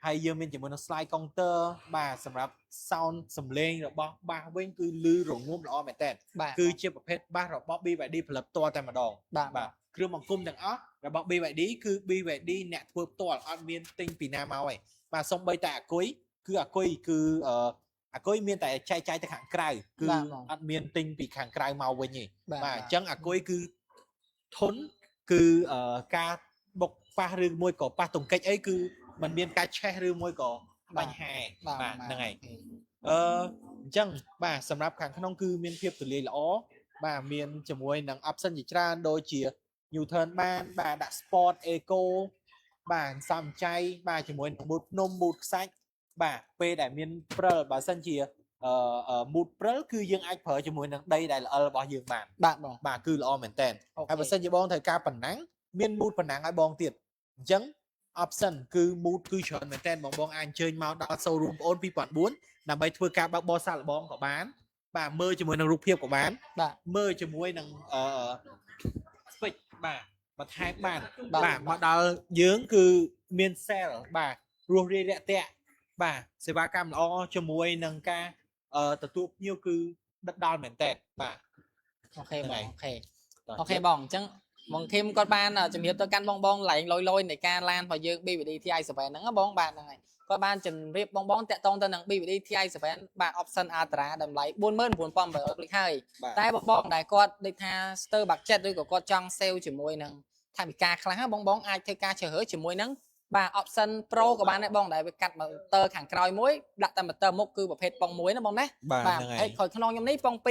S3: ហើយយើងមានជាមួយនឹង slide counter បាទសម្រាប់ sound សំឡេងរបស់បាសវិញគឺឮរងំល្អមែនតើគឺជាប្រភេទបាសរបស់ BYD ផលិតផ្ទាល់តែម្ដងបាទគ្រឿងបង្គុំទាំងអស់របស់ BYD គឺ BYD អ្នកធ្វើផ្ទាល់អត់មានទិញពីណាមកទេបាទសូម្បីតែអាគុយគឺអាគុយមានតែចែកចាយទៅខាងក្រៅគឺអត់មានទិញពីខាងក្រៅមកវិញទេបាទអញ្ចឹងអាគុយគឺធន់គឺការបុកប៉ះឬមួយក៏ប៉ះទង្គិចអីគឺมันមានការឆេះឬមួយក៏បញ្ហាបាទហ្នឹងហើយអញ្ចឹងបាទសម្រាប់ខាងក្នុងគឺមានភាពទូលាយល្អបាទមានជាមួយនឹង option ជាច្រើនដូចជា new turn បានបាទដាក់ sport eco បាទសំចៃបាទជាមួយនឹង mood ភ្នំ mood ខ្សាច់បាទពេលដែលមានព្រិលបើសិនជាmood ព្រិលគឺយើងអាចប្រើជាមួយនឹងដីដែលល្អិលរបស់យើងបានបាទគឺល្អមែនតើហើយបើសិនជាបងត្រូវការប៉ុណ្ណឹងមាន mood ប៉ុណ្ណឹងឲ្យបងទៀតអញ្ចឹង option គឺ mood គឺច្រើនមែនតើបងអាចអញ្ជើញមកដល់ showroom បងអូន2004ដើម្បីធ្វើការបើកបរសាកល្បងក៏បានបាទមើលជាមួយនឹងរូបភាពក៏បានមើលជាមួយនឹងswitch បាទបន្ថែមបានបាទមកដល់យើងគឺមាន sale បាទរស់រាយរាក់ទាក់បាទសេវាកម្មល្អជាមួយនឹងការទទួលភ្ញៀវគឺដិតដល់មែនតើបាទ
S1: អូខេបងអូខេបងអញ្ចឹងបងឃឹមគាត់បានជំរាបទៅកាន់បងឡែងលយនៃការឡានរបស់យើង BVD TI7 ហ្នឹងបងបាទហ្នឹងហើយគាត់បានជំរាបបងតាក់ទងទៅនឹង BVD TI7 បាទ option Ultra តម្លៃ $49,800 ភ្លេចហើយតែបងដែលគាត់ដូចថាស្ទើរ budget ឬក៏គាត់ចង់ sale ជាមួយនឹងថវិកាខ្លះបងអាចធ្វើការជ្រើសរើសជាមួយនឹងបាទ option Pro ក៏បានដែរបងដែលវាកាត់ motor ខាងក្រោយមួយដាក់តែ motor មុខគឺប្រភេទប៉ុង1ណាបងណា
S3: បាទ
S1: ហើយក្រោយខ្នងខ្ញុំនេះប៉ុង2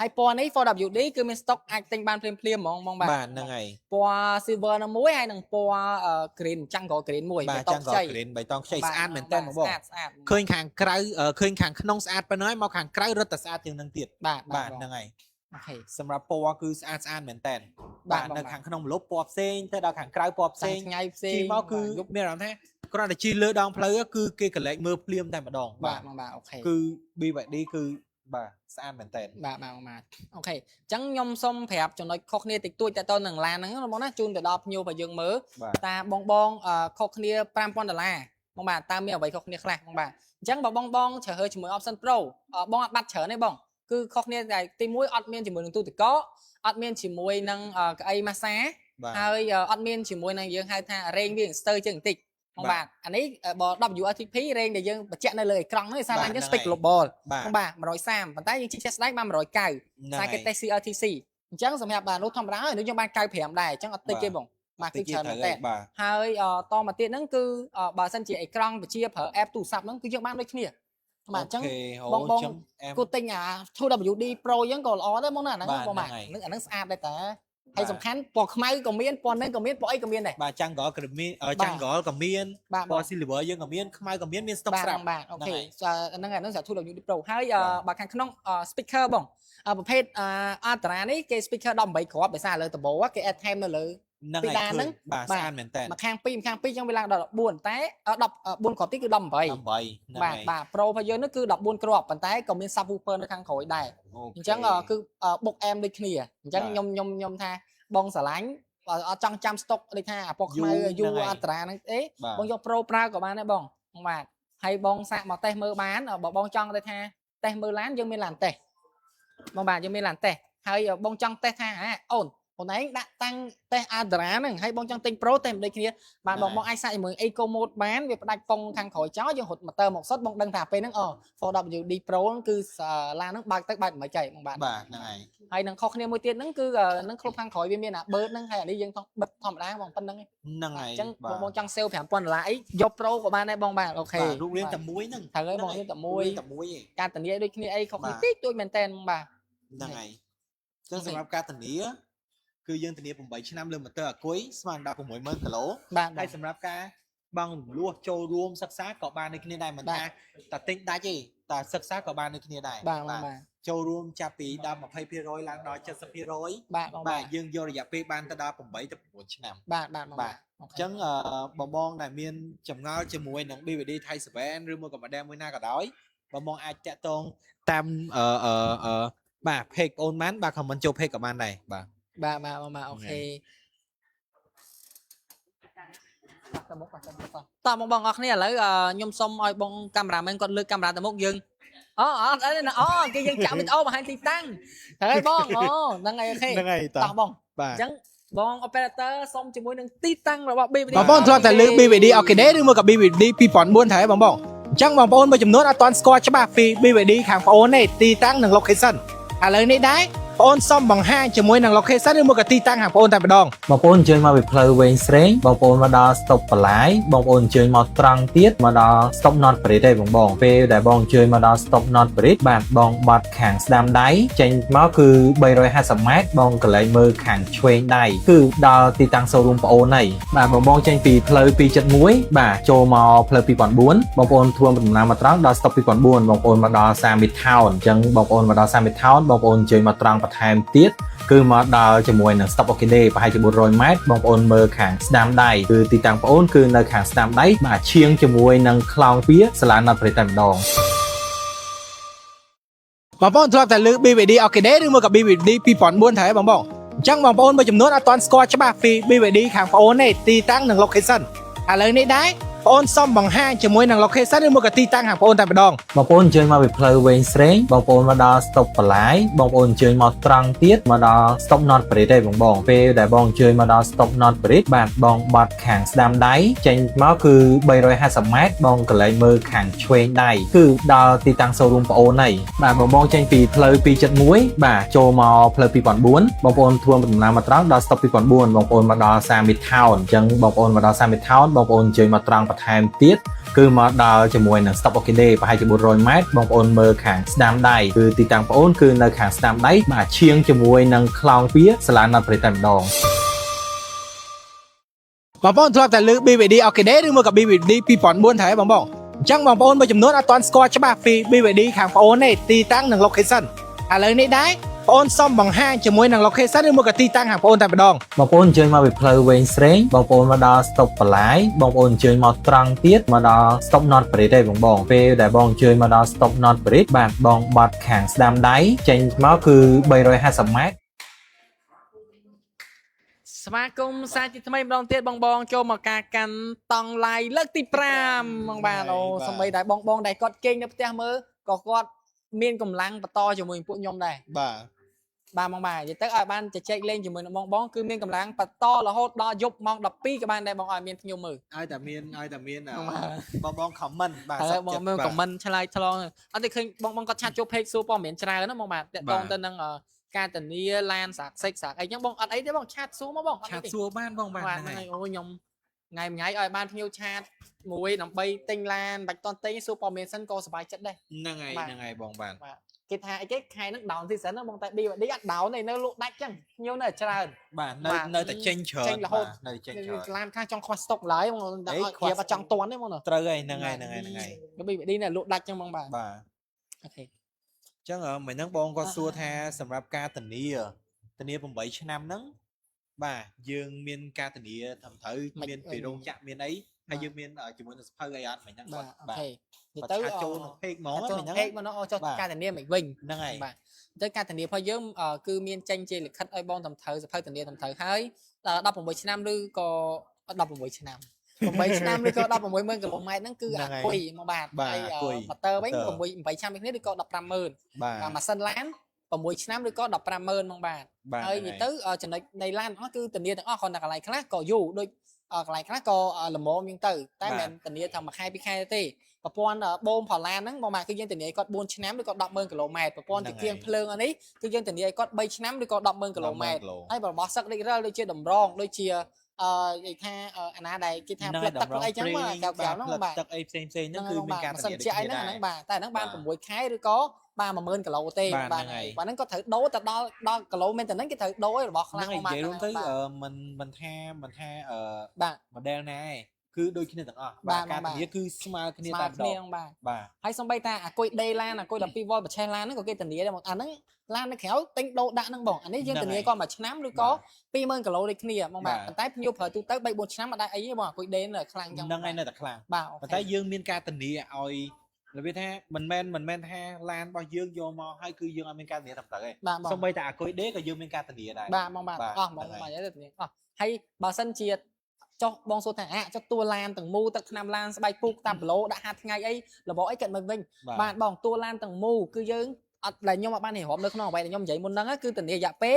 S1: ហើយពណ៌នេះ 4WD គឺមាន stock អាចទិញបានភ្លាមហ្មងបងបាទ
S3: ហ្នឹងហើយ
S1: ពណ៌ silver នឹងមួយហើយនឹងពណ៌ green ចាំងក៏ green មួយ
S3: បៃតងខ្ចី green បៃតងខ្ចីស្អាតមែនតើបងឃើញខាងក្រៅឃើញខាងក្នុងស្អាតប៉ុណ្ណឹងមកខាងក្រៅរឹតតែស្អាតជាងនឹងទៀត
S1: បាទ
S3: ហ្នឹងហើយ
S1: អូខេ
S3: សម្រាប់ពណ៌គឺស្អាតមែនតើបាទនៅខាងក្នុងម្លប់ពណ៌ផ្សេងទៅដល់ខាងក្រៅពណ៌ផ្សេង
S1: ថ្ងៃផ្សេង
S3: ជិះមកគឺមានអារម្មណ៍ថាគ្រាន់តែជិះលើដងផ្លូវគឺគេកលែកមើលភ្លាមតែម្ដង
S1: បាទអូខេ
S3: គឺ BYD គឺបាទស្អាតមែនតើ
S1: បាទអូខេអញ្ចឹងខ្ញុំសូមប្រាប់ចំណុចខុសគ្នាតិចតួចទៅនឹងឡានហ្នឹងបងណាជូនទៅដល់ភ្ញៀវរបស់យើងមើលតាបងខុសគ្នា$5,000បងបាទតើមានអ្វីខុសគ្នាខ្លះបងបាទអញ្ចឹងបងជ្រើសរើសជាមួយ option Pro បងអត់បាត់ច្រើនទេបងគឺខុសគ្នាតែទី1អត់មានជាមួយនឹងទូទឹកកកអត់មានជាមួយនឹងកៅអីម៉ាស្សាហើយអត់មានជាមួយនឹងយើងហៅថារែងវាស្ទើរជាងបន្តិចបងបាទអានេះបើ WLTP រែងដែលយើងបញ្ជាក់នៅលើអេក្រង់ហ្នឹងសារឡើងយើង Speed Global បងបាទ130ប៉ុន្តែយើងជិះស្ដែងបាន190សារគេ test CRTC អញ្ចឹងសម្រាប់បាទនោះធម្មតានោះយើងបាន95ដែរអញ្ចឹងអត់តិចទេបងបាទគឺច្រើនមែនតើហើយតមកទៀតហ្នឹងគឺបើសិនជាអេក្រង់បញ្ជាប្រើ app ទូរស័ព្ទហ្នឹងគឺយើងបានដូចគ្នាបាទអញ្ចឹងបងគូទិញអា 2WD Pro អញ្ចឹងក៏ល្អដែរបងណាហ្នឹងបងបាទអាហ្នឹងស្អាតដែរតា ហើយសំខាន់ពណ៌ខ្មៅក៏មានពណ៌ហ្នឹងក៏មានពណ៌អីក៏មានដែរ
S3: បាទចាំងក៏មានចាំងក៏មានពណ៌ silver យើងក៏មានខ្មៅក៏មានស្តុកស្រាប់
S1: បាទអូខេហ្នឹងហើយហ្នឹងសាធុដល់ Unity Pro ហើយបើខាងក្នុង speaker បងប្រភេទអត្រានេះគេ speaker 18គ្រាប់ដោយសារលើដំបូងគេ add time នៅលើ
S3: ហ្នឹងហើយហ្នឹងបាទស្អាតមែនតើ
S1: មកខាង2ចឹងវាឡើងដល់14តែ14គ្រាប់ទីគឺ18បាទ Pro របស់យើងនេះគឺ14គ្រាប់ប៉ុន្តែក៏មាន subwoofer នៅខាងក្រោយដែរអញ្ចឹងគឺបុក M ដូចគ្នាអញ្ចឹងខ្ញុំថាបងស្រឡាញ់អត់ចង់ចាំស្តុកដូចថាពណ៌ខ្មៅយូរអត្រាហ្នឹងអីបងយក Pro ប្រើក៏បានដែរបងបាទហើយបងសាកមកតេស្តមើលបានបើបងចង់ទៅថាតេស្តមើលឡានយើងមានឡានតេស្តបងបាទយើងមានឡានតេស្តហើយបងចង់តេស្តថាអូនឯងដាក់តាំងតេស្តអាត្រាហ្នឹងហើយបងចង់ទិញ Pro តែមិនដូចគ្នាបានបងអាចសាកជាមួយ Eco Mode បានវាផ្ដាច់ប៉ុងខាងក្រោយចោលយើងរត់ motor មកសុទ្ធបងដឹងថាពេលហ្នឹង4WD Pro ហ្នឹងគឺឡានហ្នឹងបើកទៅបើកមិនចៃបងបាទ
S3: ហ្នឹង
S1: ហើយនឹងខុសគ្នាមួយទៀតហ្នឹងគឺនឹងគ្រប់ខាងក្រោយវាមានអា bird ហ្នឹងហើយអានេះយើងបិទធម្មតាបងប៉ុណ្្នឹង
S3: ហ្នឹងហើយ
S1: អញ្ចឹងបងចង់ sale $5,000អីយក Pro ក៏បានដែរបងបាទអូខេ
S3: រូបរាងតែមួយហ្នឹង
S1: ត្រូវហើយបងតែមួយការធានាដូចគ្នាអីខុសគ្នាតិចតួចមែនតើបងបាទ
S3: ហ្នឹងហើយអញ្ចឹងសម្រាប់ការធានាគឺយើងធានា8ឆ្នាំលើ motor អគុយស្មើនឹង160000គីឡូហើយសម្រាប់ការបងរំលោះចូលរួមសិក្សាក៏បានដូចគ្នាដែរមិនថាតែទិញដាច់ទេតែសិក្សាក៏បានដូចគ្នាដែរ
S1: បាទ
S3: ចូលរួមចាប់ពី10-20%ឡើងដល់70%បាទយើងយករយៈពេលបានទៅដល់8ទៅ9ឆ្នាំ
S1: បាទ
S3: អញ្ចឹងបងដែលមានចម្ងល់ជាមួយនឹង BVD Thai 7ឬមួយក៏ model មួយណាក៏ដោយបងអាចតាក់ទងតាមបាទ page បងបានបាទ comment ចូល page ក៏បានដែរបាទ
S1: អូខេតោះបងអរគ្នាឥឡូវខ្ញុំសុំឲ្យបងកាមេរ៉ាមែនគាត់លើកកាមេរ៉ាទៅមុខយើងគេយើងចាក់វីដេអូបង្ហាញទីតាំងត្រូវហើយបងហ្នឹងហើយអូខេតោះបងអញ្ចឹងបង operator សុំជាមួយនឹងទីតាំងរបស់ BVD
S3: បងធ្លាប់តែលើ BVD Arcade ឬមួយក៏ BVD 2004ត្រូវហើយបងអញ្ចឹងបងប្អូនមួយចំនួនអត់ទាន់ស្គាល់ច្បាស់ពី BVD ខាងបងអូនទេទីតាំងនិង location ឥឡូវនេះដែរបងអូនសុំបង្ហាញជាមួយនឹង location ឬមួយក៏ទីតាំងខាងបងអូនតែម្ដង
S4: បងប្អូនអញ្ជើញមកពីផ្លូវវែងស្រេងបងប្អូនមកដល់ stop បន្លាយបងប្អូនអញ្ជើញមកត្រង់ទៀតមកដល់ stop not bridge ទេបងពេលដែលបងអញ្ជើញមកដល់ stop not bridge បាទបងបាត់ខាងស្ដាំដៃចេញមកគឺ350ម៉ែត្របងកន្លែងមើលខាងឆ្វេងដៃគឺដល់ទីតាំង showroom បងអូនហើយបាទបងចេញពីផ្លូវ271បាទចូលមកផ្លូវ2004បងប្អូនធ្វើដំណើរមកត្រង់ដល់ stop 2004បងប្អូនមកដល់ Summit Town អញ្ចឹងបងប្អូនមកដល់ Summit Town បងប្អូនអញ្ជើញមកត្រង់បន្ថែមទៀតគឺមកដល់ជាមួយនឹង Stop Arcade ប្រហែលជា400ម៉ែត្របងប្អូនមើលខាងស្ដាំដៃគឺទីតាំងបងប្អូនគឺនៅខាងស្ដាំដៃបាទឈៀងជាមួយនឹងខ្លោងវាសាលាណាត់ប្រេតតែម្ដង
S3: បងប្អូនធ្លាប់តែលើ BVD Arcade ឬមួយក៏ BVD 2004ត្រូវហើយបងអញ្ចឹងបងប្អូនមួយចំនួនអត់ទាន់ស្គាល់ច្បាស់ពី BVD ខាងបងអូនទេទីតាំងនិង location ឥឡូវនេះដែរបងអូនសុំបង្ហាញជាមួយនឹង location ឬមួយក៏ទីតាំងខាងបងអូនតែម្ដង
S4: បងប្អូនអញ្ជើញមកពីផ្លូវវែងស្រេងបងប្អូនមកដល់ stop បន្លាយបងប្អូនអញ្ជើញមកត្រង់ទៀតមកដល់ stop not bridge ទេបងពេលដែលបងអញ្ជើញមកដល់ stop not bridge បាទបងបាត់ខាងស្ដាំដៃចេញមកគឺ350ម៉ែត្របងកន្លែងមើលខាងឆ្វេងដៃគឺដល់ទីតាំង showroom បងអូនហើយបាទបងចេញពីផ្លូវ271បាទចូលមកផ្លូវ2004បងប្អូនធ្វើដំណើរមកត្រង់ដល់ stop 2004បងប្អូនមកដល់ Summit Town អញ្ចឹងបងប្អូនមកដល់ Summit Town បងប្អូនអញ្ជើញមកត្រង់បន្ថែមទៀតគឺមកដល់ជាមួយនឹង Stop Arcade ប្រហែលជា400ម៉ែត្របងប្អូនមើលខាងស្ដាំដៃគឺទីតាំងបងប្អូនគឺនៅខាងស្ដាំដៃបាទឈៀងជាមួយនឹងខ្លោងវាសាលាណាត់ប្រេតតែម្ដង
S3: បងប្អូនធ្លាប់តែលើ BVD Arcade ឬមួយក៏ BVD 2004ត្រូវហើយបងអញ្ចឹងបងប្អូនមួយចំនួនអត់ទាន់ស្គាល់ច្បាស់ពី BVD ខាងបងអូនទេទីតាំងនិង location ឥឡូវនេះដែរបងអូនសុំបង្ហាញជាមួយនឹង location ឬមួយក៏ទីតាំងខាងបងអូនតែម្ដង
S4: បងប្អូនអញ្ជើញមកពីផ្លូវវែងស្រេងបងប្អូនមកដល់ stop បន្លាយបងប្អូនអញ្ជើញមកត្រង់ទៀតមកដល់ stop not bridge ទេបងពេលដែលបងអញ្ជើញមកដល់ stop not bridge បាទបងបាត់ខាងស្ដាំដៃចេញមកគឺ350ម៉ែត្រ
S1: ស្វាគមន៍សាជាថ្មីម្ដងទៀតបងចូលមកការកាន់តង់ឡាយលើកទី5បងបាទសម្បីតែបងដែលគាត់គេងនៅផ្ទះមើលក៏គាត់មានកម្លាំងបន្តជាមួយពួកខ្ញុំដែរបាទបងបាទនិយាយទៅឲ្យបានជជែកលេងជាមួយនឹងបងគឺមានកម្លាំងបន្តរហូតដល់យប់ម៉ោង12ក៏បានដែរបងឲ្យមានខ្ញុំមើល
S3: ឲ្យតែមានបង comment បាទ
S1: បងមើល comment ឆ្លើយឆ្លងអត់ទេឃើញបងគាត់ឆាតចូល page សួរព័ត៌មានច្រើនណាបងបាទតកតងទៅនឹងការធានាឡានសាកសិចសាកអីចឹងបងអត់អីទេបងឆាតសួរមកបង
S3: ឆាតសួរបានបងបាទ
S1: ហ្នឹងហើយអូខ្ញុំថ្ងៃមួយថ្ងៃឲ្យបានភ្ញៀវឆាតមួយដើម្បីទិញឡានបាច់តន់ទិញសួរព័ត៌មានសិនក៏សប្បាយចិត្តដែរ
S3: ហ្នឹងហើយបងបាទ
S1: គេថាអីគេខែហ្នឹង down season ហ្នឹងបងតែ BYD អត់ down ទេនៅលក់ដាច់ចឹងញៀវនៅច្រើន
S3: បាទនៅតែចេញច្រើននៅចេញច្រើន
S1: ឡានខ្លះចង់ខ្វះ stock ឡើយបងតែអត់គ្រាបអត់ចង់តន់ទេបង
S3: ត្រូវហើយហ្នឹងហើយ
S1: BYD នេះលក់ដាច់ចឹងបងបាទ
S3: បាទ
S1: អូខេ
S3: ចឹងមិនហ្នឹងបងគាត់សួរថាសម្រាប់ការធានា8ឆ្នាំហ្នឹងបាទយើងមានការធានាត្រឹមត្រូវមានពីរោងចក្រមានអីហើយយើងមានជាមួយនឹងសភៅអីអត់មិនហ្នឹងគាត់
S1: អូខេ
S3: ទៅចូលក្នុងពេកហ្មងហ្នឹង
S1: ពេកមកនោះចុះការធានាមិនវិញ
S3: ហ្នឹងហើយ
S1: បាទទៅការធានារបស់យើងគឺមានចេញជាលិខិតឲ្យបងត្រឹមត្រូវសភៅធានាត្រឹមត្រូវហើយ16ឆ្នាំឬក៏16ឆ្នាំ 8 ឆ្នាំឬក៏ 160000 គីឡូម៉ែត្រហ្នឹងគឺអាគុយមកបាទហើយម៉ូទ័រវិញ 8 ឆ្នាំនេះឬក៏ 150,000 បាទម៉ាស៊ីនឡាន 6 ឆ្នាំឬក៏ 150,000 មកបាទហើយនិយាយទៅចំណុចនៃឡានអស់គឺធានាទាំងអស់គ្រាន់តែកន្លែងខ្លះក៏យូរដូចកន្លែងខ្លះក៏ល្មមយ៉ាងទៅតែមិនធានាថាមួយខែពីរខែទេប្រព័ន្ធបូមផលឡានហ្នឹងបងបាទគឺយើងធានាឲ្យគាត់ 4 ឆ្នាំឬក៏ 100,000 គីឡូម៉ែត្រប្រព័ន្ធតិចភ្លើងអានេះគឺយើងធានាឲ្យគាត់ 3 ឆ្នាំឬក៏ 100,000 គីឡូម៉ែត្រហើយរបស់សឹករិចរិលដូចជាតម្រងដូចជានិយាយថាអាណាដែលគេថាផ្លឹកទឹកអីចឹងមកកៅហ្នឹងបាទទឹកអីផ្សេងៗហ្នឹងគឺមានការធានាជាក់ហ្នឹងបាទតែហ្នឹងបាន 6 ខែឬក៏បាន 100,000 គីឡូទេបាទហ្នឹងក៏ត្រូវដូរទៅដល់គីឡូមែនតើហ្នឹងគេត្រូវដូររបស់ខ្លះមកបាទហ្នឹងទៅមិនថាបាទ model ណាឯងគឺដូចគ្នាទាំងអស់បាទការធានាគឺស្មើគ្នាតែម្ដងបាទហើយសំបីតាអាគុយដេឡានអាគុយ12វ៉ុលប្រឆេះឡានហ្នឹងក៏គេធានាដែរមកអាហ្នឹងឡាននៅក្រៅទិញដូរដាក់ហ្នឹងបងអានេះយើងធានាគាត់មួយឆ្នាំឬក៏20,000 គីឡូដូចគ្នាបងបាទប៉ុន្តែភ្ញៀវប្រើទូទៅ 3-4 ឆ្នាំអត់ដែរអីទេបងអាគុយដេខ្លាំងចឹងហ្នឹងឯងនៅតែខ្លាំងបាទប៉ុន្តែយើងមានការធានាឲ្យរបៀបថាមិនមែនថាឡានរបស់យើងយកមកហើយគឺយើងអត់មានការធានាត្រឹមត្រូវទេសូម្បីតែអាគុយដេក៏យើងមានការធានាដែរបាទបងបាទអស់បងបាទនិយាយទៅធានាអស់ហើយបើសិនជាចុះបងសួរថាចុះតួឡានទាំងមូទឹកថ្នាំឡានស្បែកពូកតាមគីឡូដាក់50ថ្ងៃអីរបបអីកើតមកវិញបាទបងតួឡានទាំងមូគឺយើងអត់ដែលខ្ញុំអត់បានរៀបនៅក្នុងអ្វីដែលខ្ញុំនិយាយមុនហ្នឹងគឺធានារយៈពេល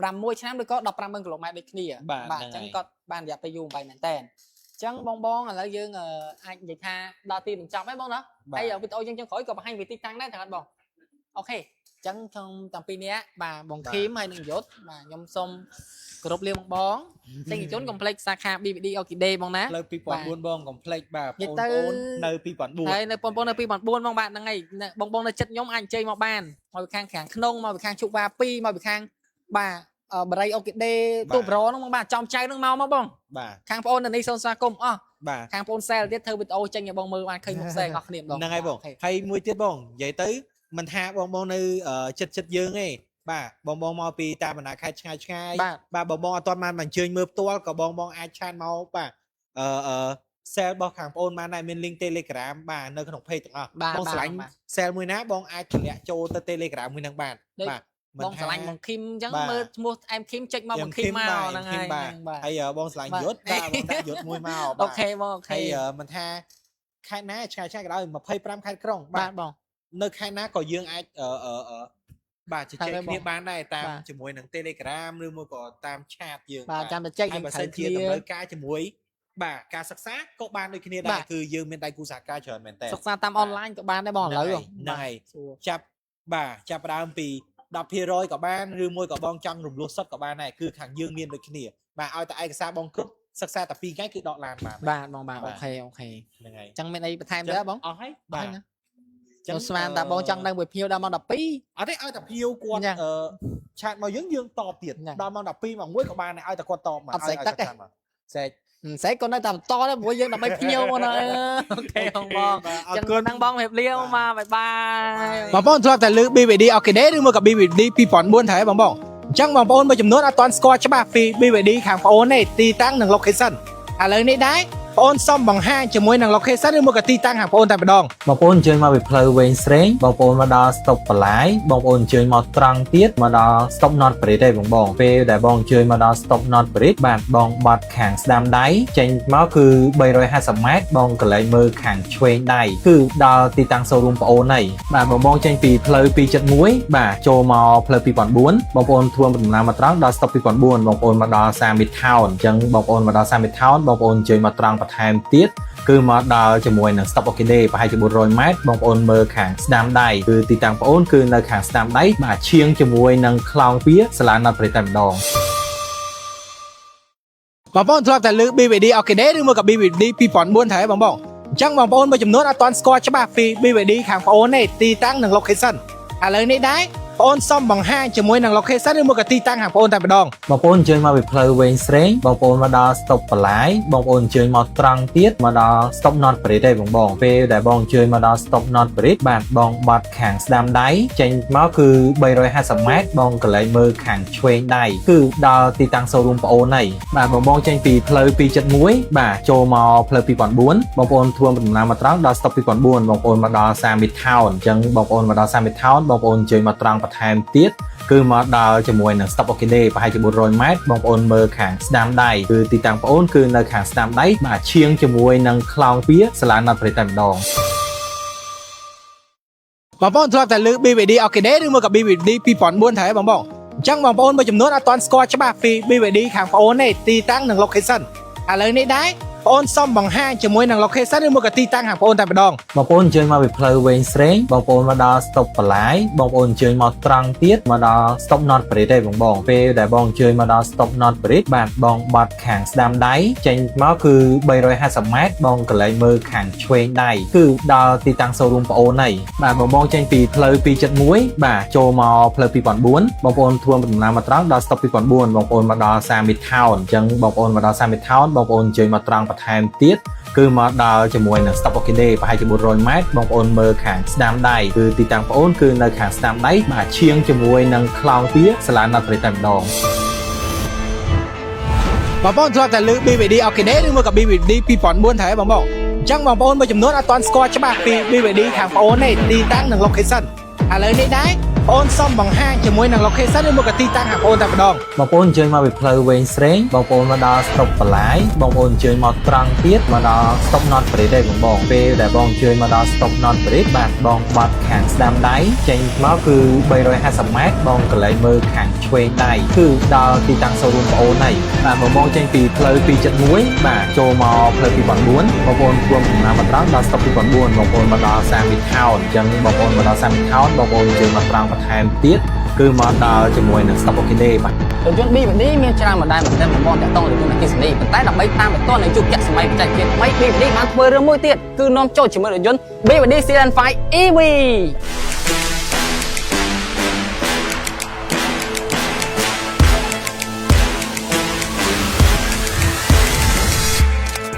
S1: 6 ឆ្នាំឬក៏ 150,000 គីឡូម៉ែត្រដូចគ្នាបាទអញ្ចឹងគាត់បានរយៈពេលយូរបែបមែនតើអញ្ចឹងបងឥឡូវយើងអាចនិយាយថាដល់ទីបញ្ចប់ហើយបងណាហើយវីដេអូយើងចុងក្រោយក៏បង្ហាញវិធីតាំងដែរតើអត់បងអូខេអញ្ចឹងក្នុងតាំងពីនេះបាទបងឃីមហើយនឹងយុទ្ធបាទខ្ញុំសូមគោរពលាបងទិញជនកុំភ្លេចសាខា BBD Orchidea បងណាលើ2004បងកុំភ្លេចបាទបងប្អូននៅ2004ហើយនៅបងប្អូននៅ2004បងបាទហ្នឹងហើយបងនៅចិត្តខ្ញុំអាចអញ្ជើញមកបានមកពីខាងក្នុងមកពីខាងជុកវ៉ា2មកពីខាងបាទបរិយ Orchidea ទូប្រហ្នឹងបងបាទចំចៅហ្នឹងមកបងបាទខាងបងប្អូននៅនេះសូមស្វាគមន៍អស់បាទខាងបងប្អូនសែលទៀតធ្វើវីដេអូចេញឲ្យបងមើលបានឃើញមុខផ្សេងអស់គ្នាម្ដងហ្នឹងហើយបងហើយមួយទៀតបងនិយាយទៅមិនថាបងនៅចិត្តយើងទេបាទបងមកពីតាមបណ្ដាខេត្តឆ្ងាយបាទបងអត់ទាន់បានអញ្ជើញមើលផ្ទាល់ក៏បងអាចឆានមកបាទsale របស់ខាងបងប្អូនបានដែរមាន link Telegram បាទនៅក្នុង page ទាំងអស់បងឆ្លាញ់ sale មួយណាបងអាចតម្លាក់ចូលទៅ Telegram មួយហ្នឹងបាទបងឆ្លាញ់បងឃីមអញ្ចឹងមើលឈ្មោះអែមឃីមចុចមកបងឃីមមកហ្នឹងហើយហើយបងឆ្លាញ់យុទ្ធបាទបងដាក់យុទ្ធមួយមកអូខេបងអូខេហើយមិនថាខេត្តណាឆ្ងាយក៏ដោយ25ខេត្តក្រុងបាទបងនៅខេត្តណាក៏យើងអាចបាទជជែកគ្នាបានដែរតាមជាមួយនឹង Telegram ឬមួយក៏តាម chat យើងបាទចាំតែចែកយើងត្រូវជាតម្រូវការជាមួយបាទការសិក្សាក៏បានដូចគ្នាដែរគឺយើងមានដៃគូសហការច្រើនមែនតើសិក្សាតាមអនឡាញក៏បានដែរបងឥឡូវហ្នឹងហើយចាប់ដើមពី 10% ក៏បានឬមួយក៏បងចង់រំលោះសុទ្ធក៏បានដែរគឺខាងយើងមានដូចគ្នាបាទឲ្យតែឯកសារបងគ្រប់សិក្សាតែ2ថ្ងៃគឺដកឡានបានបាទបងបាទអូខេហ្នឹងហើយអញ្ចឹងមានអីបន្ថែមដែរបងអស់ហើយបាទចឹងស្មានតែបងចង់ដឹងពីភ្ញៀវដល់ម៉ោង12អត់ទេឲ្យតែភ្ញៀវគាត់ឆាតមកយើងតបទៀតដល់ម៉ោង12ម៉ោង1ក៏បានដែរឲ្យតែគាត់តបមកអត់ស្រេចទឹកទេស្រេចក៏នៅតែបន្តដែរព្រោះយើងដើម្បីភ្ញៀវមកណាអូខេបងចឹងហ្នឹងបងរៀបលាមកបាយបាយបងប្អូនធ្លាប់តែលើ BBD Orchidea ឬមួយក៏ BBD 2004ដែរបងអញ្ចឹងបងប្អូនមួយចំនួនអត់ទាន់ស្គាល់ច្បាស់ពី BBD ខាងបងប្អូនទេទីតាំងនិង location ឥឡូវនេះដែរបងប្អូនសុំបង្ហាញជាមួយនឹង location ឬមួយក៏ទីតាំងខាងបងប្អូនតែម្ដងបងប្អូនអញ្ជើញមកពីផ្លូវវែងស្រេងបងប្អូនមកដល់ stop បន្លាយបងប្អូនអញ្ជើញមកត្រង់ទៀតមកដល់ stop North Bridge ទេបងពេលដែលបងអញ្ជើញមកដល់ stop North Bridge បាទបងបាត់ខាងស្ដាំដៃចេញមកគឺ350 ម៉ែត្របងកន្លែងមើលខាងឆ្វេងដៃគឺដល់ទីតាំង showroom បងប្អូនហើយបាទបងចេញពីផ្លូវ271បាទចូលមកផ្លូវ2004បងប្អូនធ្វើដំណើរមកត្រង់ដល់ stop 2004បងប្អូនមកដល់ Summit Town អញ្ចឹងបងប្អូនមកដល់ Summit Town បងប្អូនអញ្ជើញមកត្រង់បន្ថែមទៀតគឺមកដល់ជាមួយនឹង Stop Orchidea ប្រហែលជា400ម៉ែត្របងប្អូនមើលខាងស្ដាំដៃគឺទីតាំងបងប្អូនគឺនៅខាងស្ដាំដៃបាទឈៀងជាមួយនឹងខ្លោងវាសាលាណាត់ប្រេតតែម្ដងបងប្អូនធ្លាប់តែលើ BBD Orchidea ឬមួយក៏ BBD 2004ដែរបងអញ្ចឹងបងប្អូនមួយចំនួនអត់ទាន់ស្គាល់ច្បាស់ពី BBD ខាងបងប្អូនទេទីតាំងនិង location
S3: ឥឡូវនេះដែរបងសុំបង្ហាញជាមួយនឹង location ឬមកក៏ទីតាំងហាបងប្អូនតែម្ដង
S2: បងប្អូនអញ្ជើញមកពីផ្លូវវែងស្រេងបងប្អូនមកដល់ stop បន្លាយបងប្អូនអញ្ជើញមកត្រង់ទៀតមកដល់ stop North Bridge ទេបងពេលដែលបងអញ្ជើញមកដល់ stop North Bridge បាទបងបាត់ខាងស្ដាំដៃចេញមកគឺ350ម៉ែត្របងកន្លែងមើលខាងឆ្វេងដៃគឺដល់ទីតាំង showroom បងប្អូនហើយបាទបងចេញពីផ្លូវ271បាទចូលមកផ្លូវ2004បងប្អូនធ្វើដំណើរមកត្រង់ដល់ stop 2004បងប្អូនមកដល់ Summit Town អញ្ចឹងបងប្អូនមកដល់ Summit Town បងប្អូនអញ្ជើញមកត្រង់បន្ថែមទៀតគឺមកដល់ជាមួយនឹង Stop Okide ប្រហែលជា400ម៉ែត្របងប្អូនមើលខាងស្ដាំដៃគឺទីតាំងបងប្អូនគឺនៅខាងស្ដាំដៃបាទឈៀងជាមួយនឹងខ្លោងទ្វារសាលាណាត់ព្រៃតែម្ដង
S3: បងប្អូនធ្លាប់តែលើ BVD Okide ឬមកក៏ BVD 2004ដែរបងប្អូនអញ្ចឹងបងប្អូនមួយចំនួនអត់ទាន់ស្គាល់ច្បាស់ពី BVD ខាងបងប្អូនទេទីតាំងនិង location ឥឡូវនេះដែរបងសុំបង្ហាញជាមួយនឹង location ឬមកក៏ទីតាំងហាបងប្អូនតែម្ដង
S2: បងប្អូនអញ្ជើញមកពីផ្លូវវែងស្រេងបងប្អូនមកដល់ stop បន្លាយបងប្អូនអញ្ជើញមកត្រង់ទៀតមកដល់ stop North Bridge ទេបងពេលដែលបងអញ្ជើញមកដល់ stop North Bridge បាទបងបាត់ខាងស្ដាំដៃចេញមកគឺ350ម៉ែត្របងកន្លែងមើលខាងឆ្វេងដៃគឺដល់ទីតាំង showroom បងប្អូនហើយបាទបងចេញពីផ្លូវ271បាទចូលមកផ្លូវ2004បងប្អូនធ្វើដំណើរមកត្រង់ដល់ stop 2004បងប្អូនមកដល់ Summit Town អញ្ចឹងបងប្អូនមកដល់ Summit Town បងប្អូនអញ្ជើញមកត្រង់បន្ថែមទៀតគឺមកដល់ជាមួយនឹង Stop Okide ប្រហែលជា400ម៉ែត្របងប្អូនមើលខាងស្ដាំដៃគឺទីតាំងបងប្អូនគឺនៅខាងស្ដាំដៃបាទឈៀងជាមួយនឹងខ្លោងទ្វារសាលាណាត់ព្រៃតែម្ដង
S3: បងប្អូនធ្លាប់តែលើ BVD Okide ឬមកក៏ BVD 2004ដែរបងប្អូនអញ្ចឹងបងប្អូនមួយចំនួនអត់ទាន់ស្គាល់ច្បាស់ពី BVD ខាងបងប្អូនទេទីតាំងនិង location ឥឡូវនេះដែរបងសុំបង្ហាញជាមួយនឹង location ឬមកក៏ទីតាំងហាបងប្អូនតែម្ដង
S2: បងប្អូនអញ្ជើញមកពីផ្លូវវែងស្រេងបងប្អូនមកដល់ stop បន្លាយបងប្អូនអញ្ជើញមកត្រង់ទៀតមកដល់ stop North Bridge ទេបងពេលដែលបងអញ្ជើញមកដល់ stop North Bridge បាទបងបាត់ខាងស្ដាំដៃចេញមកគឺ350ម៉ែត្របងកន្លែងមើលខាងឆ្វេងដៃគឺដល់ទីតាំង showroom បងប្អូនហើយបាទបងចេញពីផ្លូវ271បាទចូលមកផ្លូវ2004បងប្អូនធ្វើដំណើរមកត្រង់ដល់ stop 2004បងប្អូនមកដល់ Summit Town អញ្ចឹងបងប្អូនមកដល់ Summit Town បងប្អូនអញ្ជើញមកត្រង់បន្ថែមទៀតគឺមកដល់ជាមួយនឹង Stop Okide បាទ
S4: រថយន្ត BVD មានច្រើនម៉ូដែលមែនទែនបងប្អូនតាក់ទងរថយន្តអគ្គិសនីប៉ុន្តែដើម្បីតាមបន្ទាន់នៅយុគសម័យបច្ចេកទេសថ្មី BVD បានធ្វើរឿងមួយទៀតគឺនាំចូលជាមួយរថយន្ត BVD Sedan 5 EV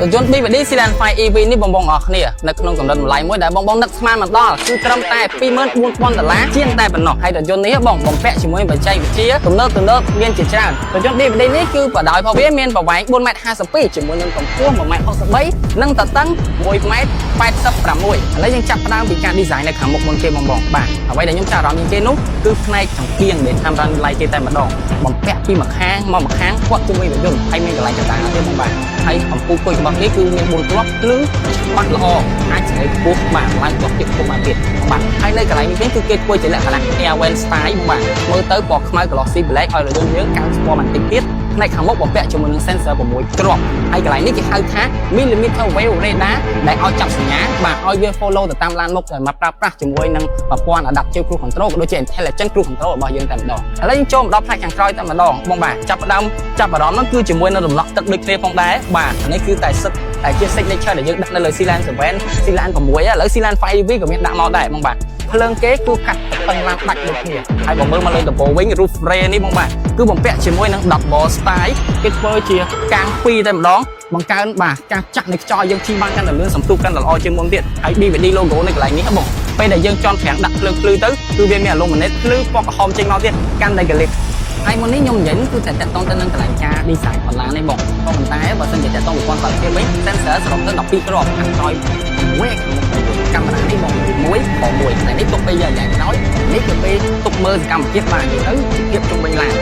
S4: រថយន្ត BVD Sedan 5 EV នេះបងអស់គ្នានៅក្នុងកម្រិតតម្លៃមួយដែលបងនឹកស្មានមកដល់គឺត្រឹមតែ$24,000ជាងតែប៉ុណ្ណោះហើយរថយន្តនេះបំពាក់ជាមួយបច្ចេកវិទ្យាទំនើបមានជាច្រើនរថយន្ត BVD នេះគឺបដោយរបស់វាមានប្រវែង 4.52 ជាមួយនឹងកម្ពស់ 1.63 និងទទឹង 1.86 ឥឡូវយើងចាប់ផ្ដើមពីការ design នៅខាងមុខមុនគេបងបាទអ្វីដែលខ្ញុំចាប់អារម្មណ៍ជាងគេនោះគឺផ្នែកចង្គៀងដែលតាមរ៉ានឡៃគេតែម្ដងបំពាក់ពីម្ខាងមកម្ខាងព័ទ្ធជាមួយរថយន្តហើយមានកន្លែងកណ្ដាលទៀតបងបាទហើយអំពូលគុយរបស់នេះគឺមាន4គ្រាប់ភ្លឺច្បាស់ល្អអាចសេរីខ្ពស់បាទឡើងជាប់ទៀតខ្ពស់បានទៀតបាទហើយនៅកន្លែងនេះគឺគេធ្វើជាលក្ខណៈ Airwan style បាទមើលទៅពណ៌ខ្មៅ glossy black ឲ្យរថយន្តយើងកើនស្ពណ៌បន្តិចទៀតផ្នែកខាងមុខបំពាក់ជាមួយនឹង sensor 6គ្រាប់ហើយកន្លែងនេះគេហៅថា millimeter wave radar ដែលឲ្យចាប់សញ្ញាបាទឲ្យវា follow ទៅតាមឡានមុខដែលមកប្រើប្រាស់ជាមួយនឹងប្រព័ន្ធ adaptive cruise control ក៏ដូចជា intelligent cruise control របស់យើងតែម្ដងឥឡូវយើងចូលមកដល់ផ្នែកខាងក្រោយតែម្ដងបងបាទចាប់អារម្មណ៍ហ្នឹងគឺជាមួយនឹងរំលោះទឹកដូចគ្នាផងដែរបាទនេះគឺតែសិតតែជា signature ដែលយើងដាក់នៅលើ Sedan 7 Sedan 6 ឥឡូវ Sedan 5 EV ក៏មានដាក់មកដែរបងបាទភ្លើងគេគឺកាត់តឹងឡើងដាច់ដូចគ្នាហើយបើមើលមកលើដំបូលវិញ roof ray នេះបងបាទគឺបំពាក់ជាមួយនឹង double style គេធ្វើជាកាំង2តែម្ដងបង្កើនបាទការចាក់នៃខ្យល់យើងជិះបានកាន់តែលឿនសំទុះកាន់តែល្អជាងមុនទៀតហើយ BVD logo នៅកន្លែងនេះបងពេលដែលយើងចន់ប្រាំងដាក់ភ្លើងភ្លឺទៅគឺវាមានអាឡូម៉ាណេតភ្លឺពណ៌ក្រហមចេញមកទៀតកាន់តែកលិចហើយមុននេះខ្ញុំនិយាយគឺតែតកតងទៅនឹងកន្លែងការ design បន្លានេះបងប៉ុន្តែបើសិនជាតកតងប្រព័ន្ធបច្ចេកទេសវិញ sensor សរុបទៅ12គ្រាប់ខាងក្រោយ1កាមេរ៉ានេះបង1តែនេះទុកពេលយ៉ាងក្រោយនេះគឺពេលទុកមើលសកម្មភាពបានទៅភាពជុំវិញឡាន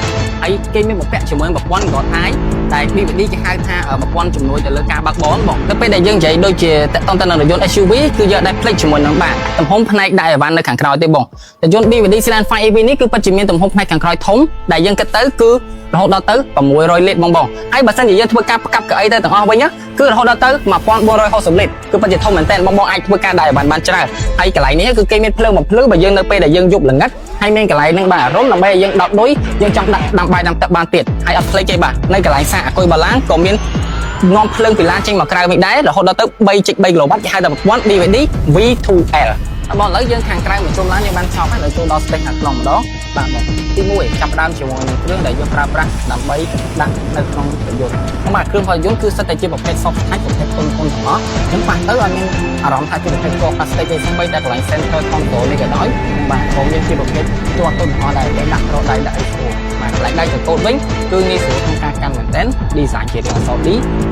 S4: ហើយគេមានបំពាក់ជាមួយប្រព័ន្ធ God Eye ដែល BVD គេហៅថាប្រព័ន្ធជំនួយទៅលើការបើកបរបងទៅពេលដែលយើងនិយាយដូចជាតកតងទៅនឹងរថយន្ត SUV គឺយើងដែលផ្លេចជាមួយនឹងបាទទំហំផ្នែកដៃអីវ៉ាន់នៅខាងក្រោយទេបងរថយន្ត BVD Sedan 5 EV នេះគឺពិតជាមានទំហំផ្នែកខាងក្រោយធំដែលយើងគិតទៅគឺរហូតដល់ទៅ600លីត្របងហើយបើសិនជាយើងធ្វើការផ្កាប់កៅអីទៅទាំងអស់វិញគឺរហូតដល់ទៅ1460លីត្រគឺពិតជាធំមែនតើបងអាចធ្វើការដៃអីវ៉ាន់បានច្រើនហើយកន្លែងនេះគឺគេមានភ្លើងបំភ្លឺបើយើងនៅពេលដែលយើងយប់ល្ងិតហើយមានកន្លែងហ្នឹងបាទអារម្មណ៍ដើម្បីឲ្យយើងដោតដុយយើងចង់ដាក់ដាំបាយដាំទឹកបានទៀតហើយអត់ភ្លេចទេបាទនៅកន្លែងសាកអគុយបាឡានក៏មាននាំភ្លើងពីឡានចេញមកក្រៅវិញដែររហូតដល់ទៅ 3.3 kW គេហៅថាប្រព័ន្ធ BVD V2L បងឥឡូវយើងខាងក្រៅមកជុំឡើងយើងបានចប់ហើយឥឡូវចូលដល់ space ខាងក្នុងម្ដងបាទបងទី1ចាប់ផ្ដើមជាមួយនឹងគ្រឿងដែលយើងប្រើប្រាស់ដើម្បីដាក់នៅក្នុងរថយន្តបាទគ្រឿងផលយន្តគឺសិតតែជាប្រភេទ soft touch ប្រភេទទុនទាំងអស់ខ្ញុំបាក់ទៅឲ្យមានអារម្មណ៍ថាជាប្រភេទ core plastic ទេសូម្បីតែកន្លែង center control នេះក៏ដោយបាទក៏មានជាប្រភេទជាប់ទុនទាំងអស់ដែរតែដាក់ក្រដៃដាក់អីស្រួលបាទកន្លែងដៃទៅកូតវិញគឺងាយស្រួលក្នុងការកាន់មែនទែន design ជារាងអក្សរ D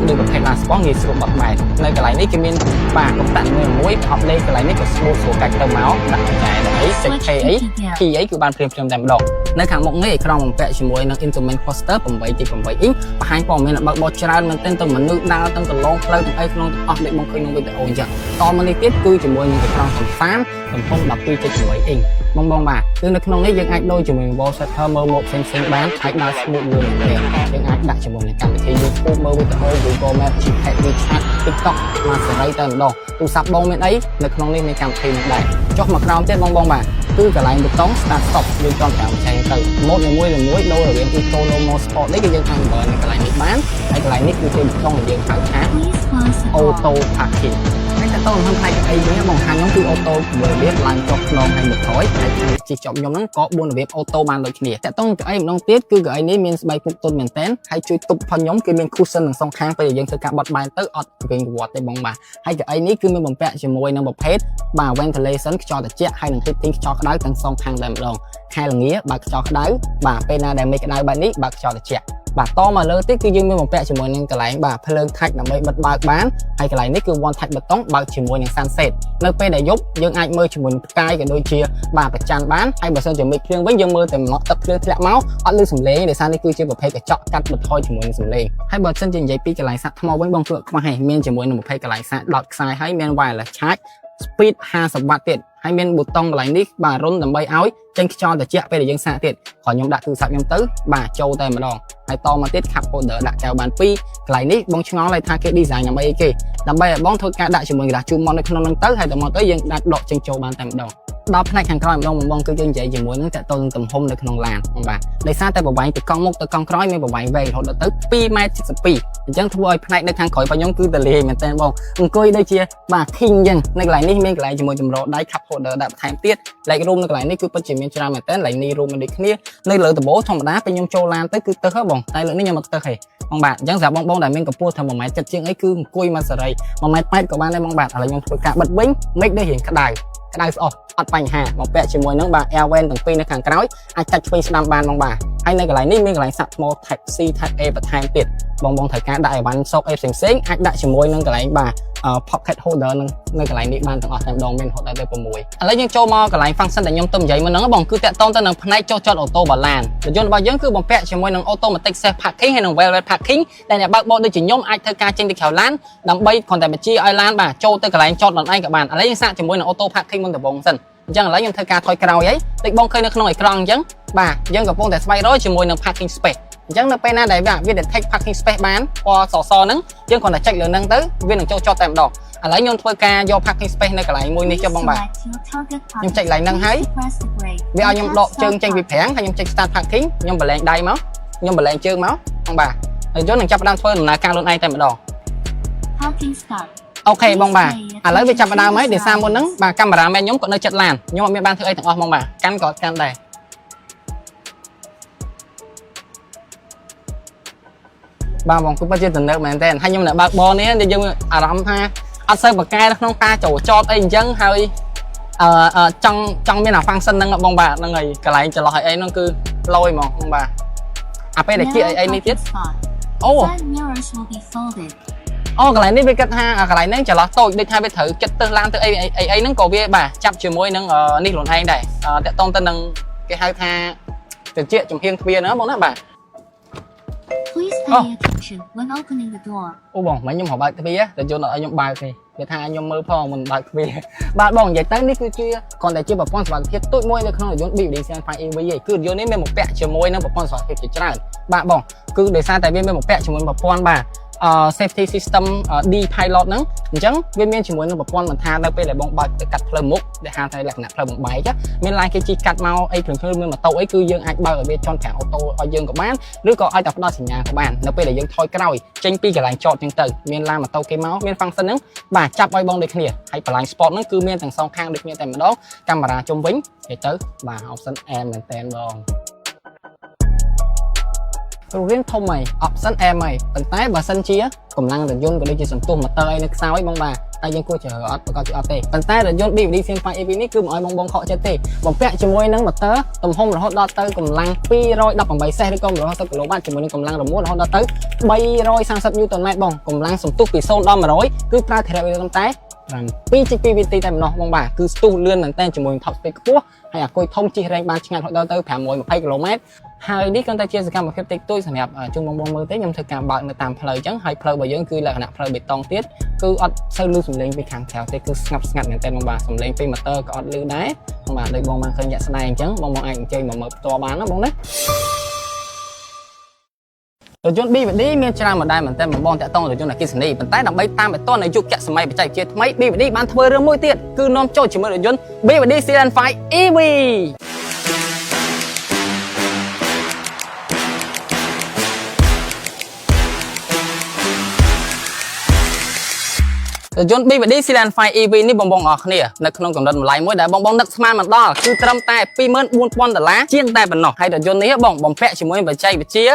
S4: ដូចប្រភេទ last box ងាយស្រួលបត់បែននៅកន្លែងនេះគេមានបាទកុំតាក់មួយប្រអប់លេខកន្លែងនេះក៏ស្រួលកាច់ទៅមកដាក់ចែដល់អីចេញ K អី P អីគឺបានព្រាមតែម្ដងនៅខាងមុខនេះក្រោមបំពាក់ជាមួយនឹង instrument cluster 8.8 inch បង្ហាញព័ត៌មានបើកបោះច្រើនមែនទែនទៅមនុស្សដើរទៅឡងផ្លូវទាំងអីក្នុងទាំងអស់ដូចបងឃើញក្នុងវីដេអូអញ្ចឹងតមកនេះទៀតគឺជាមួយនឹងក្រោមសំសានទំហំ 12.8 inch បងបាទគឺនៅក្នុងនេះយើងអាចដូរជាមួយ wall setter មើលមកផ្សេងៗបានអាចដើរ smooth លឿនមែនទែនយើងអាចដាក់ជាមួយនឹងកម្មវិធី YouTube មើលវីដេអូ Google Maps GPS WeChat TikTok មកសេរីតែម្ដងទូរស័ព្ទបងមានអីនៅក្នុងនេះមានកម្មវិធីនេះដែរចុះមកក្រោមទៀតបងបាទគឺកន្លែងប៊ូតុង start stop យើងគ្រាន់តែចែកទៅ mode មួយដូររវាង eco normal sport នេះគឺយើងអាចបើនៅកន្លែងនេះបានហើយកន្លែងនេះគឺជាប៊ូតុងដែលយើងហៅថា auto parking ហើយតើតើក្នុងផ្នែកអីវិញបងខាងនោះគឺ auto របៀបឡើងចុះខ្នងហើយមកក្រោយហើយខាងជិះចប់ខ្ញុំហ្នឹងក៏4របៀប auto បានដូចគ្នាតើតើកៅអីម្ដងទៀតគឺកៅអីនេះមានស្បែកពុកទុនមែនតើហើយជួយទប់ផងខ្ញុំគឺមាន cushion ទាំងសងខាងពេលយើងធ្វើការបត់បែនទៅអត់វិញវត្តទេបងបាទហើយកៅអីនេះគឺមានបំពាក់ជាមួយនឹងប្រភេទបាទ ventilation ខ្យល់ត្រជាក់ហើយនឹង heating ខ្យល់ក្តៅទាំងសងខាងតែម្ដងខែល្ងាបើកខ្យល់ក្តៅបាទពេលណាដែលមេឃក្តៅបែបនេះបើកខ្យល់ត្រជាក់បាទតមកលើទៀតគឺយើងមានបំពាក់ជាមួយនឹងកន្លែងបាទភ្លើងថាច់ដើម្បីបិទបើកបានហើយកន្លែងនេះគឺ one touch ប៊ូតុងបើកជាមួយនឹង sunset នៅពេលដែលយប់យើងអាចមើលជាមួយផ្កាយក៏ដូចជាបាទប្រច័ណ្ឌបានហើយបើសិនជាមេឃភ្លៀងវិញយើងមើលតែទឹកភ្លៀងធ្លាក់មកអត់ឮសំឡេងដោយសារនេះគឺជាប្រភេទកញ្ចក់កាត់បន្ថយជាមួយនឹងសំឡេងហើយបើសិនជានិយាយពីកន្លែងសាកថ្មវិញបងគឺខ្វះហើយមានជាមួយនឹងប្រភេទកន្លែងសាកដោតខ្សែហើយមាន wireless charge speed 50 W ទៀតហើយមានប៊ូតុងកន្លែងនេះបាទរុនដើម្បីឲ្យចេញខ្យល់ត្រជាក់ពេលដែលយើងសាកទៀតក៏ខ្ញុំដាក់ទូរស័ព្ទខ្ញុំទៅបាទចូលតែម្ដងហើយតមកទៀត cup holder ដាក់កែវបាន2កន្លែងនេះបងឆ្ងល់ហើយថាគេ design ដើម្បីអីគេដើម្បីឲ្យបងធ្វើការដាក់ជាមួយក្រាស់ជូមមកនៅក្នុងហ្នឹងទៅហើយតមកទៅយើងអាចដកចេញចូលបានតែម្ដងដល់ផ្នែកខាងក្រោយម្ដងបងគឺយើងនិយាយជាមួយនឹងតកតងទំហំនៅក្នុងឡានបងបាទដោយសារតែប្រវែងពីកង់មុខទៅកង់ក្រោយមានប្រវែងវែងរហូតដល់ទៅ 2.72 អញ្ចឹងធ្វើឲ្យផ្នែកនៅខាងក្រោយរបស់ខ្ញុំគឺទលាយមែនតើបងអង្គុយដូចជាបាទ king អញ្ចឹងនៅកន្លែងនេះមានកន្លែងជាមួយចម្រោដៃ cup holder ដាក់បន្ថែមទៀត like room នៅកន្លែងនេះគឺពិតជាមានច្រើនមែនតើ like នេះ room ដូចគ្នានៅលើដំបូលធម្មតាពេលខ្ញុំចូលឡានទៅគឺទៅហ៎បងតែលើកនេះខ្ញុំមកទៅហ៎បងបាទអញ្ចឹងសម្រាប់បងដែលមានកម្ពស់ថា 1.7 ម៉ែត្រជាងអីគឺអង្គុយមកសេរី 1.8 ម៉ែត្រក៏បានដែរបងបាទឥឡូវខ្ញុំធ្វើការបិទវិញមេឃដូចរៀងក្តៅស្អស់អត់បញ្ហាមកពាក់ជាមួយនឹងបាទ air vent ទាំងពីរនៅខាងក្រោយអាចចាច់ឆ្វេងស្ដាំបានបងបាទហើយនៅកន្លែងនេះមានកន្លែងសាក់ថ្ម type C type A បន្ថែមទៀតបងត្រូវការដាក់អីវ៉ាន់សោកអីផ្សេងអាចដាក់ជាមួយនឹងកន្លែងបាទ pocket holder នៅកន្លែងនេះបានទាំងអស់តែម្ដងមានរហូតដល់6ឥឡូវយើងចូលមកកន្លែង function ដែលខ្ញុំទៅនិយាយមុនហ្នឹងបងគឺតាក់ទងទៅនឹងផ្នែកចុះចតអូតូបាឡានរថយន្តរបស់យើងគឺបំពាក់ជាមួយនឹង automatic safe parking ហើយនឹង velvet parking ដែលអ្នកបើកបរដូចជាខ្ញុំអាចធ្វើការចេញទៅក្រៅឡានដើម្បីគ្រាន់តែបញ្ជាឲ្យឡានបាទចូលទៅកន្លែងចតដល់ឯងក៏បានឥឡូវយើងសាកជាមួយនឹង auto parking មុនដំបូងសិនអញ្ចឹងឥឡូវខ្ញុំធ្វើការថយក្រោយហើយដូចបងឃើញនៅក្នុងអេក្រង់អញ្ចឹងបាទយើងកំពុងតែស្វែងរកជាមួយនឹង parking space អញ្ចឹងនៅពេលណាដែលវា detect parking space បានពណ៌សហ្នឹងយើងគ្រាន់តែចុចលើហ្នឹងទៅវានឹងចូលចតតែម្ដងឥឡូវខ្ញុំធ្វើការយក parking space នៅកន្លែងមួយនេះចុះបងបាទខ្ញុំចុចឡើងហ្នឹងហើយវាឲ្យខ្ញុំដកជើងចេញពីប្រាំងហើយខ្ញុំចុច start parking ខ្ញុំបលែងដៃមកខ្ញុំបលែងជើងមកបងបាទហើយយើងនឹងចាប់ផ្ដើមធ្វើដំណើរការខ្លួនឯងតែម្ដង
S5: Parking start
S4: អូខេបងបាទឥឡូវវាចាប់ផ្ដើមហើយដោយសារមុនហ្នឹងបាទកាមេរ៉ាមែនខ្ញុំក៏នៅចិត្តឡានខ្ញុំអត់មានបានធ្វើអីទាំងអស់បងបាទកាន់ក៏កាន់ដែរបាទបងគឺពិតជាទំនើបមែនតើហើយខ្ញុំនៅបើកបរនេះយើងអារម្មណ៍ថាអត់សូវបកកែក្នុងការចូលចតអីអញ្ចឹងហើយចង់មានអា function ហ្នឹងបងបាទហ្នឹងហើយកន្លែងចន្លោះអីហ្នឹងគឺលយហ្មងបងបាទអាពេលដែលគៀកអីនេះទៀតអូកន្លែងនេះវាគិតថាកន្លែងហ្នឹងចន្លោះតូចដូចថាវាត្រូវចិត្តទៅឡានទៅអីហ្នឹងក៏វាបាទចាប់ជាមួយនឹងនេះខ្លួនឯងដែរតាក់ទងទៅនឹងគេហៅថាត្រជាចំហៀងទ្វារហ្នឹងបងណាបាទ
S5: Please pay attention when opening the door
S4: អូបងមិនខ្ញុំហៅបើកទ្វារតែយល់ឲ្យខ្ញុំបើកទេគេថាខ្ញុំមើលផងមិនបើកទ្វារបាទបងនិយាយទៅនេះគឺជាគ្រាន់តែជាប្រព័ន្ធសុវត្ថិភាពទូចមួយនៅក្នុងរថយន្ត BYD Sienna 5EV ឯងគឺរថយន្តនេះមានបំពាក់ជាមួយនឹងប្រព័ន្ធសុវត្ថិភាពជាច្រើនបាទបងគឺដោយសារតែវាមានបំពាក់ជាមួយប្រព័ន្ធបាទ safety system D pilot ហ្នឹងអញ្ចឹងវាមានជាមួយនឹងប្រព័ន្ធបន្ថែមនៅពេលដែលបងបើកទៅកាត់ផ្លូវមុខដែលហៅថាលក្ខណៈផ្លូវបំបែកមានឡានគេជិះកាត់មកអីភ្លាមៗមានម៉ូតូអីគឺយើងអាចបើកឲ្យវាជន់ប្រាំងអូតូឲ្យយើងក៏បានឬក៏ឲ្យតែផ្ដល់សញ្ញាក៏បាននៅពេលដែលយើងថយក្រោយចេញពីកន្លែងចតអញ្ចឹងទៅមានឡានម៉ូតូគេមកមាន function ហ្នឹងបាទចាប់ឲ្យបងដូចគ្នាហើយបន្លាញ sport ហ្នឹងគឺមានទាំងសងខាងដូចគ្នាតែម្ដងកាមេរ៉ាជុំវិញនិយាយទៅបាទ option M មែនតើបងរូបរាងធំហើយ option M ហើយប៉ុន្តែបើសិនជាកម្លាំងរថយន្តក៏ដូចជាសន្ទុះម៉ូទ័រអីនៅខ្សោយបងបាទតែយើងគួរជ្រើសអត់ប្រកបជាអត់ទេប៉ុន្តែរថយន្ត BYD CN5 EV នេះគឺមិនឲ្យបងខកចិត្តទេបំពាក់ជាមួយនឹងម៉ូទ័រទំហំរហូតដល់ទៅកម្លាំង218សេសឬក៏160គីឡូវ៉ាត់ជាមួយនឹងកម្លាំងរមួតរហូតដល់ទៅ330 Newtonម៉ែត្របងកម្លាំងសន្ទុះពី0ដល់100គឺប្រើធរៈវាតែ7.2 វិនាទីតែម្ដងបងបាទគឺស្ទុះលឿនមែនតើជាមួយ top speed ខ្ពស់ហើយអាគុយធំជិះរែងបានឆ្ងាយរហូតដល់ទៅ520គីឡូម៉ែត្រហើយនេះគ្រាន់តែជាសកម្មភាពតិចតួចសម្រាប់ជុំបងមើលទេខ្ញុំធ្វើការបើកនៅតាមផ្លូវអញ្ចឹងហើយផ្លូវរបស់យើងគឺលក្ខណៈផ្លូវបេតុងទៀតគឺអត់សូវលឺសំឡេងពីខាងក្រៅទេគឺស្ងាត់ស្ងាត់មែនតើបងបាទសំឡេងពីម៉ូទ័រក៏អត់លឺដែរបងបាទដូចបងបានឃើញអ្នកស្ដែងអញ្ចឹងបងអាចអញ្ជើញមកមើលផ្ទាល់បានណាបងណារថយន្ត BYD មានច្រើនម៉ូដែលមែនតើបងតាក់ទងរថយន្តអគ្គិសនីប៉ុន្តែដើម្បីតាមបេតុននៅយុគសម័យបច្ចេកវិទ្យាថ្មី BYD បានធ្វើរឿងមួយទៀតគឺនាំចូលជាមួយរថយន្ត BYD CN5 EVរថយន្ត BYD CN5 EV នេះបងអរគ្នានៅក្នុងកម្រិតតម្លៃមួយដែលបងនឹកស្មានមិនដល់គឺត្រឹមតែ $24,000 ជាងតែប៉ុណ្ណោះហើយរថយន្តនេះបងបំពាក់ជាមួយបច្ចេកវិទ្យា